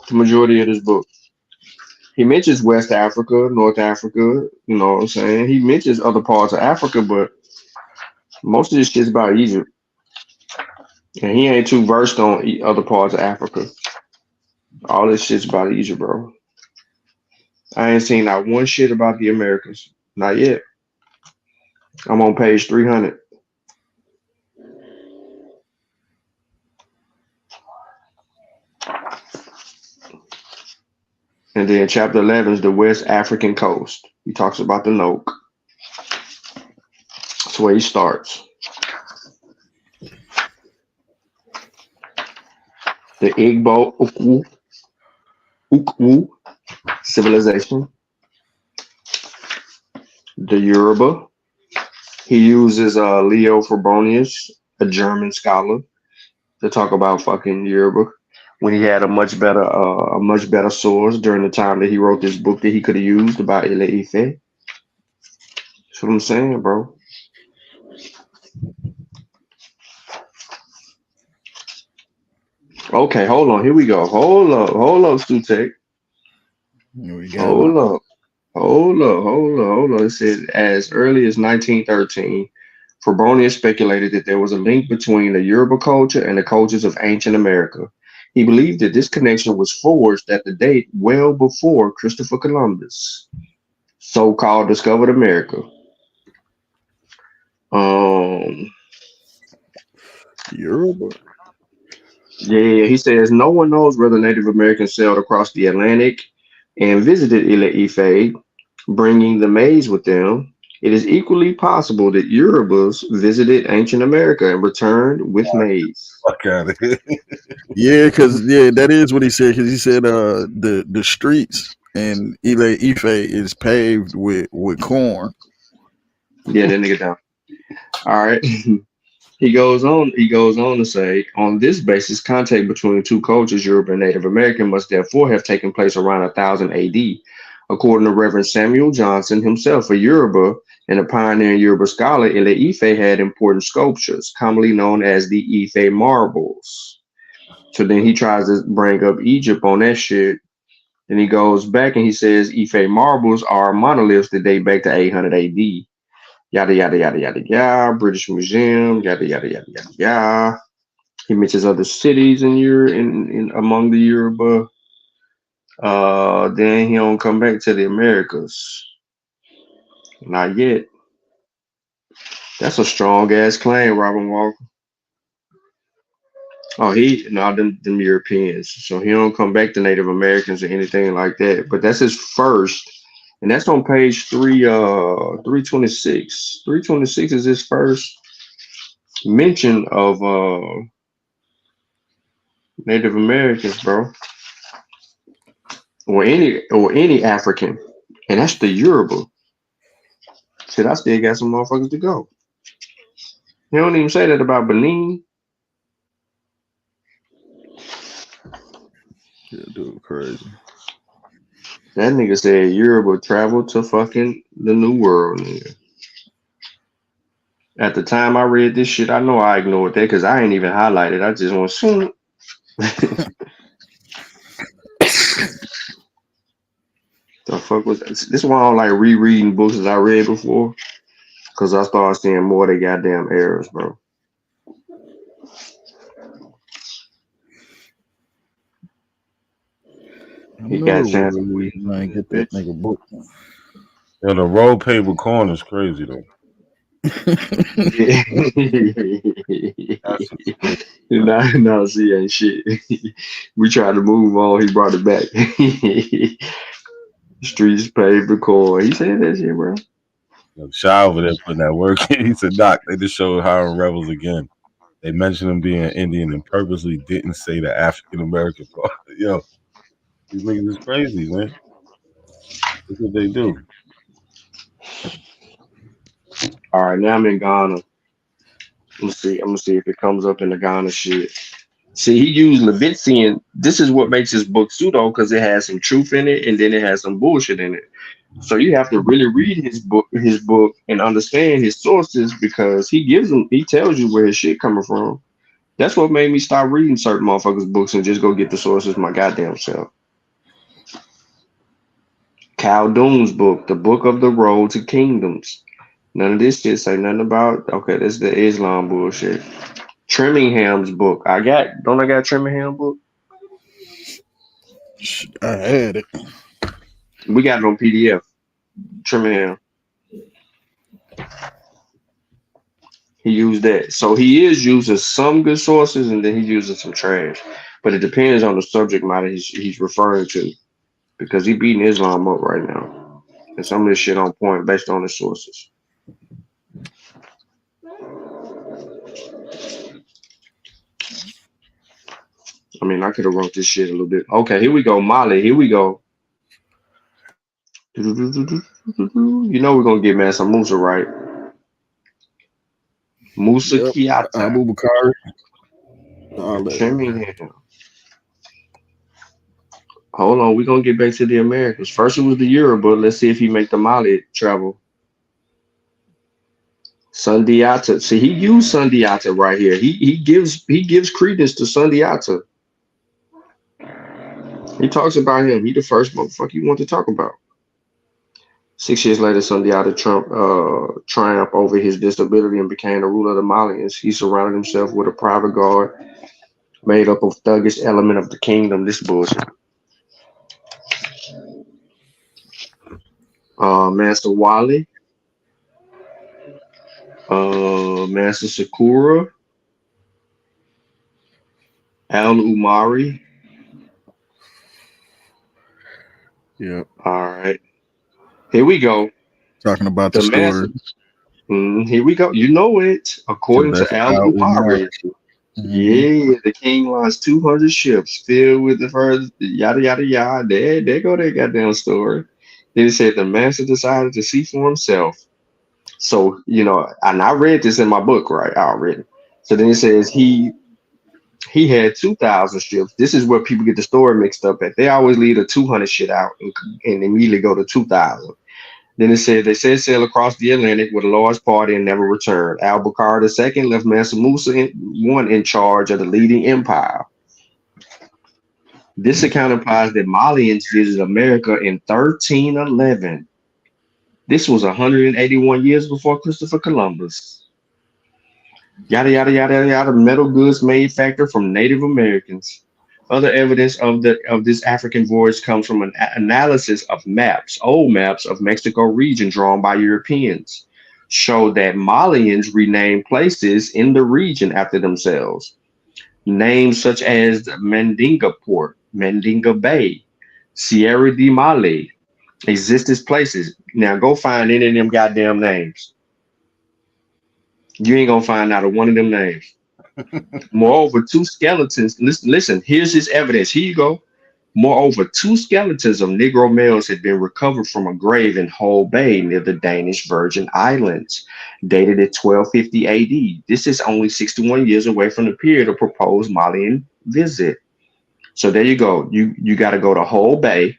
The majority of this book. He mentions West Africa, North Africa. You know what I'm saying? He mentions other parts of Africa, but most of this shit's about Egypt, and he ain't too versed on other parts of Africa. All this shit's about Egypt, bro. I ain't seen not one shit about the Americas. Not yet. I'm on page 300. And then chapter 11 is the West African coast. He talks about the Noke. That's where he starts. The Igbo Ukwu civilization. The Yoruba. He uses Leo Frobonius, a German scholar, to talk about fucking Yoruba when he had a much better source during the time that he wrote this book that he could have used about Ile Ife. That's what I'm saying, bro. Okay, hold on. Here we go. Hold up, Sutek. Hold up. It said as early as 1913, Frobonius speculated that there was a link between the Yoruba culture and the cultures of ancient America. He believed that this connection was forged at the date well before Christopher Columbus, so-called discovered America. Yoruba. Yeah, he says no one knows whether Native Americans sailed across the Atlantic and visited Ile Ife, bringing the maize with them. It is equally possible that Yorubas visited ancient America and returned with maize. Fuck out of here. Yeah, because that is what he said. Because he said the streets in Ile Ife is paved with corn. Yeah, that nigga down. All right. He goes on to say, on this basis, contact between two cultures, Yoruba and Native American, must therefore have taken place around 1000 AD. According to Reverend Samuel Johnson, himself a Yoruba and a pioneering Yoruba scholar, Ile Ife had important sculptures, commonly known as the Ife marbles. So then he tries to bring up Egypt on that shit. And he goes back and he says Ife marbles are monoliths that date back to 800 AD. Yada, yada, yada, yada, yada. British Museum, yada, yada, yada, yada, yada. He mentions other cities in among the Yoruba. Then he don't come back to the Americas. Not yet. That's a strong ass claim, Robin Walker. Oh, them Europeans. So he don't come back to Native Americans or anything like that. But that's his first, and that's on page 326. 326 is his first mention of Native Americans, bro. Or any African. And that's the Yoruba. Shit, I still got some motherfuckers to go. He don't even say that about Benin. Yeah, dude, crazy. That nigga said Yoruba traveled to fucking the New World, nigga. At the time I read this shit, I know I ignored that because I ain't even highlighted. I just want to the fuck was that? This one I don't like rereading books that I read before because I started seeing more of the goddamn errors, bro. He got a chance to win. Man, get that nigga book. Yeah, the roll paper corn is crazy though. No, see, ain't shit. We tried to move on. He brought it back. Streets paved the core. He said that shit, bro. Shy over there putting that work in. He said, Doc, they just showed hiring rebels again. They mentioned him being Indian and purposely didn't say the African American part. Yo, these niggas is crazy, man. That's what they do. All right, now I'm in Ghana. I'm gonna see if it comes up in the Ghana shit. See, he used Levitian. This is what makes his book pseudo, because it has some truth in it and then it has some bullshit in it. So you have to really read his book and understand his sources, because he tells you where his shit coming from. That's what made me start reading certain motherfuckers' books and just go get the sources my goddamn self. Khaldun's book, The Book of the Road to Kingdoms. None of this shit say nothing about, okay, this is the Islam bullshit. Trimmingham's book. I got Trimmingham book? I had it. We got it on PDF. Trimmingham. He used that. So he is using some good sources and then he's using some trash. But it depends on the subject matter he's referring to. Because he beating Islam up right now. And some of this shit on point based on the sources. I mean, I could have wrote this shit a little bit. Okay, here we go. Mali, here we go. You know we're gonna get Mansa Musa, right? Musa Kiata. Abu Bakari. Trimming. Hold on, we're gonna get back to the Americans. First it was the Yoruba. Let's see if he make the Mali travel. Sundiata. See, he used Sundiata right here. He gives credence to Sundiata. He talks about him. He the first motherfucker you want to talk about. 6 years later, Sundiata triumphed over his disability and became the ruler of the Malians. He surrounded himself with a private guard made up of thuggish element of the kingdom. This bullshit. Master Wali, Master Sakura, Al Umari. Yep. All right. Here we go. Talking about the story. Here we go. You know it. According to Al Umari. Yeah, the king lost 200 ships filled with the first yada yada yada. There go that goddamn story. Then it said the master decided to see for himself. So, and I read this in my book, right? I read it. So then it says he had 2,000 ships. This is where people get the story mixed up at. They always leave the 200 shit out and immediately go to 2,000. Then it said they sail across the Atlantic with a large party and never returned. Al-Bakr II left Mansa Musa in charge of the leading empire. This account implies that Malians visited America in 1311. This was 181 years before Christopher Columbus. Yada yada yada yada. Metal goods manufactured from Native Americans. Other evidence of this African voyage comes from an analysis of old maps of Mexico region drawn by Europeans, show that Malians renamed places in the region after themselves. Names such as Mandinga Port, Mandinga Bay, Sierra de Mali exist as places. Now go find any of them goddamn names. You ain't gonna find out of one of them names. Moreover, 2 skeletons. Listen, here's his evidence. Here you go. Moreover, 2 skeletons of Negro males had been recovered from a grave in Hull Bay near the Danish Virgin Islands, dated at 1250 AD. This is only 61 years away from the period of proposed Malian visit. So there you go. You got to go to Hull Bay,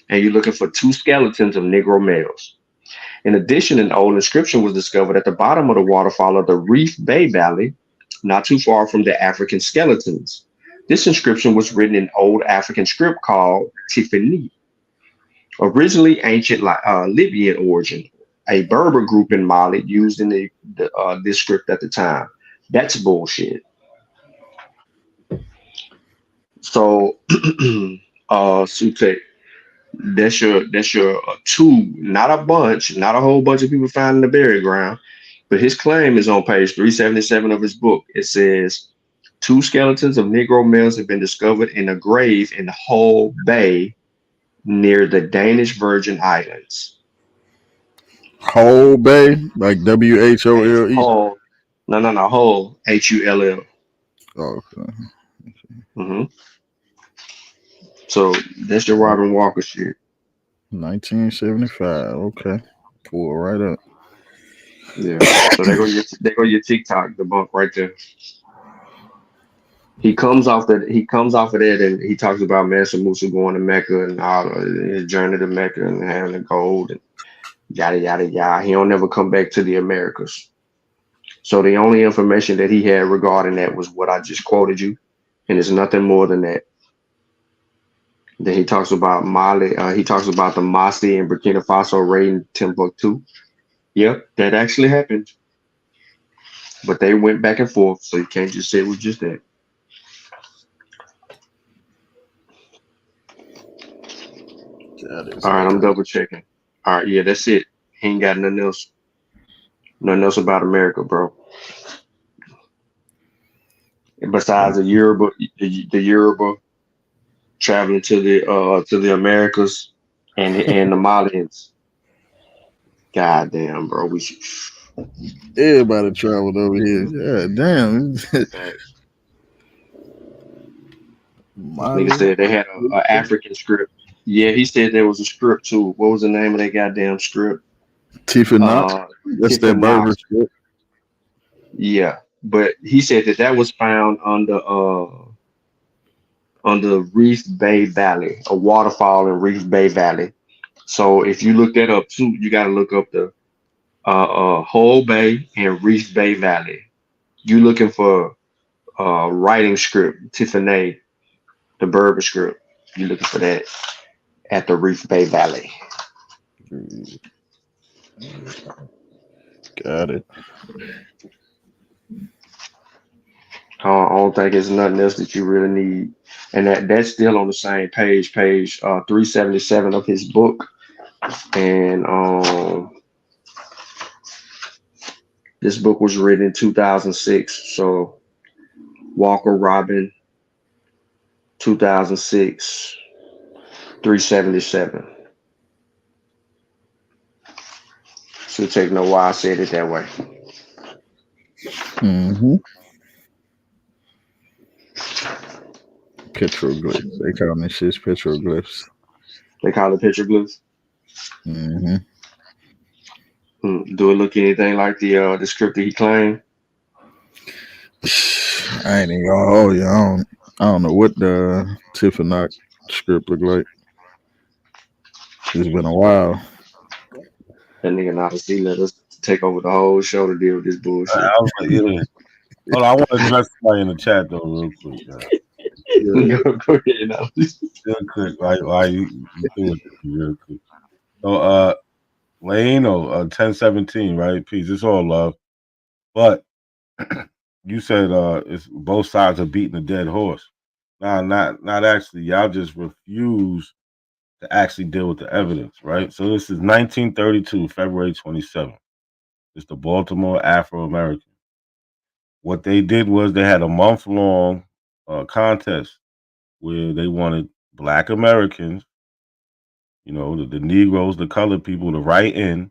and you're looking for 2 skeletons of Negro males. In addition, an old inscription was discovered at the bottom of the waterfall of the Reef Bay Valley, not too far from the African skeletons. This inscription was written in old African script called Tifani, originally ancient Libyan origin. A Berber group in Mali used in this script at the time. That's bullshit. So Sutek. That's your two, not a bunch, not a whole bunch of people finding the burial ground. But his claim is on page 377 of his book. It says 2 skeletons of Negro males have been discovered in a grave in Hull Bay near the Danish Virgin Islands. Whole Bay, like WHOLE. Hull. No. Hull. HULL. Oh, okay. Mm-hmm. So that's your Robin Walker shit. 1975. Okay. Pull it right up. Yeah. So there go your TikTok debunk right there. He comes off of that and he talks about Mansa Musa going to Mecca and all his journey to Mecca and having the gold and yada yada yada. He don't never come back to the Americas. So the only information that he had regarding that was what I just quoted you, and it's nothing more than that. Then he talks about Mali. He talks about the Masi and Burkina Faso raiding Timbuktu. Yep, that actually happened. But they went back and forth, so you can't just say it was just that. All right, I'm double checking. All right, yeah, that's it. He ain't got nothing else. Nothing else about America, bro. Besides the Yoruba traveling to the Americas and the Malians. God damn, bro. We should. Everybody traveled over here. Yeah, damn. Nigga said they had a African script. Yeah, he said there was a script too. What was the name of that goddamn script? Tiffany. That's that Berber script. Yeah, but he said that was found on the Reef Bay Valley, a waterfall in Reef Bay Valley. So if you look that up too, you got to look up the Hull Bay and Reef Bay Valley. You looking for writing script, Tiffany, the Berber script. You looking for that at the Reef Bay Valley. Got it. I don't think it's nothing else that you really need. And that's still on the same page 377 of his book. And this book was written in 2006. So Walker Robin, 2006, 377. Should take no while I said it that way. Mm-hmm. Petroglyphs. They call them shit petroglyphs. They call it petroglyphs. Mm-hmm. Do it look anything like the script that he claimed? I ain't even gonna hold you. I don't know what the Tiffany script look like. It's been a while. That nigga Nazi let us take over the whole show to deal with this bullshit. Hold on, I want to address somebody in the chat though, real quick. Go ahead now. Real quick, why you do it real quick. So Lano, 1017, right? Peace. It's all love. But you said it's both sides are beating a dead horse. Nah, not actually. Y'all just refuse to actually deal with the evidence, right? So this is 1932, February 27th. It's the Baltimore Afro-American. What they did was they had a month-long contest where they wanted Black Americans, you know, the Negroes, the colored people, to write in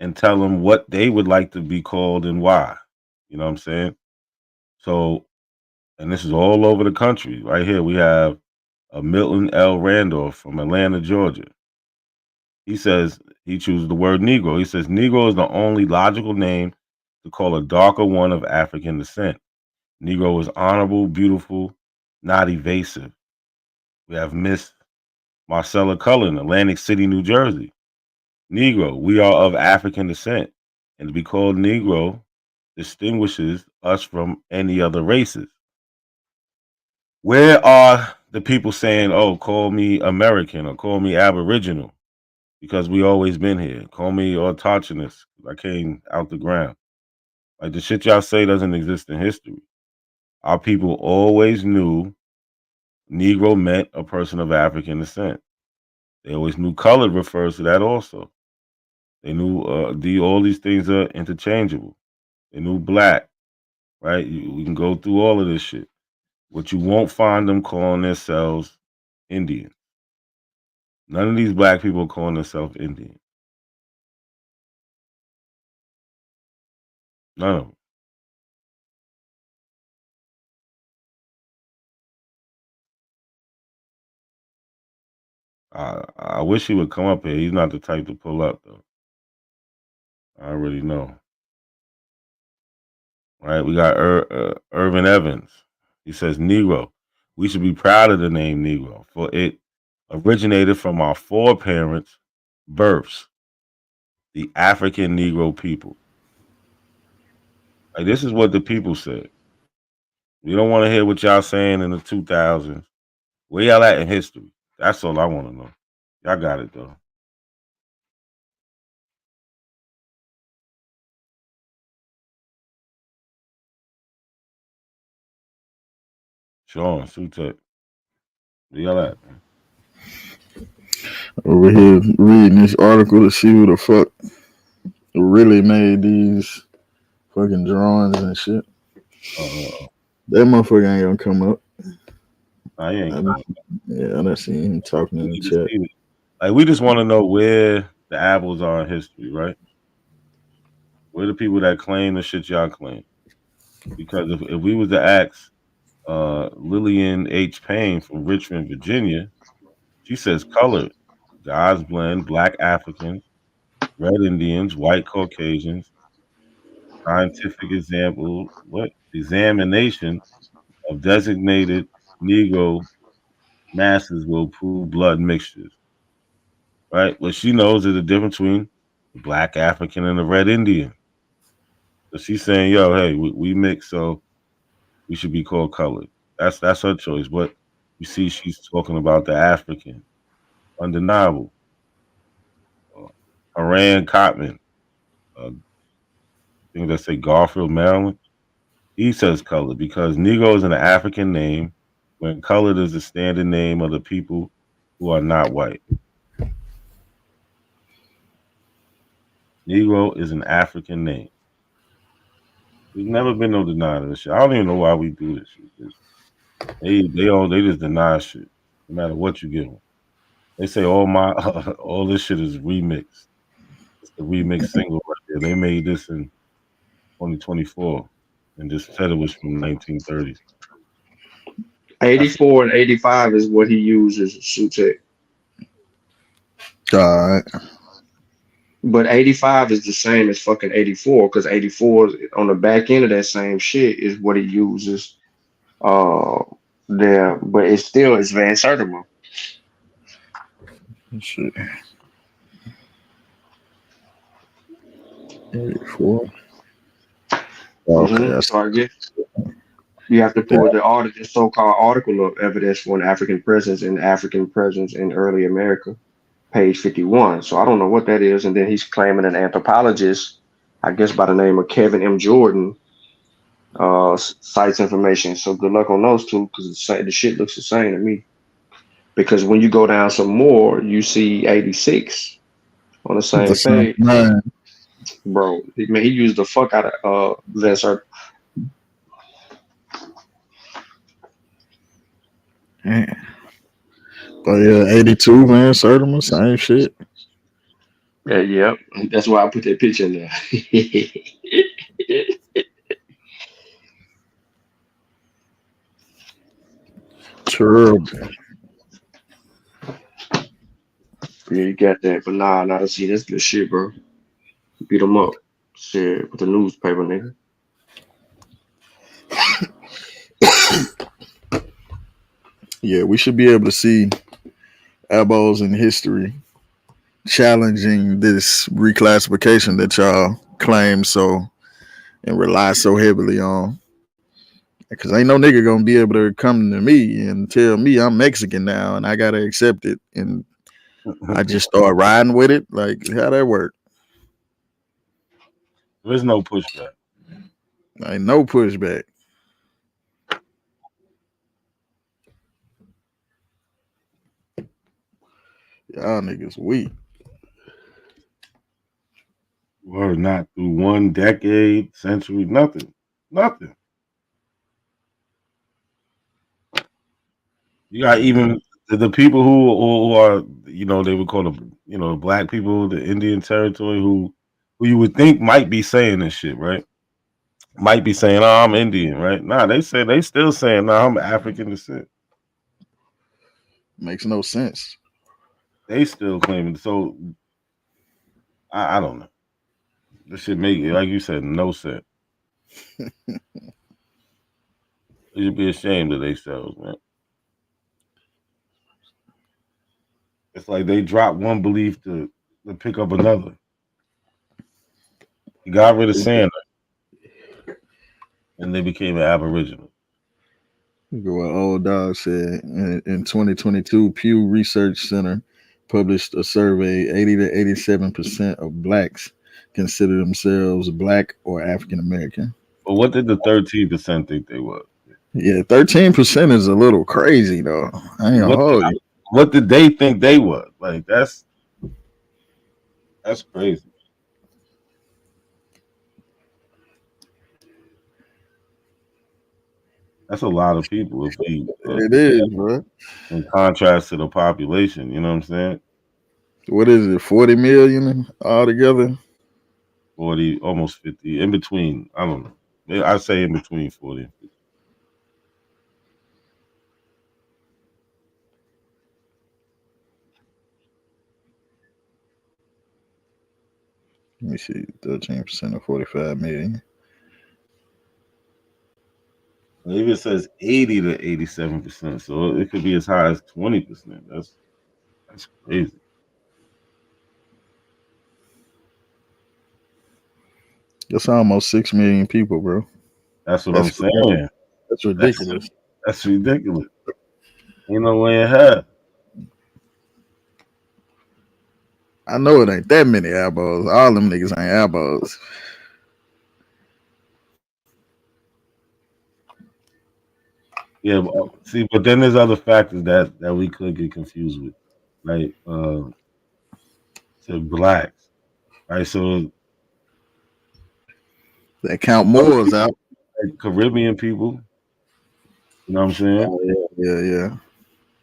and tell them what they would like to be called and why. You know what I'm saying? So, and this is all over the country. Right here, we have Milton L. Randolph from Atlanta, Georgia. He says he chooses the word Negro. He says Negro is the only logical name to call a darker one of African descent. Negro is honorable, beautiful, not evasive. We have Miss Marcella Cullen, Atlantic City, New Jersey. Negro, we are of African descent, and to be called Negro distinguishes us from any other races. Where are the people saying, oh, call me American or call me Aboriginal? Because we always been here. Call me autochthonous. I came out the ground. Like the shit y'all say doesn't exist in history. Our people always knew Negro meant a person of African descent. They always knew colored refers to that also. They knew all these things are interchangeable. They knew black, right? We can go through all of this shit. But you won't find them calling themselves Indian. None of these black people are calling themselves Indian. None of them. I wish he would come up here. He's not the type to pull up, though. I already know. All right, we got Irvin Evans. He says, Negro. We should be proud of the name Negro, for it originated from our foreparents' births, the African Negro people. Like, this is what the people said. We don't want to hear what y'all saying in the 2000s. Where y'all at in history? That's all I want to know. Y'all got it, though. Sean, Sutek. Where y'all at, man? Over here reading this article to see who the fuck really made these fucking drawings and shit. That motherfucker ain't gonna come up. Nah, he ain't coming up. Yeah, I done seen him talking in the chat. Like, we just want to know where the apples are in history, right? Where the people that claim the shit y'all claim. Because if we was to ask Lillian H. Payne from Richmond, Virginia, she says colored. God's blend, black Africans, red Indians, white Caucasians, scientific examination of designated Negro masses will prove blood mixtures. Right? But she knows there's a difference between the black African and the red Indian. So she's saying, yo, hey, we mix, so we should be called colored. That's her choice. But you see, she's talking about the African. Undeniable. Haran Cotman, I think they say Garfield, Maryland. He says colored because Negro is an African name when colored is the standard name of the people who are not white. Negro is an African name. There's never been no denying of this shit. I don't even know why we do this shit. They just deny shit, no matter what you give them. They say all this shit is remixed. It's the remix single right there. They made this in 2024 and just said it was from 1930s. 84 and 85 is what he uses, Sutek. All right. But 85 is the same as fucking 84 because 84 on the back end of that same shit is what he uses there. But it's Van Sertima. Shit. 84. Okay, So I guess you have to pull the so-called article of evidence for an African presence in early America, page 51. So I don't know what that is. And then he's claiming an anthropologist, I guess by the name of Kevin M. Jordan, cites information. So good luck on those two because the shit looks the same to me. Because when you go down some more, you see 86 on the same page. Bro, he used the fuck out of Van Sertima. But yeah, 82, man, Sertima, same shit. Yeah, yep. That's why I put that picture in there. Terrible. Yeah, you got that. But nah, see, that's good shit, bro. Beat them up. Shit, with the newspaper, nigga. Yeah, we should be able to see abos in history challenging this reclassification that y'all claim so and rely so heavily on. Because ain't no nigga gonna be able to come to me and tell me I'm Mexican now and I gotta accept it and I just start riding with it. Like, how that work? There's no pushback. Ain't no pushback. Y'all niggas weak. We're not through 1 decade, century, nothing. Nothing. You got even the people who are, you know, they would call them, you know, black people, the Indian territory, who you would think might be saying this shit, right? Might be saying, "Oh, I'm Indian," right? Nah, they still saying, "Nah, I'm African descent." Makes no sense. They still claiming. So I don't know. This shit make it, like you said, no sense. They should be ashamed of themselves, man. It's like they dropped one belief to pick up another. You got rid of Santa, and they became an Aboriginal. What old dog said in 2022, Pew Research Center published a survey. 80 to 87% of blacks consider themselves black or African American. But what did the 13% think they were? Yeah, 13% is a little crazy though. I ain't gonna hold you. What did they think they were? Like that's crazy. That's a lot of people. If we, it is, bro. In contrast to the population, you know what I'm saying? What is it? 40 million altogether? 40, almost 50. In between, I don't know. I say in between 40 and 50. Let me see, 13% of 45 million. Maybe it says 80 to 87%, so it could be as high as 20%. That's crazy. That's almost 6 million people, bro. That's what I'm saying. That's ridiculous. That's ridiculous. Ain't no way in hell. I know it ain't that many elbows. All them niggas ain't elbows. Yeah, but then there's other factors that we could get confused with, right? So blacks, right? So they count Moors out. Like Caribbean people, you know what I'm saying? Oh, yeah.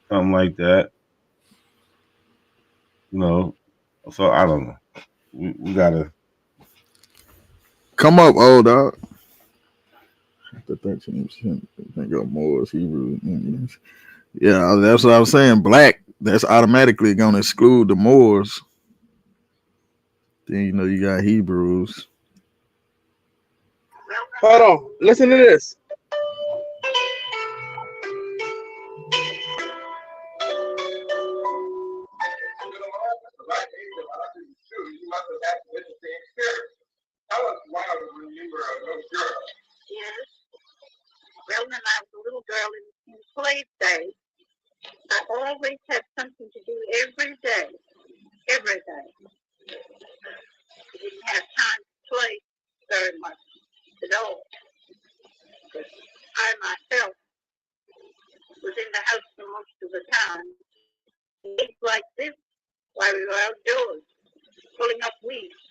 Something like that. You know, so I don't know. We gotta come up, old dog. The 13% think of Moors, Hebrews, Indians. Yeah, that's what I was saying. Black, that's automatically gonna exclude the Moors. Then you know you got Hebrews. Hold on, listen to this. Tell us why when you were a little girl. Yes. Well, when I was a little girl in slave days, I always had something to do every day. Every day. I didn't have time to play very much at all. But I myself was in the house for most of the time. Things like this, while we were outdoors, pulling up weeds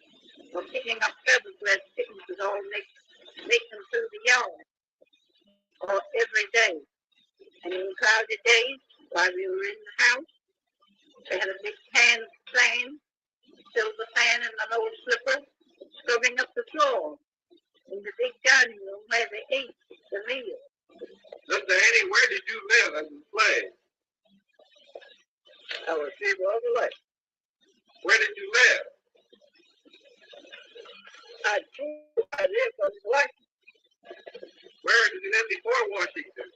or picking up feathers where chickens would all make them through the yard. Or every day. And in cloudy days, while we were in the house, they had a big pan fan, silver fan and an old slipper, scrubbing up the floor in the big dining room where they ate the meal. Sister Annie, where did you live as a slave? I was here all the way. Where did you live? I lived on Washington. Where did you live before Washington?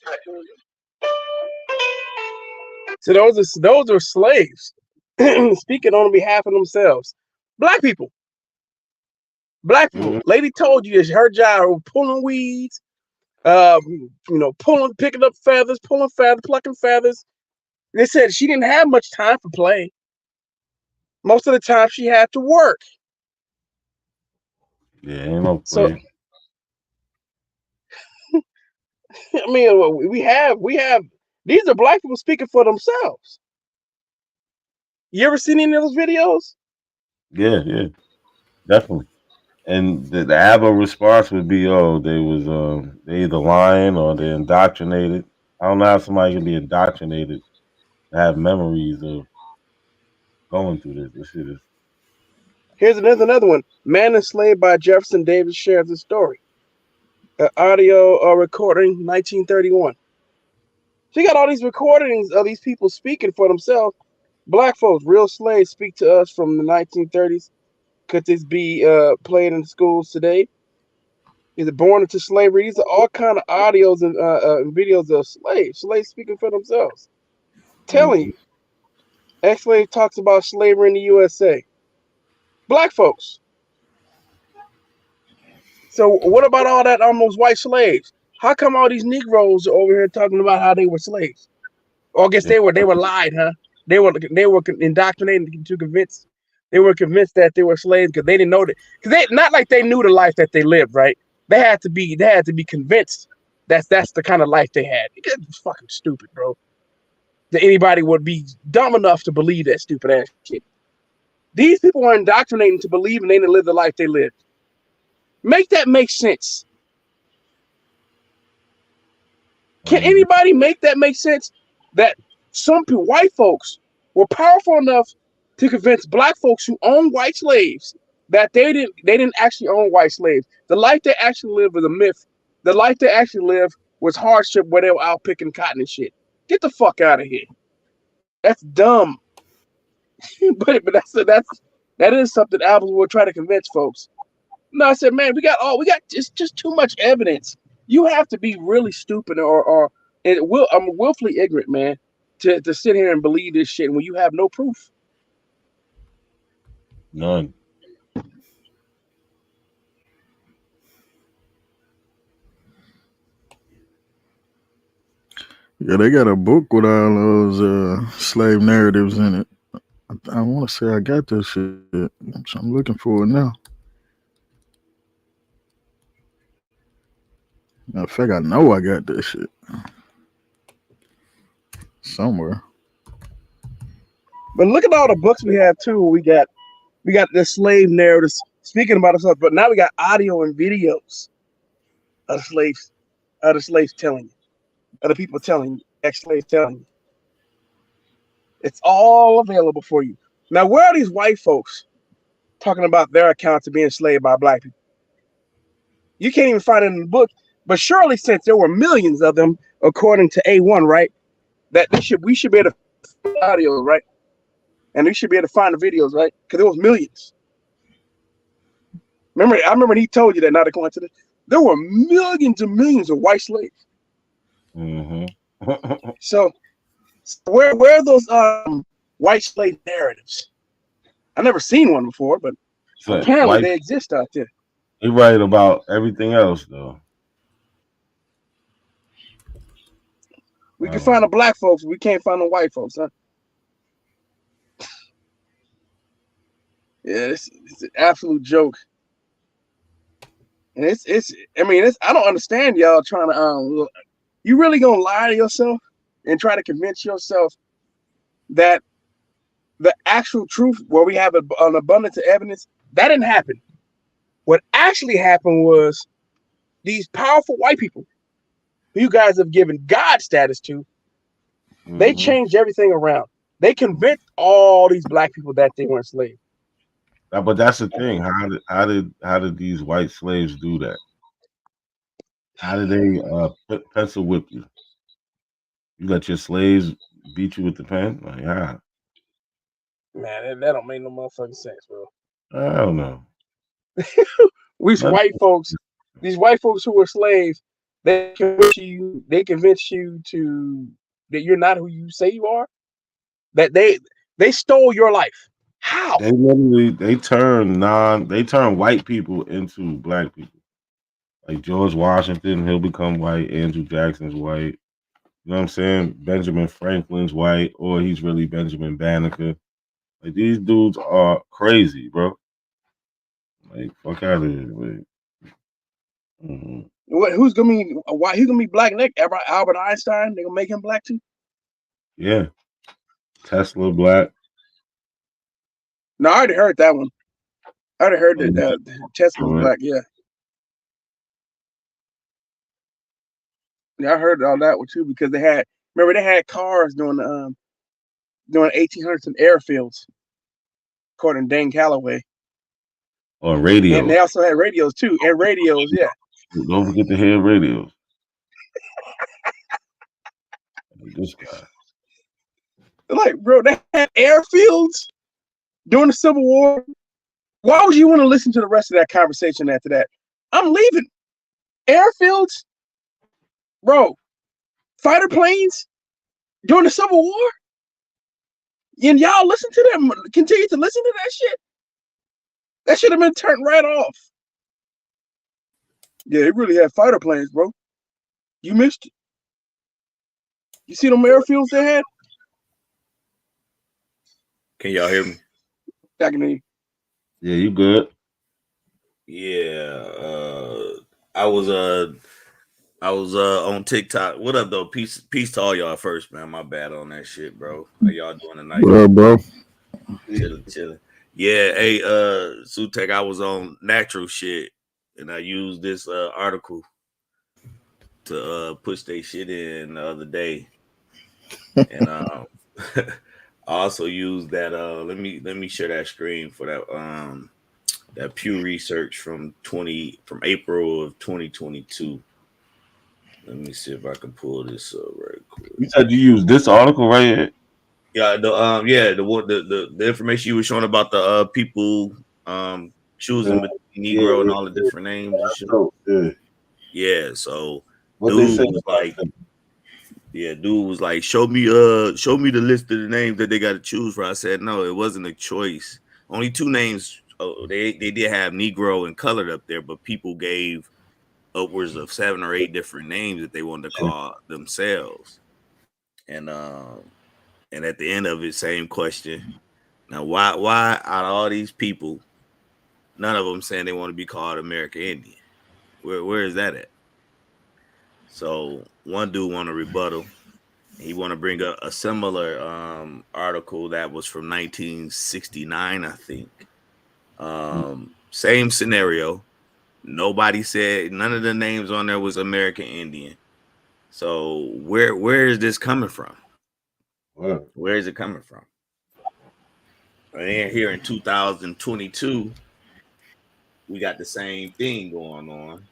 I told you. So those are slaves speaking on behalf of themselves. Black people. Lady told you that her job was pulling weeds, picking up feathers, plucking feathers. They said she didn't have much time for play. Most of the time she had to work. Yeah, ain't no play. So I mean, we have these are black people speaking for themselves. You ever seen any of those videos? Yeah, definitely. And the ABBA response would be, "Oh, they either lying or they're indoctrinated." I don't know how somebody can be indoctrinated to have memories of going through this. This shit is. Here's another one. Man enslaved by Jefferson Davis shares the story. Audio recording, 1931. So you got all these recordings of these people speaking for themselves. Black folks, real slaves, speak to us from the 1930s. Could this be played in schools today? Is it born into slavery? These are all kind of audios and videos of slaves speaking for themselves, telling you. Ex-slave talks about slavery in the USA. Black folks. So what about all that those white slaves? How come all these Negroes are over here talking about how they were slaves? Or I guess they were lied, huh? They were indoctrinated to convince. They were convinced that they were slaves because they didn't know that. Because they not like they knew the life that they lived, right? They had to be convinced that's the kind of life they had. It's fucking stupid, bro. That anybody would be dumb enough to believe that stupid ass shit. These people were indoctrinated to believe and they didn't live the life they lived. Make that make sense. Can anybody make that make sense? That some people, white folks were powerful enough to convince black folks who own white slaves that they didn't actually own white slaves. The life they actually lived was a myth. The life they actually lived was hardship where they were out picking cotton and shit. Get the fuck out of here. That's dumb. but that is something albums will try to convince folks. No, I said, man, we got just too much evidence. You have to be really stupid or I'm willfully ignorant, man, to sit here and believe this shit when you have no proof. None. Yeah, they got a book with all those slave narratives in it. I want to say I got this shit. So I'm looking for it now. Matter of fact, I know I got this shit somewhere. But look at all the books we have too. We got the slave narratives speaking about stuff, but now we got audio and videos of the slaves telling you, of the people telling you, ex-slaves telling you. It's all available for you. Now, where are these white folks talking about their accounts of being enslaved by black people? You can't even find it in the book. But surely, since there were millions of them, according to A1, right? That we should be able to find audio, right? And we should be able to find the videos, right? Because there was millions. I remember when he told you that, not a coincidence. There were millions and millions of white slaves. Mm-hmm. So where are those white slave narratives? I never seen one before, but apparently they exist out there. He right about everything else, though. We can find the black folks, we can't find the white folks, huh? Yeah, it's an absolute joke. And I don't understand y'all trying to you really gonna lie to yourself and try to convince yourself that the actual truth, where we have an abundance of evidence, that didn't happen. What actually happened was these powerful white people who you guys have given God status to, they changed everything around. They convinced all these black people that they weren't slaves. But that's the thing. How did these white slaves do that? How did they pencil whip you? You let your slaves beat you with the pen? Like, how? Man, that don't make no motherfucking sense, bro. I don't know. These white folks who were slaves, they convince you that you're not who you say you are. That they stole your life. How? They literally turn white people into black people. Like George Washington, he'll become white. Andrew Jackson's white. You know what I'm saying? Benjamin Franklin's white, or he's really Benjamin Banneker. Like, these dudes are crazy, bro. Like, fuck out of here. Like, Who's gonna be white? Who's gonna be black? Nick Albert Einstein? They gonna make him black too? Yeah. Tesla black. No, I already heard that one. I already heard that Tesla was black. Yeah. Yeah, I heard all that one too because they had cars during the 1800s in airfields, according to Dane Calloway. Or radio. And they also had radios too, and radios, yeah. Don't forget to hear radios. This guy. Like, bro, they had airfields during the Civil War. Why would you want to listen to the rest of that conversation after that? I'm leaving. Airfields, bro. Fighter planes during the Civil War. And y'all listen to them. Continue to listen to that shit. That should have been turned right off. Yeah, it really had fighter planes, bro. You missed it. You see them airfields they had? Can y'all hear me? I can hear you. Yeah, you good. Yeah. I was on TikTok. What up though? Peace to all y'all first, man. My bad on that shit, bro. How y'all doing tonight? What up, bro? Chilling. Yeah, hey, Sutek, I was on natural shit and I used this article to push they shit in the other day. And I also used that let me share that screen for that Pew Research from April of 2022. Let me see if I can pull this up right quick. You said you used this article right here? Yeah, the information you were showing about the people choosing between Negro and all the different names and shit. Yeah, so dude was like, show me the list of the names that they got to choose for. I said no, it wasn't a choice. Only two names. Oh, they did have Negro and colored up there, but people gave upwards of 7 or 8 different names that they wanted to call themselves. And at the end of it, same question. Now, why out of all these people, none of them saying they want to be called American Indian? Where is that at? So one dude want to rebuttal. He want to bring up a similar article that was from 1969, I think. Same scenario. Nobody said, none of the names on there was American Indian. So where is this coming from? Where is it coming from? And here in 2022, we got the same thing going on.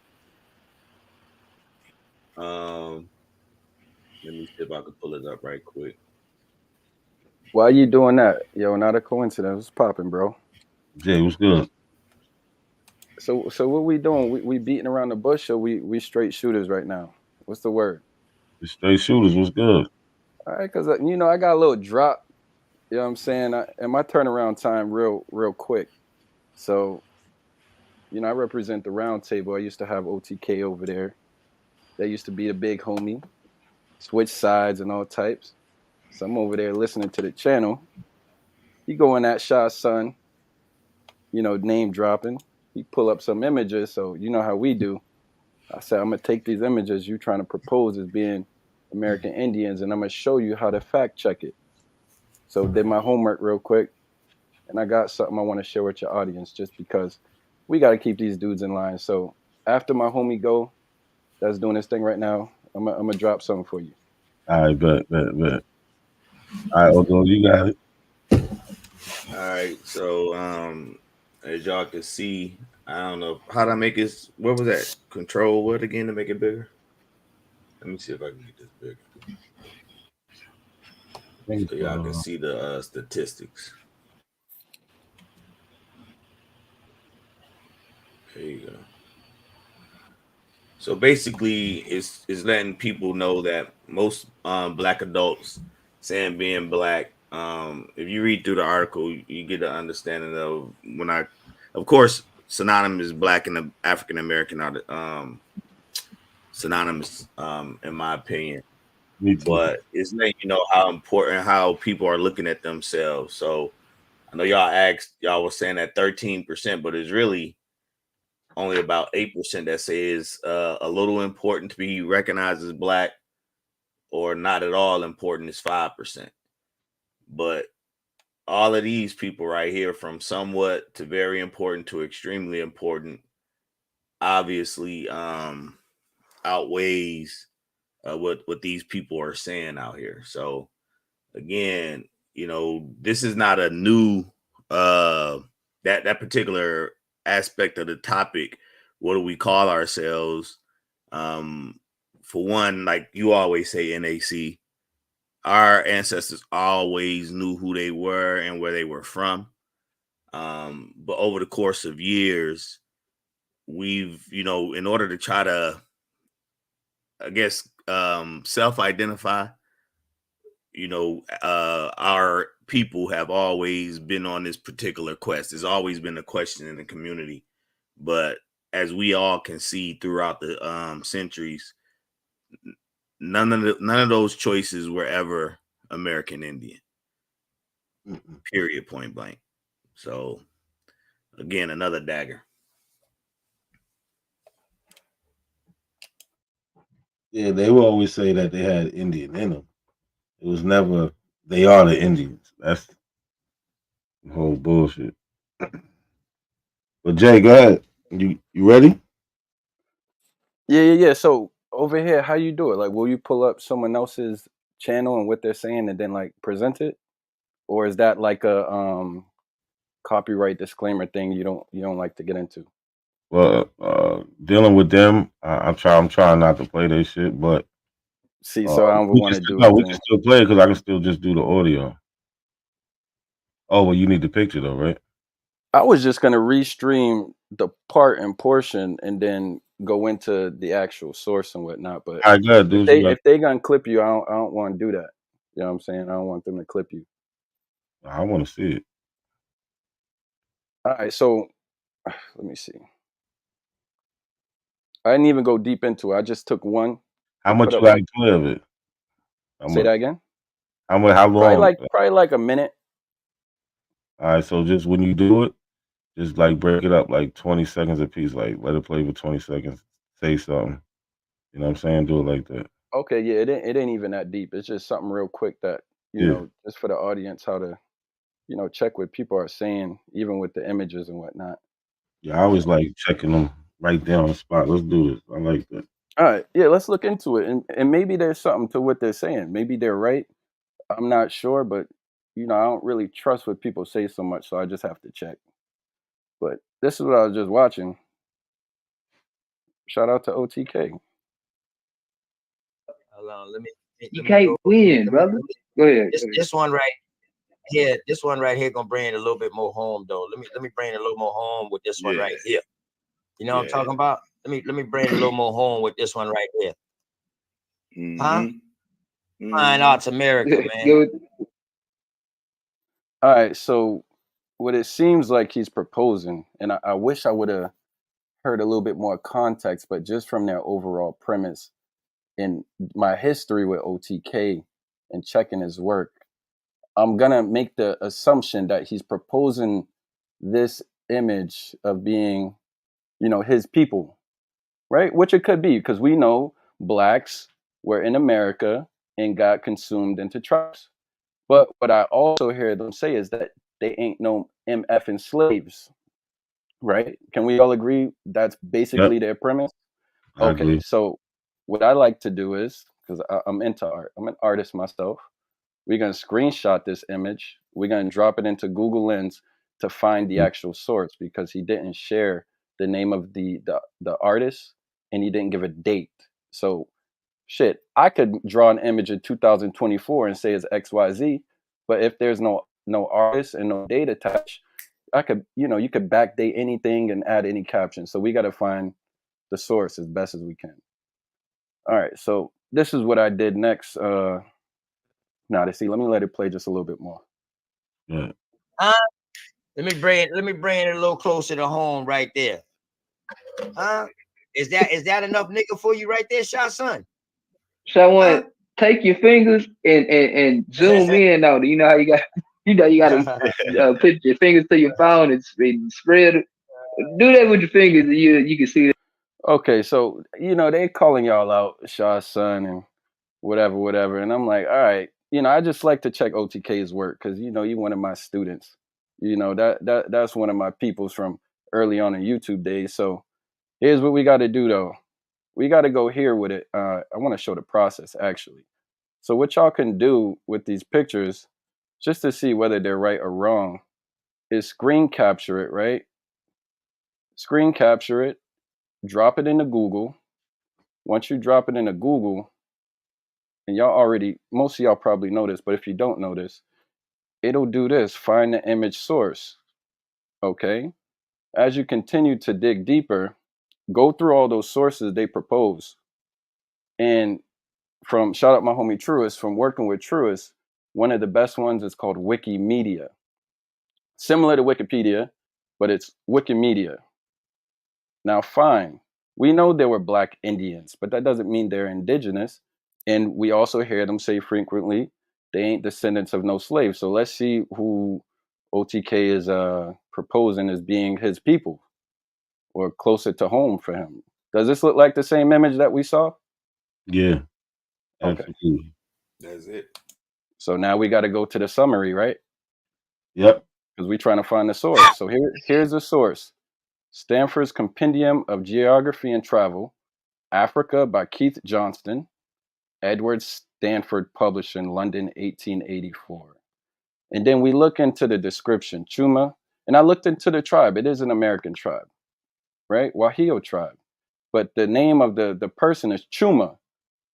Let me see if I can pull it up right quick. Why are you doing that? Yo, not a coincidence. What's popping, bro? Jay, what's good? So what we doing? We beating around the bush, or we straight shooters right now? What's the word? The straight shooters. What's good? All right, because I got a little drop. You know what I'm saying? And my turnaround time real quick. So, I represent the round table. I used to have OTK over there. That used to be a big homie. Switch sides and all types. So I'm over there listening to the channel. He going at Shah's son, name dropping. He pull up some images, so you know how we do. I said, I'm going to take these images you trying to propose as being American Indians, and I'm going to show you how to fact check it. So did my homework real quick, and I got something I want to share with your audience just because we got to keep these dudes in line. So after my homie go, that's doing his thing right now, I'm going to drop something for you. All right, bet. All right, Odo, you got it. All right, so as y'all can see, I don't know how to make it. What was that? Control what again to make it bigger? Let me see if I can get this bigger. So y'all can see the statistics. There you go. So basically, it's letting people know that most black adults saying being black. If you read through the article, you get an understanding of of course, synonymous black and African American are synonymous in my opinion. But it's letting you know how important how people are looking at themselves. So I know y'all was saying that 13%, but it's really only about 8% that says a little important to be recognized as black, or not at all important is 5%. But all of these people right here, from somewhat to very important to extremely important, obviously outweighs what these people are saying out here. So again, this is not a new that particular aspect of the topic. What do we call ourselves? For one, like you always say, NAC, our ancestors always knew who they were and where they were from. But over the course of years, we've, in order to try to, I guess, self-identify, our people have always been on this particular quest. There's always been a question in the community. But as we all can see throughout the centuries, none of those choices were ever American Indian. Period, point blank. So again, another dagger. Yeah, they will always say that they had Indian in them. It was never they are the Indians. That's the whole bullshit. But Jay, go ahead. You ready? Yeah. So over here, how you do it? Like, will you pull up someone else's channel and what they're saying and then like present it? Or is that like a copyright disclaimer thing you don't like to get into? Well, dealing with them, I'm trying not to play their shit, but see, so I don't want to do no, it. we can still play it because I can still just do the audio. Oh, well, you need the picture though, right? I was just gonna restream the part and portion and then go into the actual source and whatnot. But all right, go ahead, if they gonna clip you, I don't want to do that. You know what I'm saying? I don't want them to clip you. I want to see it. All right, so let me see. I didn't even go deep into it. I just took one. How much you like play of it? Say that again. How long? Probably like a minute. All right, so just when you do it, just like break it up like 20 seconds a piece. Like let it play for 20 seconds. Say something. You know what I'm saying? Do it like that. Okay, yeah, it ain't even that deep. It's just something real quick that you know, just for the audience, how to, check what people are saying, even with the images and whatnot. Yeah, I always like checking them right there on the spot. Let's do this. I like that. All right, yeah, let's look into it, and maybe there's something to what they're saying. Maybe they're right. I'm not sure, but I don't really trust what people say so much, so I just have to check. But this is what I was just watching. Shout out to OTK. Hold on, let me. You can't win, brother. Go ahead. This one right here. This one right here gonna bring it a little bit more home, though. Let me bring it a little more home with this one right here. You know what I'm talking about? Let me bring it a little more home with this one right here. Huh? Fine Arts America, man. All right, so what it seems like he's proposing, and I wish I would have heard a little bit more context, but just from their overall premise in my history with OTK and checking his work, I'm gonna make the assumption that he's proposing this image of being, his people, right? Which it could be, because we know blacks were in America and got consumed into tribes. But what I also hear them say is that they ain't no MF slaves, right? Can we all agree that's basically their premise? I agree. So what I like to do is, because I'm into art, I'm an artist myself, we're going to screenshot this image. We're going to drop it into Google Lens to find the actual source, because he didn't share the name of the artist and he didn't give a date. So shit, I could draw an image in 2024 and say it's XYZ, but if there's no artist and no date attached, I could, you could backdate anything and add any caption. So we got to find the source as best as we can. All right, so this is what I did next. Now to see, let me let it play just a little bit more. Yeah. Let me bring it a little closer to home right there. Is that enough nigga for you right there, Shot Son? So I want take your fingers and zoom in on it. You know how you got to put your fingers to your phone and spread it. Do that with your fingers, and you can see that. Okay, so they calling y'all out, Shah Son and whatever, and I'm like, all right, you know, I just like to check OTK's work because, you know, you're one of my students. You know, that's one of my peoples from early on in YouTube days. So here's what we got to do, though. We got to go here with it. I want to show the process, actually. So what y'all can do with these pictures, just to see whether they're right or wrong, is screen capture it, right? Screen capture it, drop it into Google. Once you drop it into Google, and y'all already, most of y'all probably know this, but if you don't know this, it'll do this, find the image source, okay? As you continue to dig deeper, go through all those sources they propose. And from, shout out my homie Truist, from working with Truist, one of the best ones is called Wikimedia. Similar to Wikipedia, but it's Wikimedia. Now, fine, we know there were Black Indians, but that doesn't mean they're indigenous. And we also hear them say frequently, they ain't descendants of no slaves. So let's see who OTK is proposing as being his people or closer to home for him. Does this look like the same image that we saw? Yeah. Okay. Absolutely. That's it. So now we got to go to the summary, right? Yep. Because we're trying to find the source. So here's the source. Stanford's Compendium of Geography and Travel, Africa by Keith Johnston, Edward Stanford, published in London, 1884. And then we look into the description, Chuma, and I looked into the tribe. It is an American tribe, right? Waho tribe. But the name of the person is Chuma,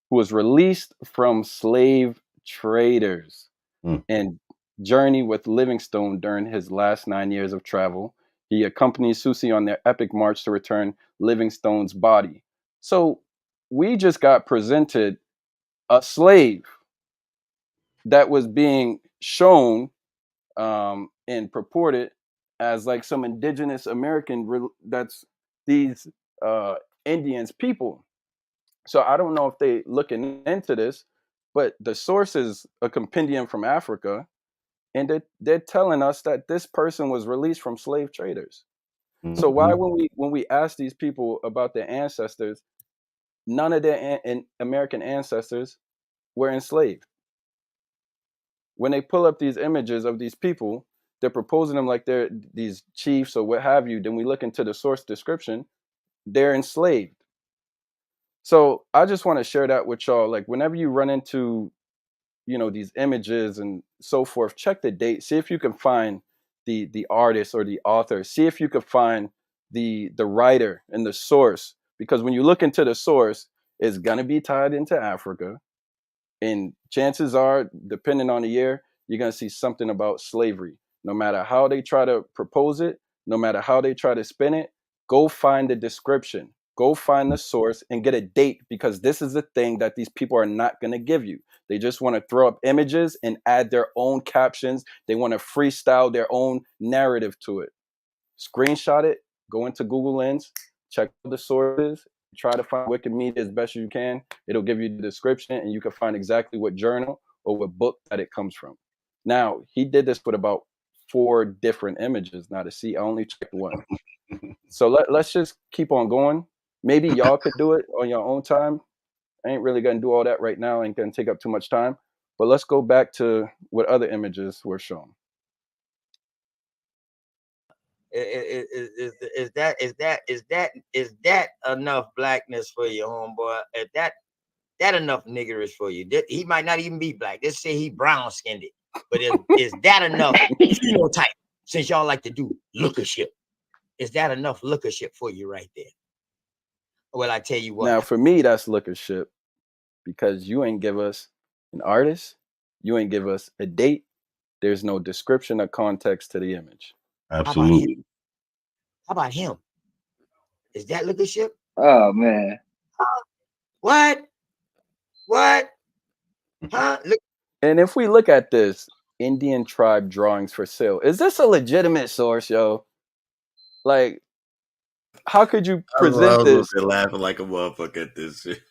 who was released from slave traders and journey with Livingstone during his last 9 years of travel. He accompanied Susie on their epic march to return Livingstone's body. So we just got presented a slave that was being shown and purported as like some indigenous American that's these Indians people. So I don't know if they looking into this, but the source is a compendium from Africa, and they're telling us that this person was released from slave traders. So why when we ask these people about their ancestors, none of their American ancestors were enslaved? When they pull up these images of these people, they're proposing them like they're these chiefs or what have you. Then we look into the source description, they're enslaved. So I just want to share that with y'all. Like whenever you run into, you know, these images and so forth, check the date, see if you can find the artist or the author, see if you could find the writer and the source, because when you look into the source, it's gonna be tied into Africa. And chances are, depending on the year, you're going to see something about slavery. No matter how they try to propose it, no matter how they try to spin it, go find the description, go find the source and get a date, because this is the thing that these people are not going to give you. They just want to throw up images and add their own captions. They want to freestyle their own narrative to it. Screenshot it, go into Google Lens, check the sources, try to find Wikimedia as best as you can. It'll give you the description and you can find exactly what journal or what book that it comes from. Now, he did this with about 4 different images. Now to see, I only checked one. So let's just keep on going. Maybe y'all could do it on your own time. I ain't really gonna do all that right now. I ain't gonna take up too much time. But let's go back to what other images were shown. Is that enough blackness for you, homeboy? Is that enough niggerish for you? He might not even be black. Let's say he brown skinned it, but is that enough phenotype? Since y'all like to do lookership, is that enough lookership for you right there? Well, I tell you what. Now for me, that's lookership, because you ain't give us an artist, you ain't give us a date. There's no description or context to the image. Absolutely. How about him? Is that lookership? Oh man. What? Huh? Look. And if we look at this, Indian tribe drawings for sale, is this a legitimate source, yo? Like, how could you present this? They're laughing like a motherfucker at this shit.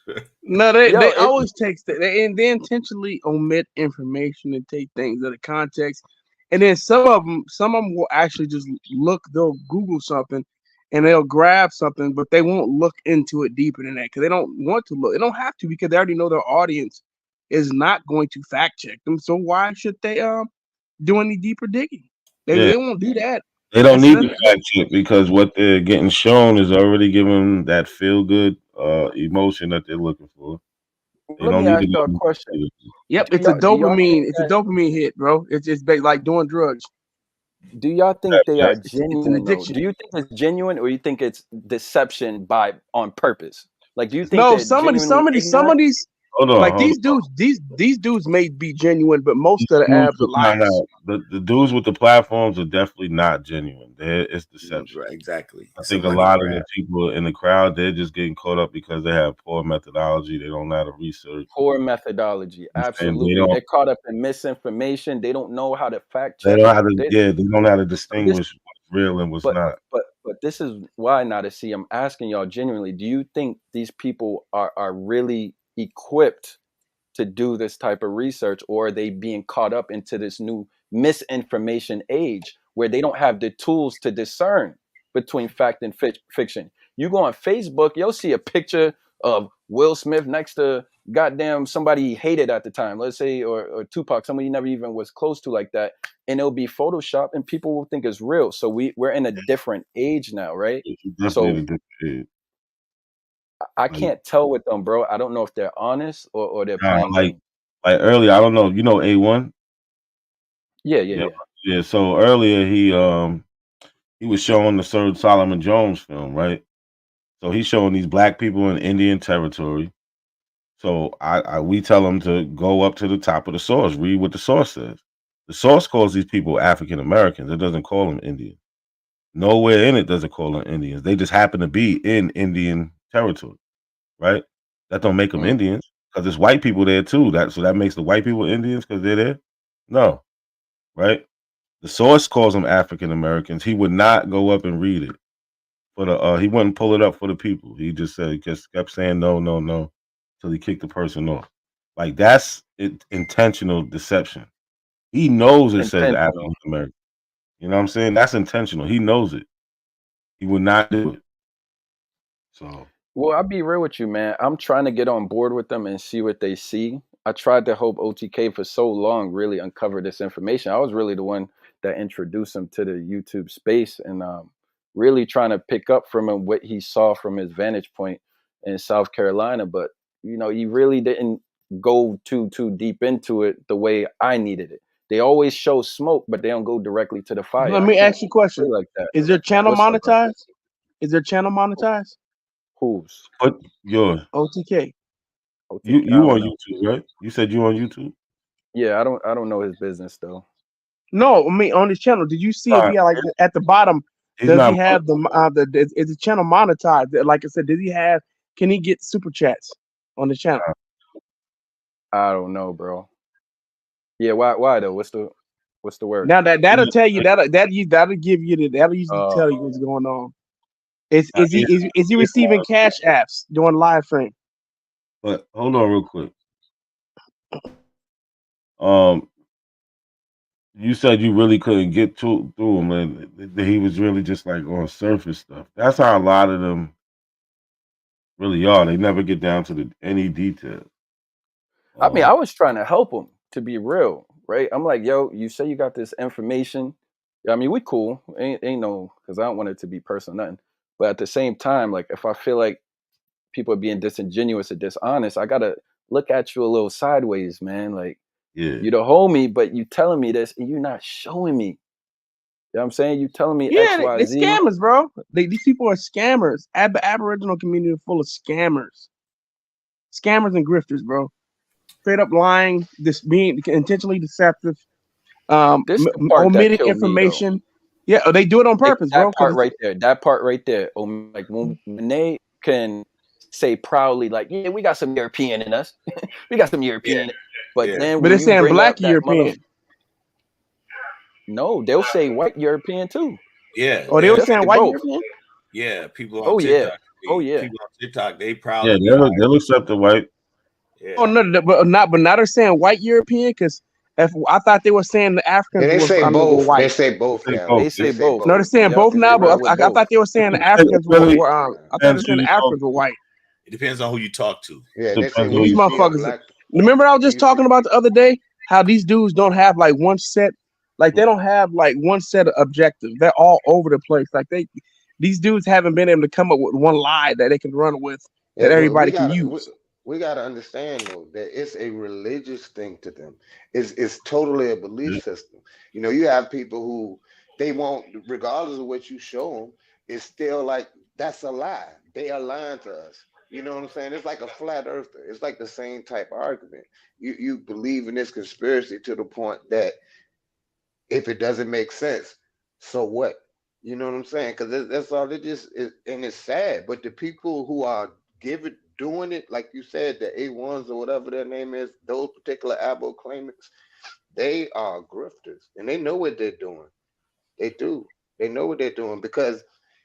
No, they always take they intentionally omit information and take things out of context, and then some of them will actually just they'll Google something and they'll grab something, but they won't look into it deeper than that because they don't want to look. They don't have to, because they already know their audience is not going to fact check them. So why should they do any deeper digging? They won't do that. They don't need to fact check because what they're getting shown is already giving that feel good emotion that they're looking for. They Let don't me need ask to y'all a go. question. Yep, Do it's a y'all think dopamine. It's a dopamine hit, bro. It's just like doing drugs. Do y'all think they are It's an genuine though? addiction. Do you think it's genuine, or you think it's deception on purpose? Like, do you think No, they're some of genuinely ignorant? these, Hold on, like hold these on. dudes, these dudes may be genuine, but most of the Dudes abs are liars. the dudes with the platforms are definitely not genuine. It's deception. Right, exactly. I It's a think a money lot of grab. the people in the crowd, they're just getting caught up because they have poor methodology. They don't know how to research. Poor methodology, And absolutely. They're caught up in misinformation. They don't know how to fact they check. don't know how to They, they don't know how to so this, distinguish what's real and what's but not. but this is why, now to see, I'm asking y'all genuinely. Do you think these people are really equipped to do this type of research, or are they being caught up into this new misinformation age where they don't have the tools to discern between fact and fiction? You go on Facebook, you'll see a picture of Will Smith next to goddamn somebody he hated at the time, let's say, or Tupac, somebody he never even was close to like that, and it'll be Photoshop, and people will think it's real. So we're in a different age now, right? Definitely So in a different age. I can't tell with them, bro. I don't know if they're honest or they're playing games. Like earlier, I don't know. You know A1? Yeah. Yeah. So earlier he was showing the Sir Solomon Jones film, right? So he's showing these black people in Indian territory. So we tell them to go up to the top of the source, read what the source says. The source calls these people African Americans. It doesn't call them Indian. Nowhere in it does it call them Indians. They just happen to be in Indian territory, right? That don't make them Indians because there's white people there too. So that makes the white people Indians because they're there? No, right? The source calls them African Americans. He would not go up and read it for the. He wouldn't pull it up for the people. He just kept saying no, till he kicked the person off. Like that's intentional deception. He knows it says Intentional. African American. You know what I'm saying? That's intentional. He knows it. He would not do it. So Well, I'll be real with you, man. I'm trying to get on board with them and see what they see. I tried to help OTK for so long really uncover this information. I was really the one that introduced him to the YouTube space, and really trying to pick up from him what he saw from his vantage point in South Carolina. But he really didn't go too deep into it the way I needed it. They always show smoke, but they don't go directly to the fire. Let I me can't ask you a question. play like that. Is their channel What's up, bro? monetized? Is their channel monetized? Whose? But yours. OTK. You on YouTube, right? You said you on YouTube? Yeah, I don't know his business though. No, I mean on his channel. Did you see if he had, like at the bottom? He's Does not he have is the channel monetized? Like I said, can he get super chats on the channel? I don't know, bro. Yeah, why though? What's the word? Now that'll tell you that'll give you that'll usually tell you what's going on. Is he receiving cash apps during live stream? But hold on real quick. You said you really couldn't get through him, and he was really just like on surface stuff. That's how a lot of them really are. They never get down to any details. I mean, I was trying to help him, to be real, right? I'm like, yo, you say you got this information. I mean, we cool. Ain't no, because I don't want it to be personal, nothing. But at the same time, like if I feel like people are being disingenuous or dishonest, I gotta look at you a little sideways, man. Like, you the homie, but you telling me this and you're not showing me. You know what I'm saying? You telling me Yeah, X, Y, they Z. scammers, bro. These people are scammers. The Aboriginal community is full of scammers. Scammers and grifters, bro. Straight up lying, being intentionally deceptive, This the part that omitting killed me, information. Yeah, they do it on purpose, bro. That part right there. Like when they can say proudly, like, yeah, we got some European in us. We got some European in it. But then But when they're you saying bring black up that European. No, they'll say white European too. Yeah. Oh, they were saying white European? Yeah, people on TikTok. People on TikTok, they proud to be white. They'll accept the white. Yeah. Oh no, but now they're saying white European because I thought they were saying the Africans They say were both. white. They say both now. They say both. No, they're saying both now, but I thought they were saying the Africans were. I thought they were saying the Africans were white. It depends on who you talk to. Yeah, they say These motherfuckers. Remember, I was just talking about the other day how these dudes don't have like one set, like they don't have like one set of objectives. They're all over the place. Like these dudes haven't been able to come up with one lie that they can run with that Yeah, but everybody can use. we gotta understand though that it's a religious thing to them. It's totally a belief system. You know, you have people who they won't, regardless of what you show them, it's still like that's a lie. They are lying to us. You know what I'm saying? It's like a flat earther. It's like the same type of argument. You believe in this conspiracy to the point that if it doesn't make sense, so what? You know what I'm saying? Because that's all it just is, and it's sad. But the people who are doing it, like you said, the A1s or whatever their name is, those particular Abo claimants, they are grifters, and they know what they're doing. They do. They know what they're doing because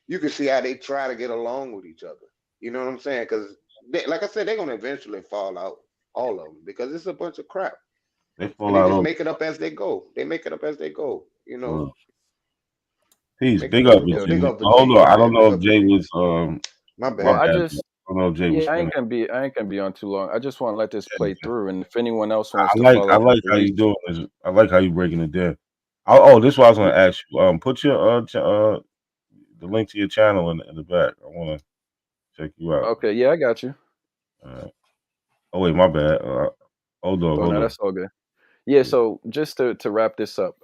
you can see how they try to get along with each other. You know what I'm saying? Because, like I said, they're gonna eventually fall out, all of them, because it's a bunch of crap. They And fall they out just all. make it up as they go. They make it up as they go. You know. Peace. Make Big it as up, they go. Big up to hold Jay, on. I don't man. Big know if up to Jay Jay. was My my bad. Well, I bad. just I don't know if Jay was I finished. ain't gonna be on too long. I just want to let this play through, and if anyone else wants to I follow up like with the how you reason, doing this. I like how you breaking it down. This is what I was gonna ask you. Put your the link to your channel in the back. I wanna check you out. okay, yeah, I got you. Oh wait, my bad. Hold Oh no, on. that's all good. Yeah, so just to wrap this up,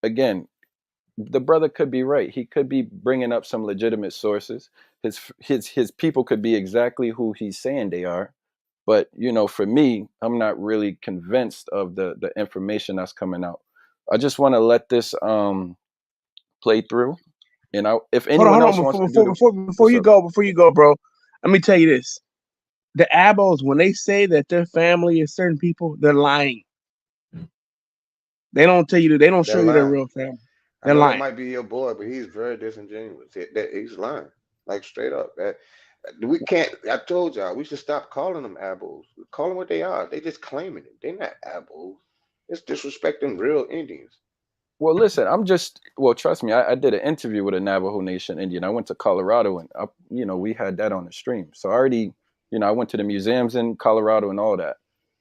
again, the brother could be right. He could be bringing up some legitimate sources. His people could be exactly who he's saying they are. But for me, I'm not really convinced of the information that's coming out. I just want to let this play through. And if anyone Hold else on, wants to do the before what's you up? go, bro. Let me tell you this: the Abos, when they say that their family is certain people, they're lying. They don't tell you that. They don't They're show you their lying. real family. I They're know that lying. might be your boy, but he's very disingenuous. He's lying, like straight up. We can't. I told y'all we should stop calling them abos. Call them what they are. They just claiming it. They're not abos. It's disrespecting real Indians. Well, listen, trust me, I did an interview with a Navajo Nation Indian. I went to Colorado and, we had that on the stream. So I already, I went to the museums in Colorado and all that.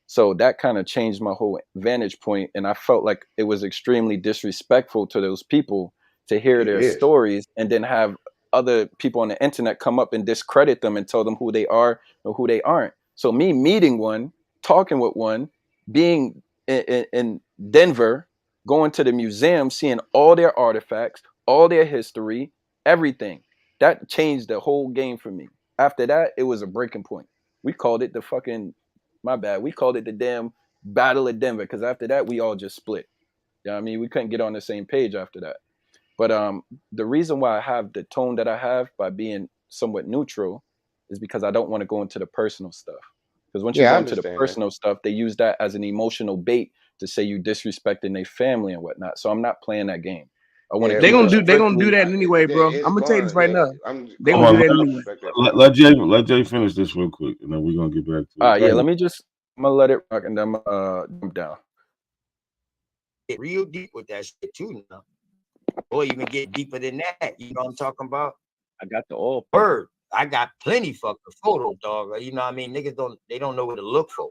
So that kind of changed my whole vantage point. And I felt like it was extremely disrespectful to those people to hear It their is. stories and then have other people on the internet come up and discredit them and tell them who they are or who they aren't. So me meeting one, talking with one, being in Denver, going to the museum, seeing all their artifacts, all their history, everything. That changed the whole game for me. After that, it was a breaking point. We called it my bad. We called it the damn Battle of Denver because after that, we all just split. You know what I mean? We couldn't get on the same page after that. But the reason why I have the tone that I have by being somewhat neutral is because I don't want to go into the personal stuff. Because once you Yeah, go I into the understand that. personal stuff, they use that as an emotional bait to say you disrespecting their family and whatnot. So I'm not playing that game. I want to Yeah, They keep it gonna do. They gonna do strictly. that anyway, bro. I'm it's gonna tell you this going. right Yeah, now. I'm They going gonna to do that have to anyway. respect their Let, family. let Jay finish this real quick, and then we're gonna get back to All it. right, Go yeah. ahead. I'm gonna let it rock and then jump down. Get real deep with that shit too now. Or even get deeper than that. You know what I'm talking about? I got the oil. Word. I got plenty fucking photos, dog. You know what I mean? Niggas don't know what to look for.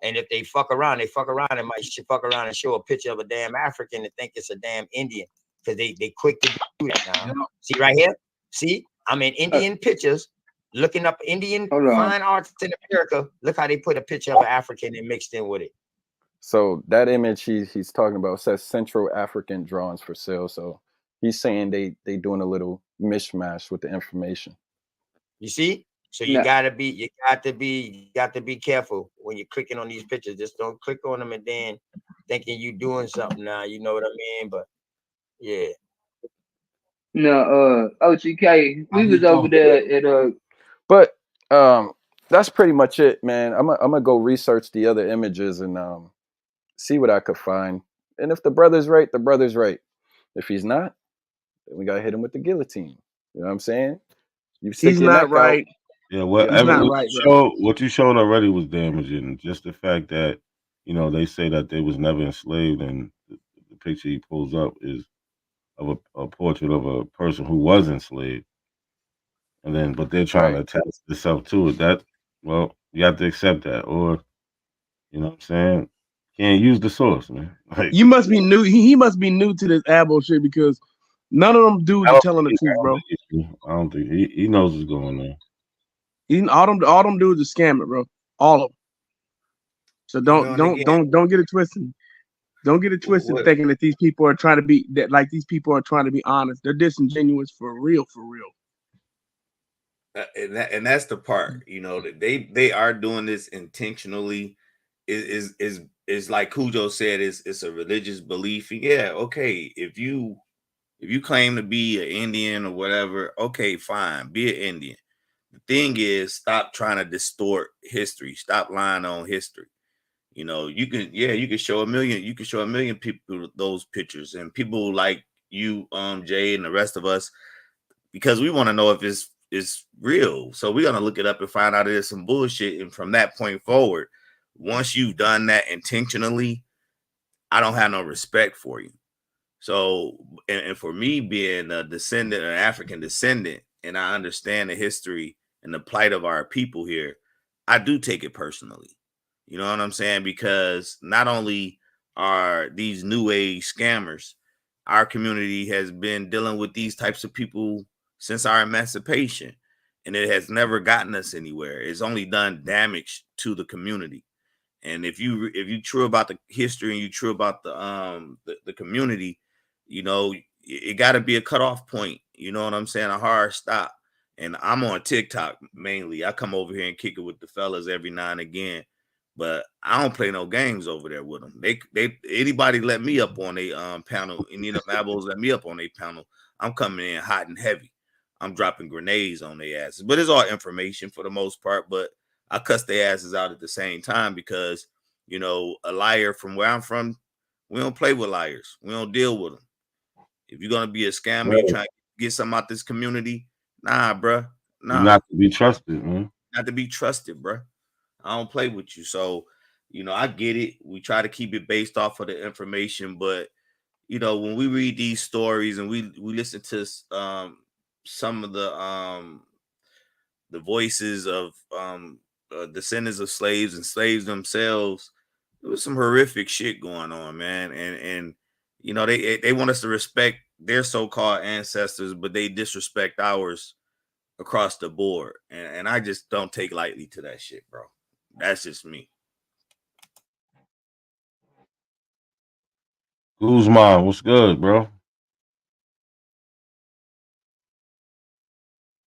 And if they fuck around, and might fuck around and show a picture of a damn African and think it's a damn Indian. Because they quick to do that now. See right here? See? I'm in Indian pictures, looking up Indian Hold on. fine arts in America. Look how they put a picture of an African and mixed in with it. So that image he's talking about says Central African drawings for sale. So he's saying they doing a little mishmash with the information. You see? So you No. got to be careful when you're clicking on these pictures. Just don't click on them and then thinking you doing something now. You know what I mean? But yeah. No, OGK, we was over there at But that's pretty much it, man. I'm gonna go research the other images and see what I could find. And if the brother's right, the brother's right. If he's not, then we gotta hit him with the guillotine. You know what I'm saying? You stick He's your not neck out. right. Yeah, He's not what right, you bro. what you showed already was damaging. Just the fact that they say that they was never enslaved, and the picture he pulls up is of a portrait of a person who was enslaved, but they're trying to Right. attach themselves to it. That you have to accept that, or You know what I'm saying? Can't use the source, man. Like, You must be new. He must be new to this Abo shit because none of them dudes are telling the truth, bro. I don't think he knows what's going on. All them dudes are scamming, bro. All of them. So don't get it twisted. Don't get it twisted thinking that these people are trying to be these people are trying to be honest. They're disingenuous for real, for real. And that's the part, you know, that they are doing this intentionally. Is like Cujo said, it's a religious belief. Yeah, okay. If you claim to be an Indian or whatever, okay, fine, be an Indian. The thing is, stop trying to distort history. Stop lying on history. You know, you can show a million people those pictures, and people like you, Jay, and the rest of us, because we want to know if it's real. So we're gonna look it up and find out there's some bullshit. And from that point forward, once you've done that intentionally, I don't have no respect for you. So, and for me being a descendant, an African descendant, and I understand the history and the plight of our people here, I do take it personally. You know what I'm saying? Because not only are these new age scammers, our community has been dealing with these types of people since our emancipation, and it has never gotten us anywhere. It's only done damage to the community. And if you true about the history and you true about the community, you know, it got to be a cutoff point. You know what I'm saying? A hard stop. And I'm on TikTok mainly. I come over here and kick it with the fellas every now and again, but I don't play no games over there with them. They anybody let me up on a panel, any of the Mabos let me up on a panel, I'm coming in hot and heavy. I'm dropping grenades on their asses. But it's all information for the most part. But I cuss their asses out at the same time because, you know, a liar from where I'm from, we don't play with liars. We don't deal with them. If you're gonna be a scammer, you trying to get something out this community, nah, bruh. Nah. You're not to be trusted, man. Not to be trusted, bruh. I don't play with you. So, you know, I get it. We try to keep it based off of the information, but you know, when we read these stories and we listen to some of the voices of descendants of slaves and slaves themselves, there was some horrific shit going on, man. And you know, they want us to respect their so-called ancestors, but they disrespect ours across the board. And I just don't take lightly to that shit, bro. That's just me. Guzman, what's good, bro?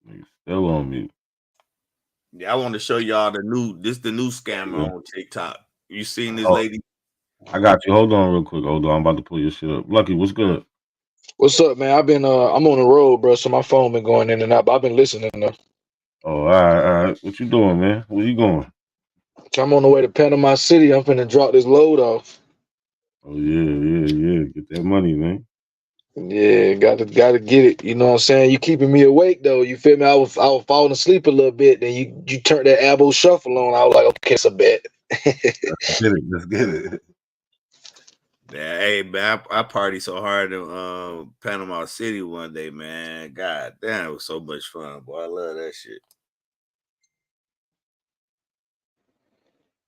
He's still on mute. Yeah, I want to show y'all the new scammer on TikTok. You seen this lady? I got you. Hold on real quick. Hold on. I'm about to pull your shit up. Lucky, what's good? What's up, man? I've been I'm on the road, bro, so my phone been going in and out, but I've been listening though. Oh, all right. What you doing, man? Where you going? I'm on the way to Panama City. I'm finna drop this load off. Oh yeah. Get that money, man. Yeah, gotta get it. You know what I'm saying? You keeping me awake though. You feel me? I was falling asleep a little bit. Then you turned that Abo shuffle on. I was like, okay, it's a bet. Let's get it. Yeah, hey man, I partied so hard in Panama City one day, man. God damn, it was so much fun, boy. I love that shit.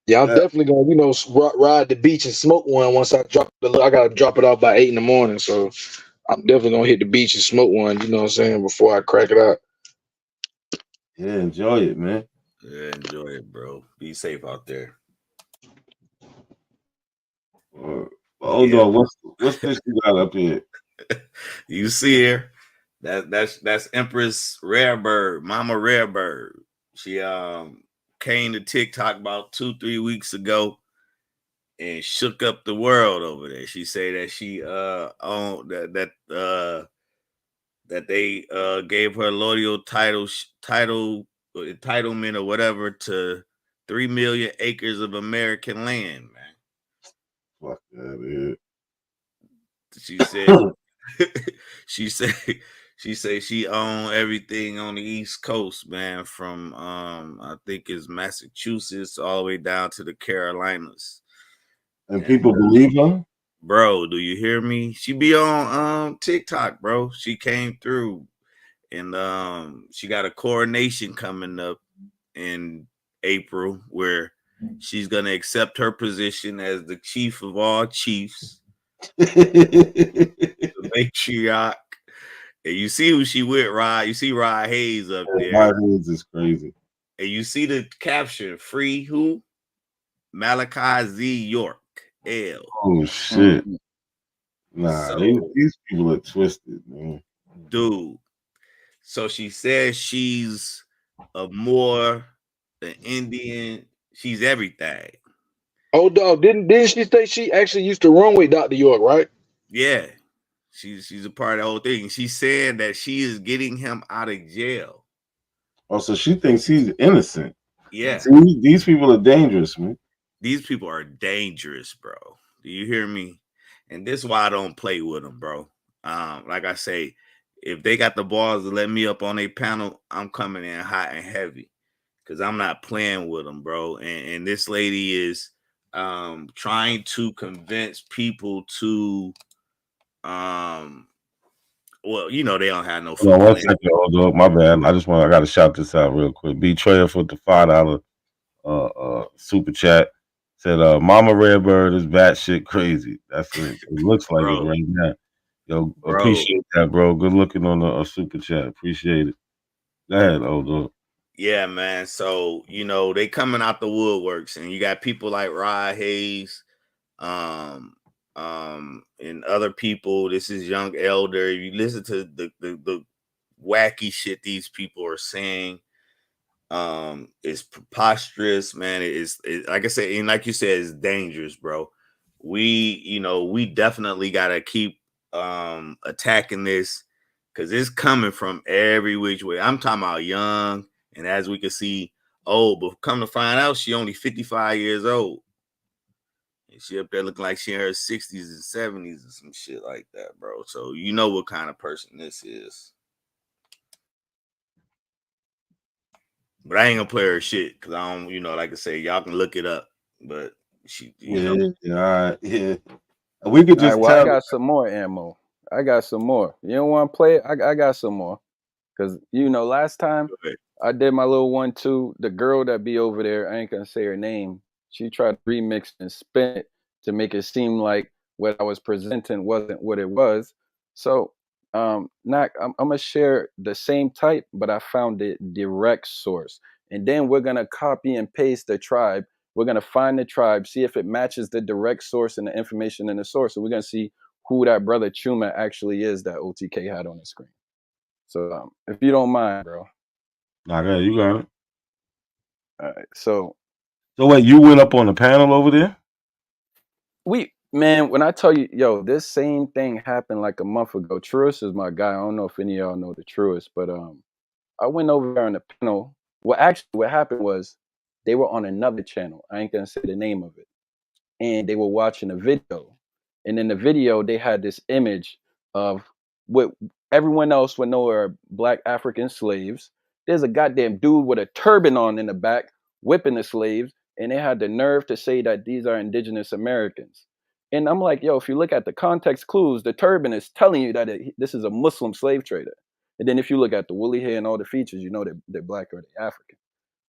Yeah, I'm definitely gonna, ride the beach and smoke one once I drop I gotta drop it off by 8 in the morning. So I'm definitely gonna hit the beach and smoke one, you know what I'm saying, before I crack it out. Yeah, enjoy it, man. Yeah, enjoy it, bro. Be safe out there. Hold on, what's this you got up here? You see her? That's Empress Rarebird, Mama Rarebird. She came to TikTok about 2-3 weeks ago and shook up the world over there. She said that she owned that they gave her loyal entitlement or whatever to 3 million acres of American land, man. Fuck that, man. She said she said she owned everything on the East Coast, man, from I think it's Massachusetts all the way down to the Carolinas. And people believe her? Bro, do you hear me? She be on TikTok, bro. She came through and she got a coronation coming up in April where She's gonna accept her position as the chief of all chiefs, the matriarch. And you see who she with, Rod. You see Rod Hayes up there. Rod Hayes is crazy. And you see the caption, free who? Malachi Z. York. L. Oh shit. Nah, So, these people are twisted, man. Dude. So she says she's a Moor, an Indian. She's everything. Oh, dog, didn't she say she actually used to run with Dr. York, right? Yeah. She's a part of the whole thing. She's saying that she is getting him out of jail. Oh, so she thinks he's innocent. Yeah. See, these people are dangerous, man. These people are dangerous, bro. Do you hear me? And this is why I don't play with them, bro. Like I say, if they got the balls to let me up on a panel, I'm coming in hot and heavy because I'm not playing with them, bro. And this lady is trying to convince people to well, you know, they don't have no No, fucking one second, hold up. My bad. I gotta shout this out real quick. Betrayer for the $5 super chat. Said Mama Redbird is batshit crazy. That's it. It looks like it right now. Yo, appreciate that, bro. Good looking on the super chat. Appreciate it. Go ahead, hold up. Yeah, man. So, you know, they coming out the woodworks, and you got people like Rod Hayes, and other people. This is Young Elder. If you listen to the wacky shit these people are saying, it's preposterous, man. It's like I said, and like you said, it's dangerous, bro. We definitely gotta keep attacking this because it's coming from every which way. I'm talking about young, and as we can see, old, but come to find out, she only 55 years old. And she up there looking like she in her 60s and 70s and some shit like that, bro. So you know what kind of person this is. But I ain't gonna play her shit because I don't, like I say, y'all can look it up. But she, Yeah. We could just well, I tell. got some more ammo. I got some more. You don't want to play it? I got some more. Because, last time I did my little 1-2, the girl that be over there, I ain't going to say her name, she tried to remix and spin it to make it seem like what I was presenting wasn't what it was. So, I'm going to share the same type, but I found the direct source. And then we're going to copy and paste the tribe. We're going to find the tribe, see if it matches the direct source and the information in the source. And we're going to see who that brother Chuma actually is that OTK had on the screen. So if you don't mind, bro. Nah, you got it. All right. So wait, you went up on the panel over there? When I tell you, yo, this same thing happened like a month ago. Truist is my guy. I don't know if any of y'all know the Truist, but I went over there on the panel. Well, actually, what happened was they were on another channel. I ain't gonna say the name of it. And they were watching a video. And in the video, they had this image of what everyone else would know are Black African slaves. There's a goddamn dude with a turban on in the back whipping the slaves. And they had the nerve to say that these are indigenous Americans. And I'm like, yo, if you look at the context clues, the turban is telling you that this is a Muslim slave trader. And then if you look at the woolly hair and all the features, you know they're Black or they're African.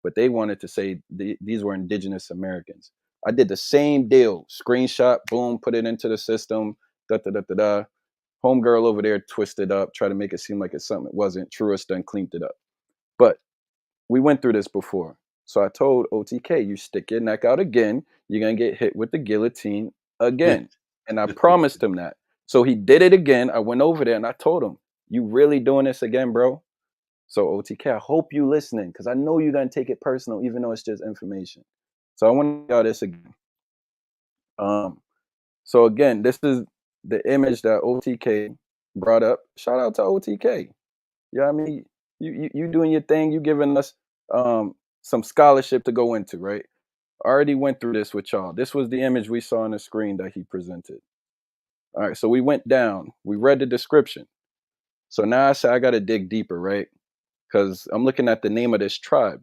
But they wanted to say these were indigenous Americans. I did the same deal. Screenshot, boom, put it into the system. Homegirl over there twisted up, try to make it seem like it's something it wasn't. Truist done cleaned it up. But we went through this before. So I told OTK, you stick your neck out again, you're going to get hit with the guillotine again. And I promised him that. So he did it again. I went over there and I told him, you really doing this again, bro? So OTK, I hope you listening because I know you're going to take it personal, even though it's just information. So I want to tell this again. So again, this is the image that OTK brought up. Shout out to OTK. You know what I mean? You doing your thing. You giving us some scholarship to go into, right? I already went through this with y'all. This was the image we saw on the screen that he presented. All right, so we went down. We read the description. So now I say I got to dig deeper, right? Because I'm looking at the name of this tribe.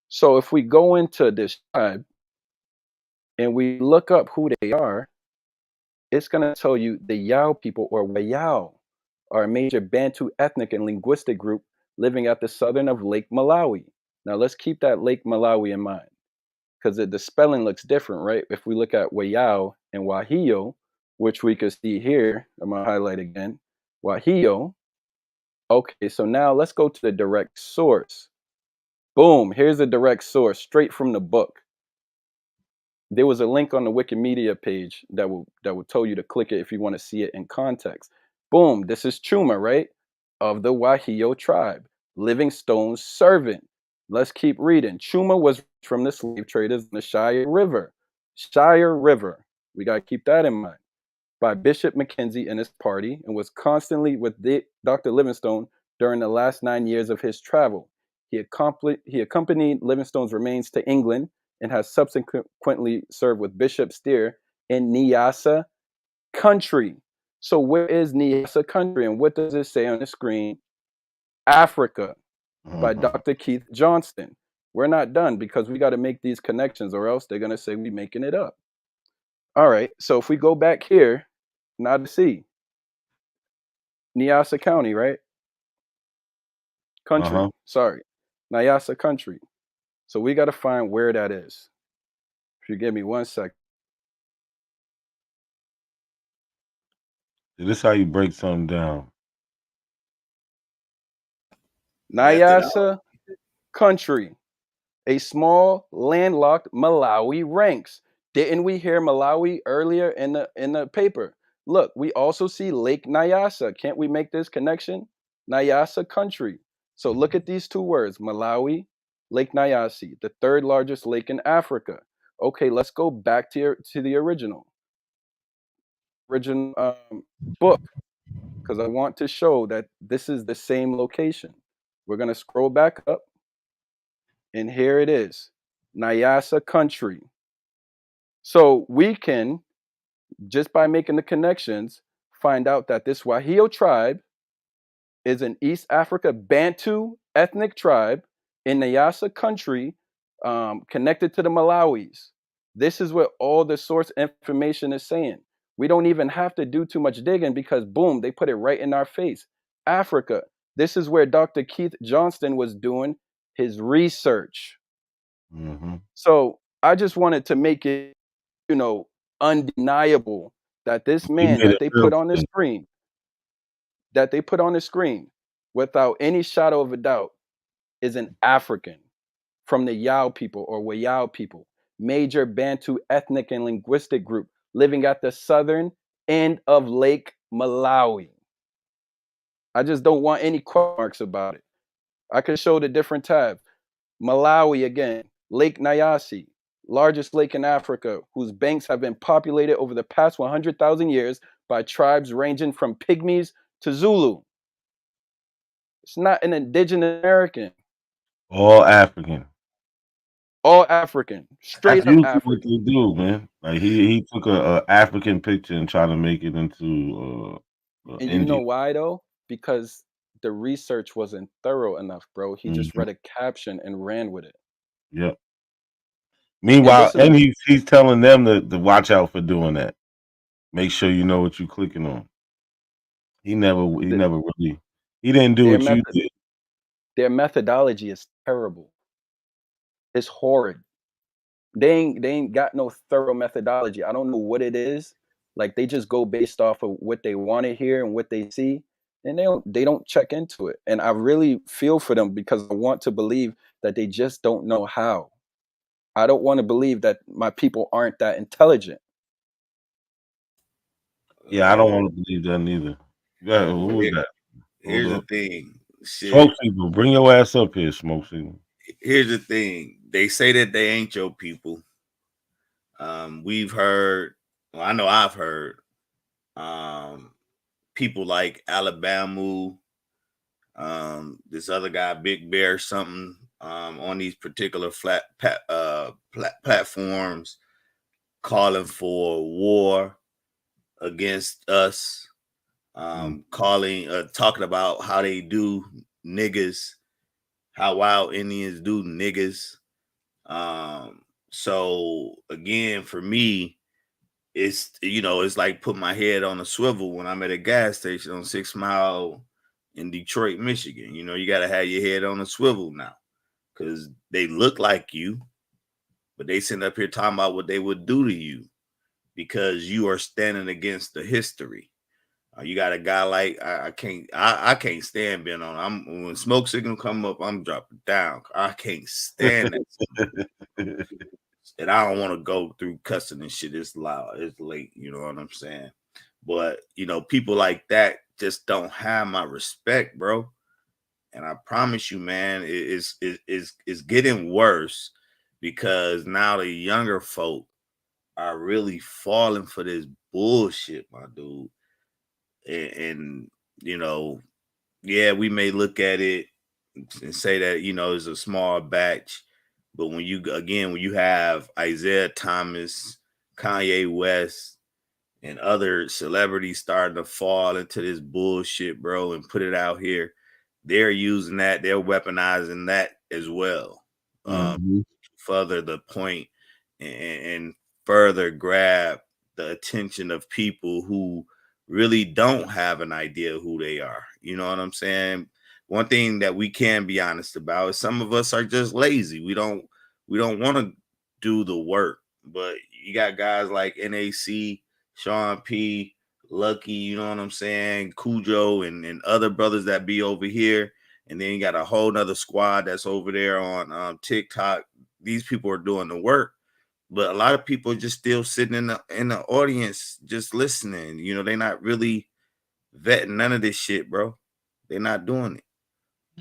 So if we go into this tribe and we look up who they are, it's going to tell you the Yao people, or Wayao, are a major Bantu ethnic and linguistic group living at the southern of Lake Malawi. Now let's keep that Lake Malawi in mind, because the spelling looks different, right? If we look at Wayao and Wahio, which we could see here, I'm gonna highlight again, Wahio. Okay, so now let's go to the direct source. Boom, here's a direct source straight from the book. There was a link on the Wikimedia page that will tell you to click it if you want to see it in context. Boom, this is Chuma, right? Of the Wahio tribe, Livingstone's servant. Let's keep reading. Chuma was from the slave traders in the Shire River. Shire River. We got to keep that in mind. By Bishop Mackenzie and his party, and was constantly with Dr. Livingstone during the last 9 years of his travel. He accompanied Livingstone's remains to England and has subsequently served with Bishop Steer in Nyassa country. So where is Nyassa country, and what does it say on the screen? Africa, by Dr. Keith Johnston. We're not done because we got to make these connections, or else they're going to say we're making it up. All right, so if we go back here, now to see Nyassa County, right? Country, sorry, Nyassa country. So we got to find where that is. If you give me 1 second. This is how you break something down. Nyassa country, a small landlocked Malawi ranks. Didn't we hear Malawi earlier in the paper? Look, we also see Lake Nyassa. Can't we make this connection? Nyassa country. So look at these two words, Malawi, Lake Nyassa, the third largest lake in Africa. Okay, let's go back to the original book, because I want to show that this is the same location. We're going to scroll back up, and here it is, Nyassa country. So we can, just by making the connections, find out that this Wahio tribe is an East Africa Bantu ethnic tribe in Nyassa country, connected to the Malawis. This is what all the source information is saying. We don't even have to do too much digging because boom, they put it right in our face. Africa. This is where Dr. Keith Johnston was doing his research. So I just wanted to make it, undeniable that this man that they put on the screen, without any shadow of a doubt, is an African from the Yao people or Wayao people, major Bantu ethnic and linguistic group living at the southern end of Lake Malawi. I just don't want any question marks about it. I could show the different tab. Malawi again, Lake Nyassa, largest lake in Africa, whose banks have been populated over the past 100,000 years by tribes ranging from Pygmies to Zulu. It's not an indigenous American. All African. All African. Straight That's up usually African. what they do, man. Like he took a African picture and tried to make it into And Indian. you know why though? Because the research wasn't thorough enough, bro. He just read a caption and ran with it. Yep. Meanwhile, and he's telling them to watch out for doing that. Make sure you know what you're clicking on. He never really, he didn't do what you did. Their methodology is terrible. It's horrid. They ain't got no thorough methodology. I don't know what it is. Like they just go based off of what they want to hear and what they see, and they don't check into it. And I really feel for them because I want to believe that they just don't know how. I don't want to believe that my people aren't that intelligent. Yeah, I don't want to believe that neither. Yeah, who was that? Here's the thing. Smoke signal. Bring your ass up here, smoke signal. Here's the thing. They say that they ain't your people. We've heard, well, I know I've heard people like Alabama, this other guy, Big Bear, something on these particular platforms calling for war against us, talking about how they do niggas, how wild Indians do niggas. So again, for me, it's it's like put my head on a swivel when I'm at a gas station on 6 Mile in Detroit, Michigan. You got to have your head on a swivel now because they look like you. but they sitting up here talking about what they would do to you because you are standing against the history. You got a guy like I can't stand being on. When smoke signal come up, I'm dropping down. I can't stand it. And I don't want to go through cussing and shit. It's loud. It's late. You know what I'm saying? But people like that just don't have my respect, bro. And I promise you, man, it's getting worse because now the younger folk are really falling for this bullshit, my dude. And yeah, we may look at it and say that it's a small batch, but when you have Isaiah Thomas, Kanye West, and other celebrities starting to fall into this bullshit, bro, and put it out here, they're using that, they're weaponizing that as well. Further the point and further grab the attention of people who really don't have an idea who they are. You know what I'm saying? One thing that we can be honest about is some of us are just lazy. We don't want to do the work. But you got guys like NAC, Sean P, Lucky, you know what I'm saying, Cujo, and other brothers that be over here. And then you got a whole nother squad that's over there on TikTok. These people are doing the work. But a lot of people are just still sitting in the audience just listening. They're not really vetting none of this shit, bro. They're not doing it.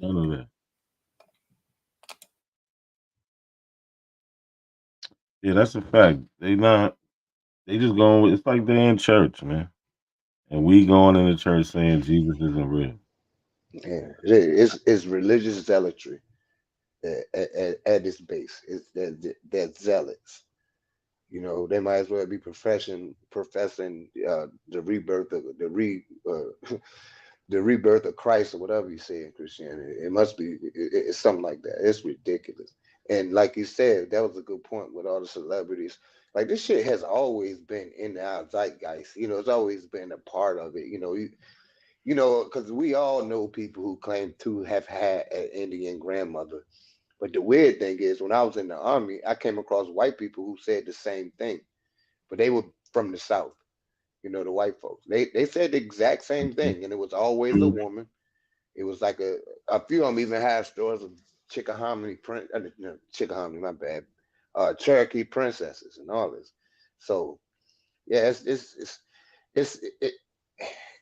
None of that. Yeah, that's a fact. They just going. It's like they in church, man, and we going into church saying Jesus isn't real. Yeah, it's religious zealotry at its base. It's that zealots. They might as well be professing the rebirth of the rebirth of Christ or whatever you say in Christianity. It must be it's something like that. It's ridiculous. And like you said, that was a good point with all the celebrities. Like this shit has always been in our zeitgeist. It's always been a part of it. Because we all know people who claim to have had an Indian grandmother. But the weird thing is, when I was in the army, I came across white people who said the same thing, but they were from the South. The white folks. They said the exact same thing, and it was always a woman. It was like a few of them even had stories of Chickahominy Chickahominy, my bad, Cherokee princesses and all this. So yeah,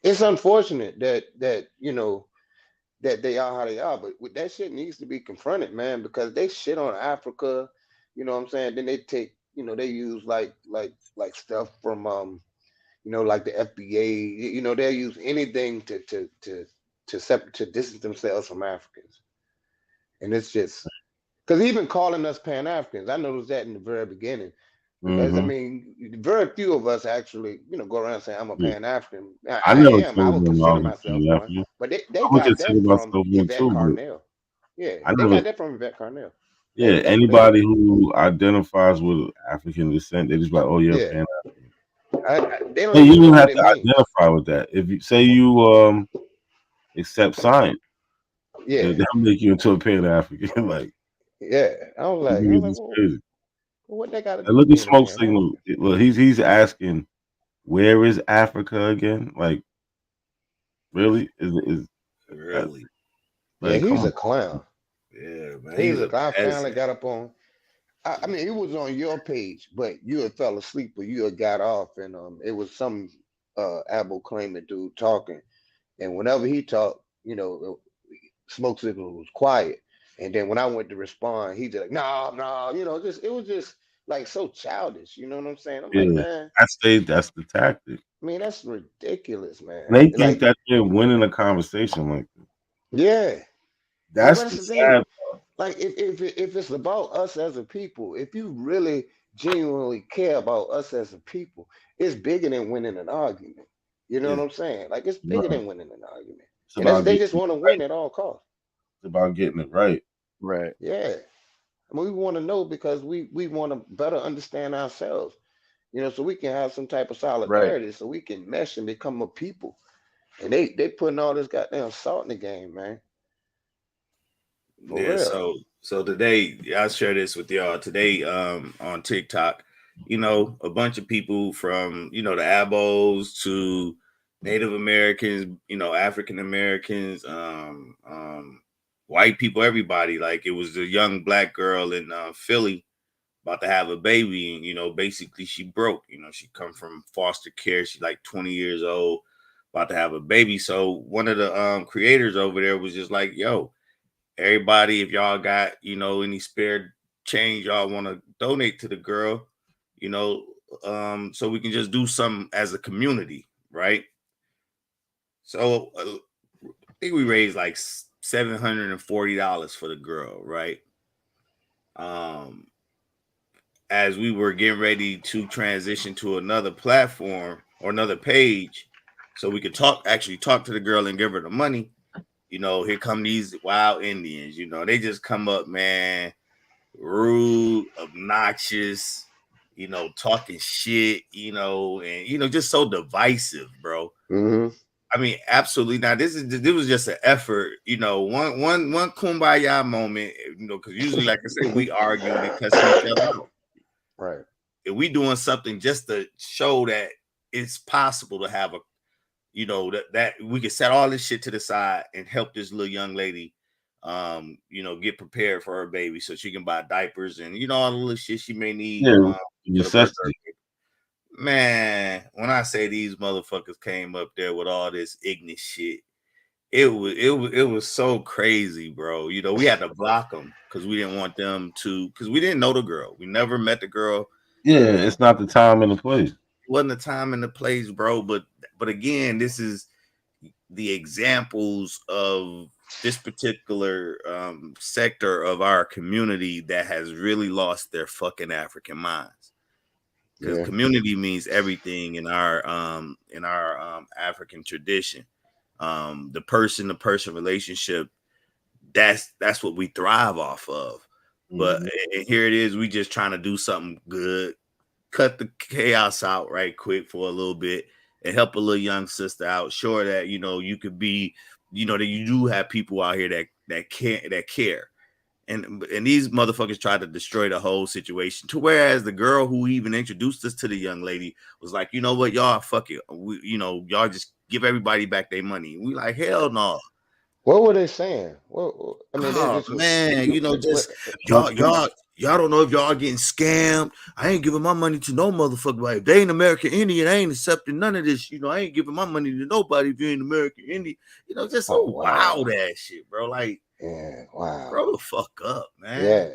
it's unfortunate that that they are how they are, but that shit needs to be confronted, man, because they shit on Africa, you know what I'm saying? Then they take, they use like stuff from like the FBA, they'll use anything to distance themselves from Africans. And it's just because even calling us Pan-Africans, I noticed that in the very beginning. Because I mean, very few of us actually, go around saying I'm a Pan-African. I never am. I told would them I consider was a myself one. Pan-African. But they I would got consider that from myself one Yvette too, but Carnell. Yeah, I they never. got that from Yvette Carnell. Yeah, anybody who identifies with African descent, they just like, oh yeah, Yeah. Pan-African. They don't Hey, you even know don't what have it to means. identify with that. If you say you accept science, Yeah, they'll make you into a Pan-African. Like, yeah. I was like, it's well, crazy. what they got to And do look with at being a Smoke Pan-African? Signal. Look, he's asking, where is Africa again? Like, really? Is Really? Yeah, like, come he's on. a clown. Yeah, man. He's a a clown. I finally peasant. got up on. I mean, it was on your page, but you had fell asleep or you had got off, and it was some Apple claiming dude talking, and whenever he talked, Smoke Signal was quiet, and then when I went to respond, he just like, no, it was just like so childish. You know what I'm saying? I'm like, Yeah, man, that's the tactic. I mean, that's ridiculous, man. They think Like, that they're winning a conversation like that. yeah, but That's that's the the thing. sad. Like, if it's about us as a people, if you really genuinely care about us as a people, it's bigger than winning an argument. You know what I'm saying? Like, it's bigger Right. than winning an argument. It's And that's about they getting just want to it right. win at all costs. It's about getting it right. Right. Yeah. I mean, we want to know because we want to better understand ourselves, so we can have some type of Right. solidarity, so we can mesh and become a people. And they putting all this goddamn salt in the game, man. For Yeah, real. so So today, I'll share this with y'all. Today, on TikTok, a bunch of people from the Abos to Native Americans, African Americans, white people, everybody. Like, it was a young black girl in Philly about to have a baby, and basically she broke. She come from foster care. She's like 20 years old, about to have a baby. So one of the creators over there was just like, "Yo, everybody, if y'all got any spare change y'all want to donate to the girl, so we can just do something as a community, right?" So I think we raised like $740 for the girl, right? As we were getting ready to transition to another platform or another page, so we could actually talk to the girl and give her the money. Here come these wild Indians. They just come up, man, rude, obnoxious, talking shit, and just so divisive, bro. Mm-hmm. I mean, absolutely not. This was just an effort, one kumbaya moment, because usually, like I said, we arguing and cussing each other out. Right. If we doing something just to show that it's possible to have that we can set all this shit to the side and help this little young lady get prepared for her baby so she can buy diapers and all the little shit she may need. Necessity. Man, when I say these motherfuckers came up there with all this ignorant shit, it was so crazy, bro. We had to block them because we didn't want them to, because we didn't know the girl. We never met the girl. Yeah, it's not the time and the place. It wasn't the time and the place, bro. But again, this is the examples of this particular sector of our community that has really lost their fucking African minds. Because community means everything in our African tradition. The person-to-person relationship, that's what we thrive off of. But and here it is, we just trying to do something good, cut the chaos out right quick for a little bit and help a little young sister out. Sure that you could be, that you do have people out here that care. And these motherfuckers tried to destroy the whole situation. To whereas the girl who even introduced us to the young lady was like, you know what, y'all, fuck it. Y'all just give everybody back their money. We like, hell no. What were they saying? Well, I mean, they just man, just y'all don't know if y'all getting scammed. I ain't giving my money to no motherfucker. Like, if they ain't American Indian, I ain't accepting none of this. I ain't giving my money to nobody if you ain't American Indian. Just so wild ass shit, bro. Like, yeah, wow, grow the fuck up, man. Yeah,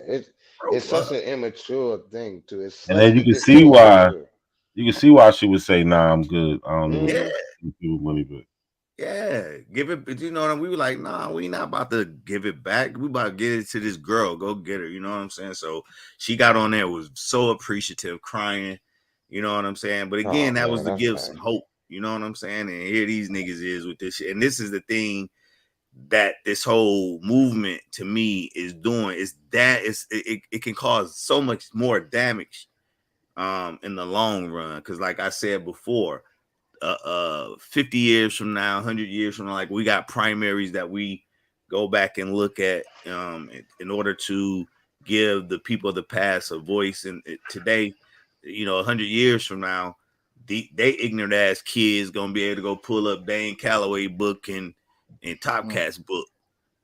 it's such an immature thing too. It's and then you can see why she would say, "Nah, I'm good. I don't need money back." Yeah, give it. We were like, nah, we not about to give it back. We about to get it to this girl. Go get her. You know what I'm saying? So she got on there, was so appreciative, crying. You know what I'm saying? But again, that was to give some hope. You know what I'm saying? And here these niggas is with this shit. And this is the thing that this whole movement to me is doing, is that it can cause so much more damage in the long run. Because like I said before, 50 years from now, 100 years from now, like, we got primaries that we go back and look at in order to give the people of the past a voice. And today, 100 years from now, they ignorant ass kids gonna be able to go pull up Dane Calloway book and Top Cat's book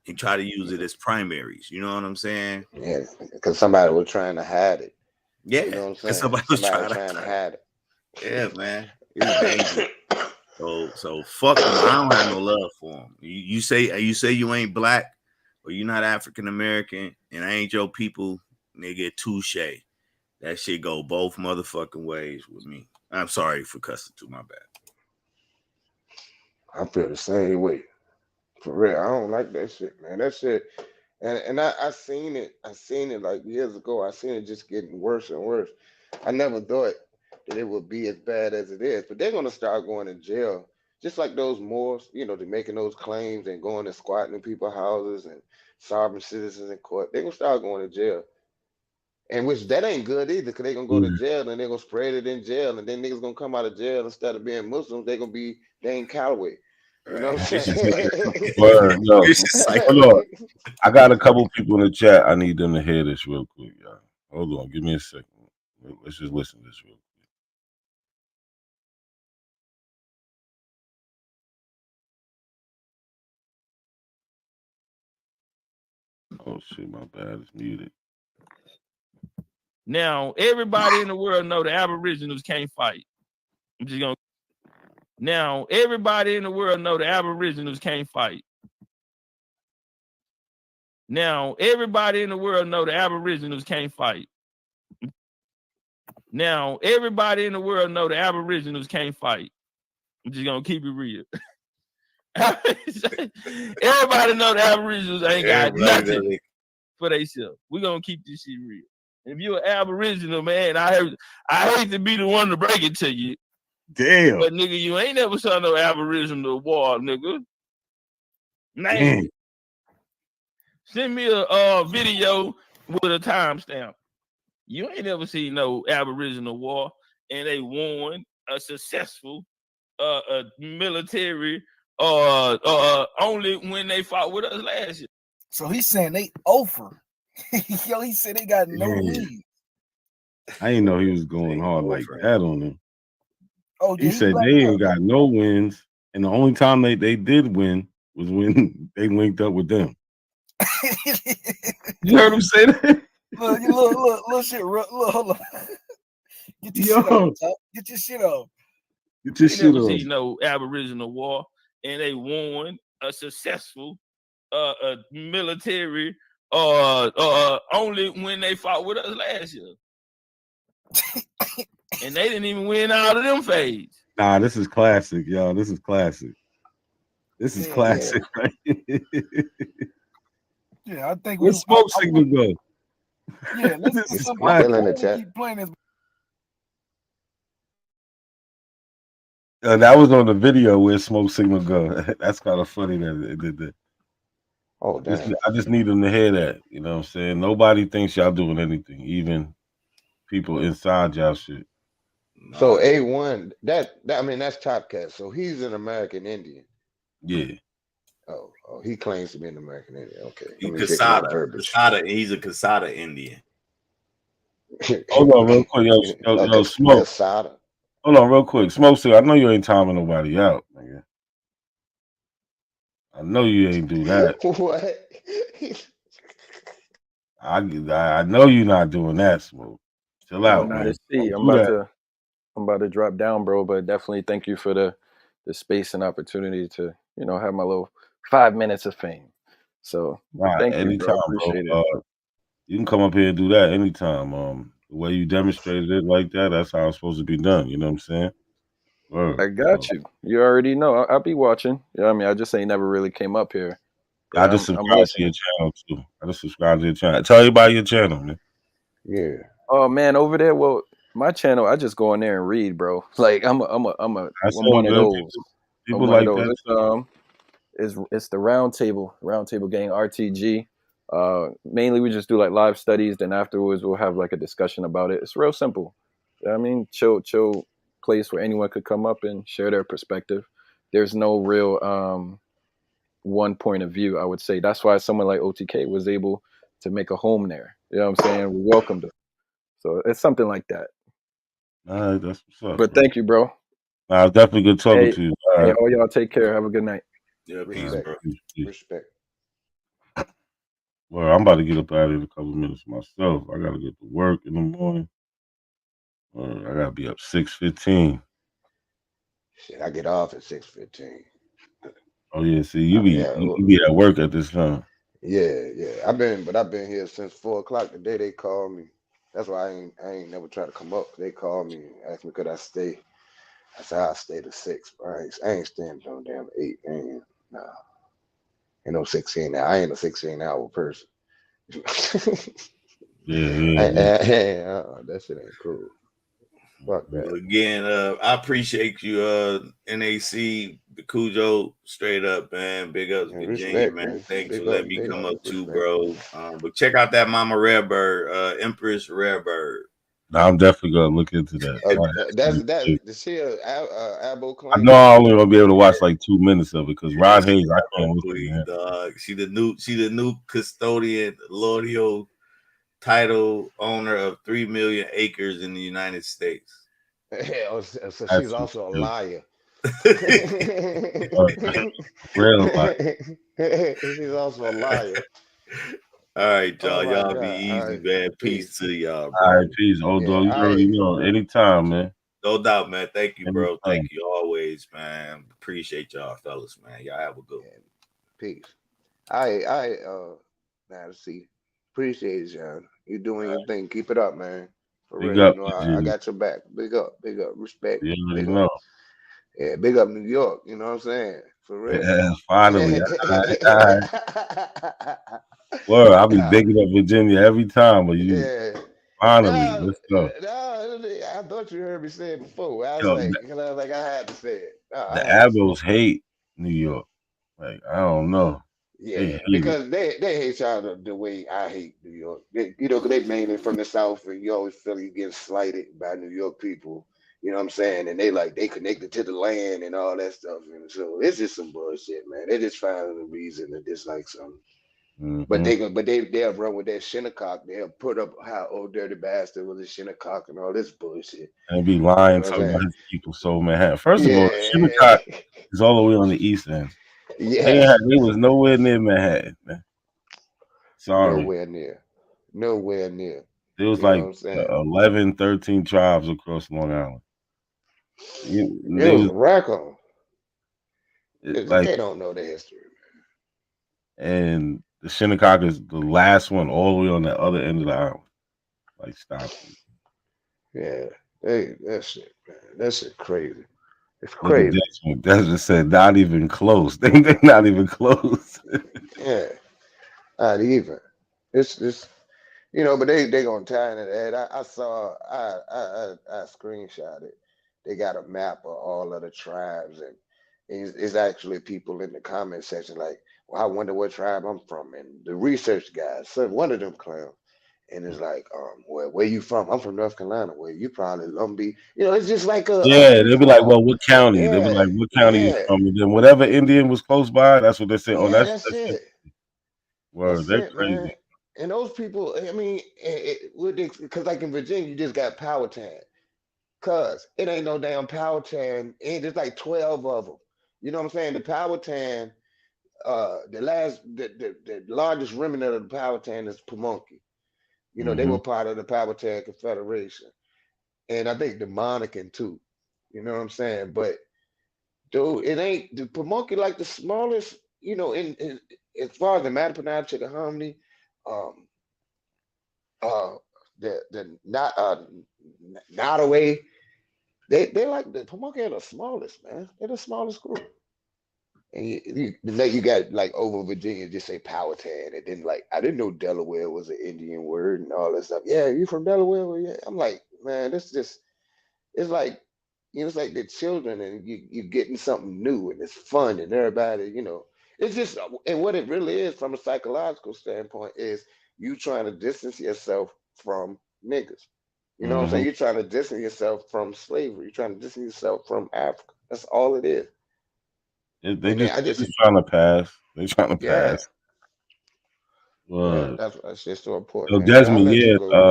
and try to use it as primaries. You know what I'm saying? Yeah, because somebody was trying to hide it. Yeah, you know what I'm saying? Somebody was trying to hide it. Yeah, man, it's dangerous. So fuck them. I don't have no love for them. You say you ain't black or you're not African American and I ain't your people, nigga, touche. That shit go both motherfucking ways with me. I'm sorry for cussing too, my bad. I feel the same way. For real. I don't like that shit, man. That shit, and I seen it. I seen it like years ago. I seen it just getting worse and worse. I never thought that it would be as bad as it is. But they're gonna start going to jail. Just like those Moors, they're making those claims and going and squatting in people's houses and sovereign citizens in court. They're gonna start going to jail. And which that ain't good either, because they're gonna go to jail and they're gonna spread it in jail, and then niggas gonna come out of jail instead of being Muslims, they're gonna be Dane Calloway. You know what I'm saying? Word, no. Vicious cycle. Hold on. I got a couple people in the chat. I need them to hear this real quick, y'all. Hold on, give me a second. Let's just listen to this real quick. Oh shit, my bad. It's muted. Now, everybody in the world know the Aboriginals can't fight. I'm just gonna. Now, everybody in the world know the Aboriginals can't fight. Now, everybody in the world know the Aboriginals can't fight. Now, everybody in the world know the Aboriginals can't fight. I'm just gonna keep it real. Everybody know the Aboriginals ain't got nothing for themselves. We're gonna keep this shit real. If you're an Aboriginal, man, I hate to be the one to break it to you. Damn. But nigga, you ain't never saw no Aboriginal war, nigga. Name it. Send me a video with a timestamp. You ain't never seen no Aboriginal war, and they won a successful military only when they fought with us last year. So he's saying they over. Yo, he said they got no lead. I didn't know he was going hard like that on them. Oh, he said they ain't got no wins, and the only time they did win was when they linked up with them. You heard him say that? Look, shit. Look, hold on. Get your shit off. Top. Get your shit off. Get your shit off. Seen no Aboriginal war, and they won a successful military only when they fought with us last year. And they didn't even win out of them phase. Nah, this is classic, y'all. This is classic. This is classic, right? Yeah, I think Where's smoke signal go? Yeah, let's This is keep playing this. That was on the video where smoke signal go. That's kind of funny that it did that. Oh, damn. I just need them to hear that. You know what I'm saying? Nobody thinks y'all doing anything, even people inside y'all shit. So A1, that I mean that's Top Cat. So he's an American Indian. Yeah. Oh, he claims to be an American Indian. Okay. He's a Casada Indian. Hold on, real quick, yo, smoke. Hold on, real quick, smoke. I know you ain't timing nobody out, nigga. I know you ain't do that. What? I know you're not doing that, smoke. Chill out, man. I'm about to drop down, bro. But definitely thank you for the space and opportunity to have my little 5 minutes of fame. So thank you, bro. Appreciate it. You can come up here and do that anytime. The way you demonstrated it like that, that's how it's supposed to be done. You know what I'm saying? I got you. You already know. I'll be watching. Yeah, I mean, I just ain't never really came up here. I just subscribe to your channel too. I just subscribe to your channel. Tell everybody your channel, man. Yeah. Oh man, over there. Well, my channel, I just go in there and read, bro. Like I'm one of those. People like that. It's the Roundtable Gang RTG. Mainly we just do like live studies. Then afterwards we'll have like a discussion about it. It's real simple. I mean, chill place where anyone could come up and share their perspective. There's no real one point of view, I would say. That's why someone like OTK was able to make a home there. You know what I'm saying? We welcomed them. So it's something like that. All right, that's what's up. But thank you, bro. Definitely good talking to you. All right. All y'all take care. Have a good night. Yeah, peace, bro. Respect. Well, I'm about to get up out of here in a couple of minutes myself. I gotta get to work in the morning. I gotta be up 6:15. Shit, I get off at 6:15. Oh yeah, see, you be at work at this time. Yeah. I've been here since 4:00 the day they called me. That's why I ain't never tried to come up. They called me and asked me could I stay. I said I'll stay to 6. I ain't staying till damn 8. Ain't no 16 now. I ain't a 16-hour person. Yeah. That shit ain't cool. Fuck that. Well, again, I appreciate you, NAC, the Cujo, straight up, man. Big ups, Virginia, man. Thanks for letting me come up too, bro. But check out that Mama Rare Bird, Empress Rare Bird. Nah, I'm definitely gonna look into that. That's the shit. Abo I claim know that I'm shit. only gonna be able to watch like 2 minutes of it because Yeah, Rod she Hayes, I got no can't listen to queen, him. dog. She the new custodian, Laudio title owner of 3 million acres in the United States. Yeah, so That's she's also a good. liar. Real life. She's also a liar. All right, Oh y'all. my Y'all be God. All easy, right. man. Peace Peace. to y'all, All bro. right, peace. Old Yeah. dog, you All already right. know. Anytime, man. No doubt, man. Thank you, bro. Anytime. Thank you always, man. Appreciate y'all, fellas, man. Y'all have a good one. Peace. Now to see. Appreciate it, John. You doing your thing. Keep it up, man. For Big real. You up, know, I Virginia. got your back. Big up. Respect. You already Big up. know. Yeah, big up New York. You know what I'm saying? For real. Yeah, finally. All right. Well, I'll be Nah, bigging up Virginia every time, but you yeah. finally, No, let's go. no, I thought you heard me say it before. I was Yo, like, I had to say it. No, the I had to say it. Abos hate New York. Like, I don't know. They Yeah, hate it. because they hate y'all the way I hate New York. You know, 'cause they mainly from the South, and you always feel you get slighted by New York people. You know what I'm saying? And they connected to the land and all that stuff. And so it's just some bullshit, man. They just find a reason to dislike something. But Mm-hmm. they'll run with that Shinnecock. They'll put up how old dirty bastard was a Shinnecock and all this bullshit. And be You lying, know what talking I'm about saying? his people so Manhattan. First of all, Yeah. Shinnecock is all the way on the east end. Yes. They was nowhere near Manhattan, man. Sorry. Nowhere near. Nowhere near. There was You know like what I'm saying? 11, 13 tribes across Long Island. It They was was a raccoon. like, They don't know the history. and the Shinnecock is the last one all the way on the other end of the island. Like, stop it. Yeah. That shit, man. That shit crazy. It's Nigga crazy. Desmond said, not even close. They're not even close. Yeah. Not even. It's but they gonna tie into that. I saw I screenshot it. They got a map of all of the tribes, and it's actually people in the comment section like, well, I wonder what tribe I'm from. And the research guys, so one of them clowns, and it's like, well, where you from? I'm from North Carolina. Well, you probably Lumbee. It's just like a Yeah, they'll free be like, for well, all. what county? They'll be Yeah, like, what county you yeah, from? And then whatever Indian was close by, that's what they say. Oh, yeah. that's That's it. it. Word, That's they're it, man. crazy. And those people, I mean, because like in Virginia, you just got Powhatan. Cause it ain't no damn Powhatan. And there's like 12 of them. You know what I'm saying? The Powhatan, the largest remnant of the Powhatan is Pamunkey. They Mm-hmm. were part of the Powhatan Confederation. And I think the Monacan too. You know what I'm saying? But dude, it ain't the Pamunkey like the smallest, in as far as the Mattapan Chickahominy, um, the not away. They like the Pamunkey are the smallest, man. They're the smallest group. And you got like over Virginia, just say Powhatan, and then like I didn't know Delaware was an Indian word and all that stuff. Yeah, you from Delaware? Well, yeah. I'm like, man, this just it's like it's like the children, and you getting something new, and it's fun, and everybody, it's just and what it really is from a psychological standpoint is you trying to distance yourself from niggas. You know what I'm Mm-hmm. saying? You're trying to distance yourself from slavery. You're trying to distance yourself from Africa. That's all it is. They And then just I they just just trying to pass. They trying to yeah, pass. yeah, Word. that's just so important, So man. But I'll Desmond, let you yeah, go.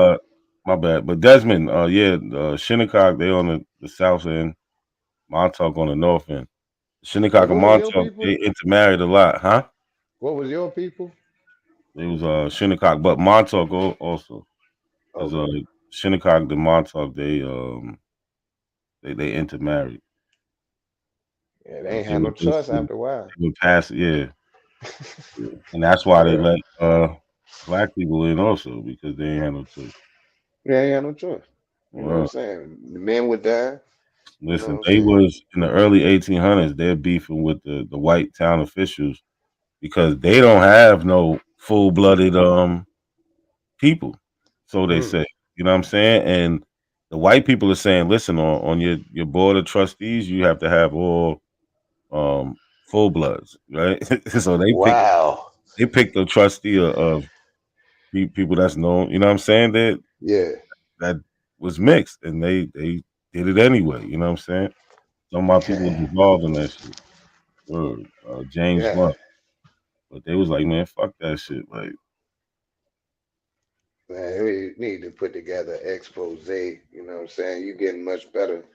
my bad. But Desmond, yeah, Shinnecock, they on the south end, Montauk on the north end. And Shinnecock and what was your Montauk, they people? intermarried a lot, huh? What was your people? It was Shinnecock, but Montauk also. Because Okay. Shinnecock and Montauk, they intermarried. Yeah, they Like ain't had no choice after a while. they would pass it, yeah. And that's why they Yeah. let black people in also, because they ain't had no choice. Yeah, ain't had no choice. You know what I'm Well, saying? The men would die. You know what listen, I'm they saying? was in the early 1800s, they're beefing with the white town officials because they don't have no full-blooded people. So they Mm. say, you know what I'm saying? And the white people are saying, listen, on your board of trustees, you have to have all full bloods, right? So Wow. they picked a trustee of people that's known, you know what I'm saying? Yeah. That was mixed, and they did it anyway. You know what I'm saying? Some of my people was involved in that shit. Word, James Yeah. Blunt, but they was like, man, fuck that shit. Like, Man, we need to put together an expose. You know what I'm saying? You're getting much better,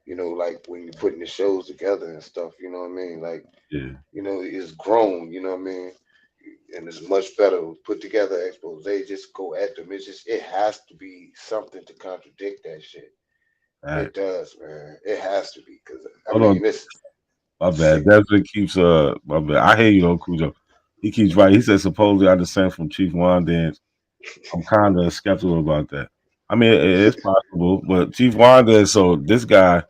you know, like when you're putting the shows together and stuff, you know what I mean? Like, yeah, you know, it's grown, you know what I mean? And it's much better to put together an expose. Just go at them. It's just, it has to be something to contradict that shit. right. It does, man. It has to be, because, I Hold on, mean, it's my bad. sick. Desmond keeps my bad. I hear you though, Cujo. He keeps right. He said supposedly I descend from Chief Wandans. I'm kind of skeptical about that. I mean, it's possible, but Chief Wanda. So this guy,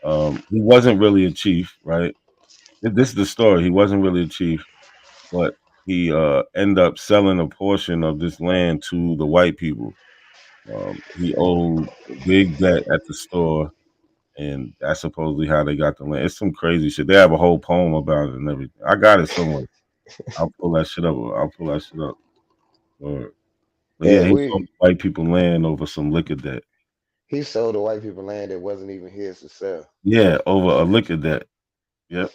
he wasn't really a chief, right? This is the story. He wasn't really a chief, but he ended up selling a portion of this land to the white people. He owed a big debt at the store, and that's supposedly how they got the land. It's some crazy shit. They have a whole poem about it and everything. I got it somewhere. I'll pull that shit up. I'll pull that shit up. But yeah, Yeah, he sold white people land over some liquor debt. he sold the white people land that wasn't even his to sell. Yeah, over a liquor debt. Yep.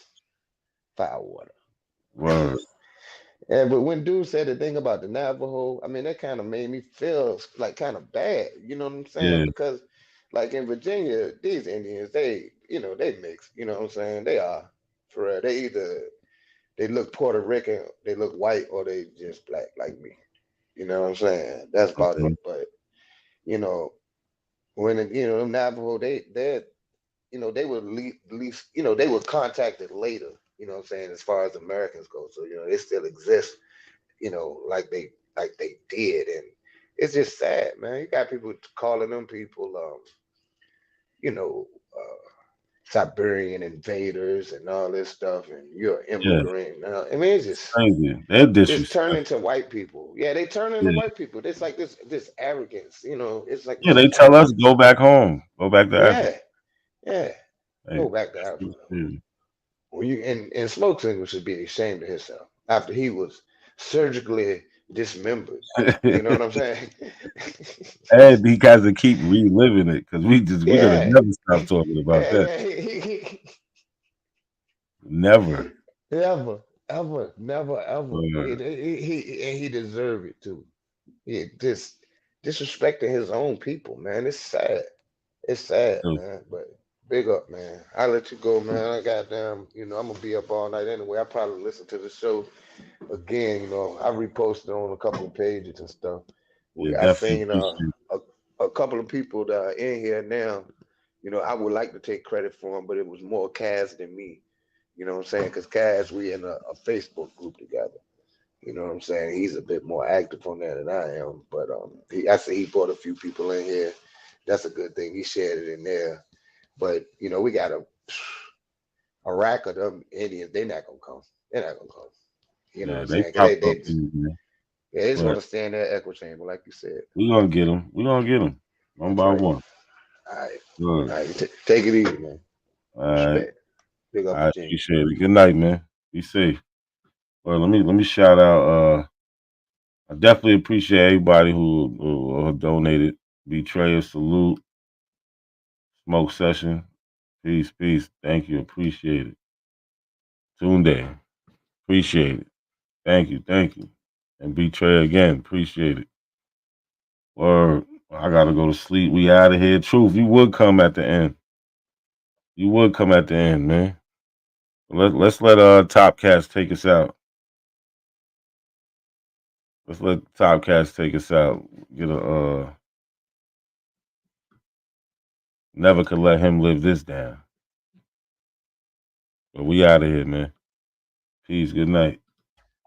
Firewater. Word. Yeah, but when dude said the thing about the Navajo, I mean, that kind of made me feel like kind of bad. You know what I'm saying? Yeah. Because like in Virginia, these Indians, they, you know, they mix. You know what I'm saying? They are for real. They either they look Puerto Rican, they look white, or they just black like me. You know what I'm saying? That's about it. Mhm. But you know, when you know them Navajo, they you know, they were least, you know, they were contacted later. You know what I'm saying? As far as Americans go, so you know, they still exist, you know, like they did. And it's just sad, man. You got people calling them people you know, Siberian invaders and all this stuff, and you're an Yeah. immigrant. I mean, Crazy. They're it's turning disrespectful. into white people. Yeah, they turn into Yeah. white people. It's like this arrogance, you know, it's like Yeah, this they tell us arrogance. go back home. Go back to Africa. Yeah, yeah. Hey, Go back to Africa. yeah. When you and Smoke Signal should be ashamed of himself after he was surgically dismembered. You know what I'm saying? And he guys to keep reliving it because we could have Yeah, never stopped talking about that. yeah. Never. Ever, ever, never, ever. Word. He deserved it too. He just disrespecting his own people, man. It's sad. It's sad, So, man. But big up, man. I let you go, man. I goddamn, you know, I'm gonna be up all night anyway. I probably listen to the show again. You know, I reposted on a couple of pages and stuff. yeah, I definitely seen appreciate a couple of people that are in here now. You know, I would like to take credit for them, but it was more Kaz than me. You know what I'm saying? Because Kaz, we in a Facebook group together. You know what I'm saying? He's a bit more active on that than I am. But I see he brought a few people in here. That's a good thing. He shared it in there. But you know, we got a rack of them Indians. They're not gonna come. They're not gonna come. You know what Yeah, I'm they saying? Because popped up in there. they just want But to stay in their echo chamber, like you said. we gonna get them. We gonna get them one That's by right. one. All right. Good. All right. Take it easy, man. All right. Respect. Big up I Virginia. appreciate it. Good night, man. Be safe. Well, let me shout out. I definitely appreciate everybody who donated. Betray a salute. Smoke session. Peace, peace. Thank you. Appreciate it. Tunde. Appreciate it. Thank you. Thank you. And Betray again. Appreciate it. Word. I gotta go to sleep. We out of here. Truth. You would come at the end. You would come at the end, man. Let's let Top Cats take us out. Let's let Top Cats take us out. Get a never could let him live this down. But we out of here, man. Peace. Good night.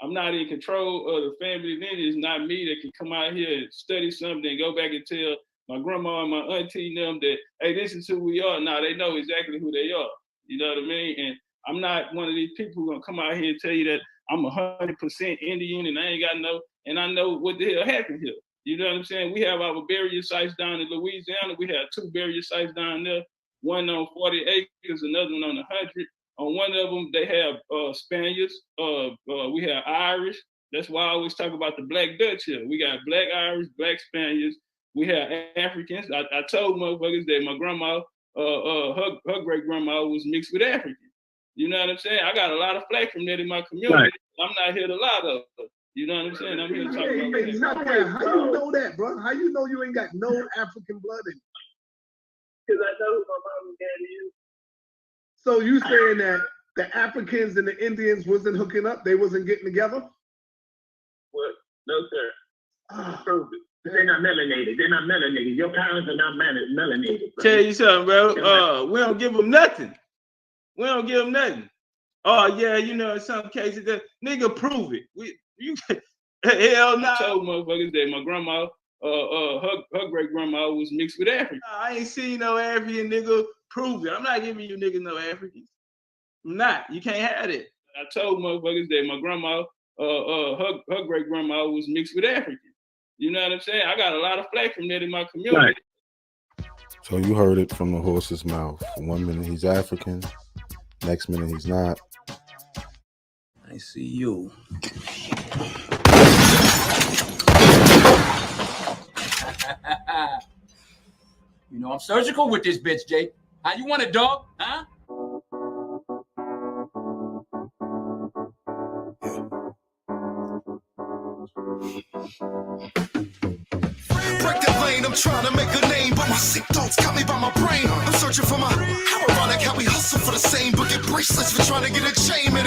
I'm not in control of the family lineage. It's not me that can come out here and study something and go back and tell my grandma and my auntie and them that, hey, this is who we are. Now they know exactly who they are. You know what I mean? And I'm not one of these people who gonna come out here and tell you that I'm 100% Indian and I ain't got no, and I know what the hell happened here. You know what I'm saying? We have our burial sites down in Louisiana. We have 2 burial sites down there, one on 40 acres, another one on 100. On one of them, they have Spaniards. We have Irish. That's why I always talk about the Black Dutch here. We got Black Irish, Black Spaniards. We have Africans. I told motherfuckers that my grandma, her great grandma was mixed with African. You know what I'm saying? I got a lot of flack from that in my community. Right. I'm not here to lie though. You know what I'm saying? I'm here to talk about that. How you know that, bro? How you know you ain't got no African blood in you? Because I know who my mom and daddy is. So you saying that the Africans and the Indians wasn't hooking up? They wasn't getting together? What? No, sir. Prove it. They're not melanated. They're not melanated. Your parents are not melanated. Bro. Tell you something, bro. We don't give them nothing. We don't give them nothing. Oh yeah, you know, in some cases, that nigga prove it. Hell no. I told motherfuckers that my grandma, her great grandma was mixed with African. I ain't seen no African, nigga. Prove it. I'm not giving you niggas no Africans. I'm not. You can't have it. I told motherfuckers that my grandma, her great grandma was mixed with African. You know what I'm saying? I got a lot of flack from that in my community. Right. So you heard it from the horse's mouth. 1 minute he's African, next minute he's not. I see you. You know, I'm surgical with this bitch, Jake. How you want it, dog? Huh? Break the lane, I'm trying to make a name, but my sick thoughts got me by my brain. I'm searching for my, how ironic how we hustle for the same, but get bracelets for trying to get a chain, man.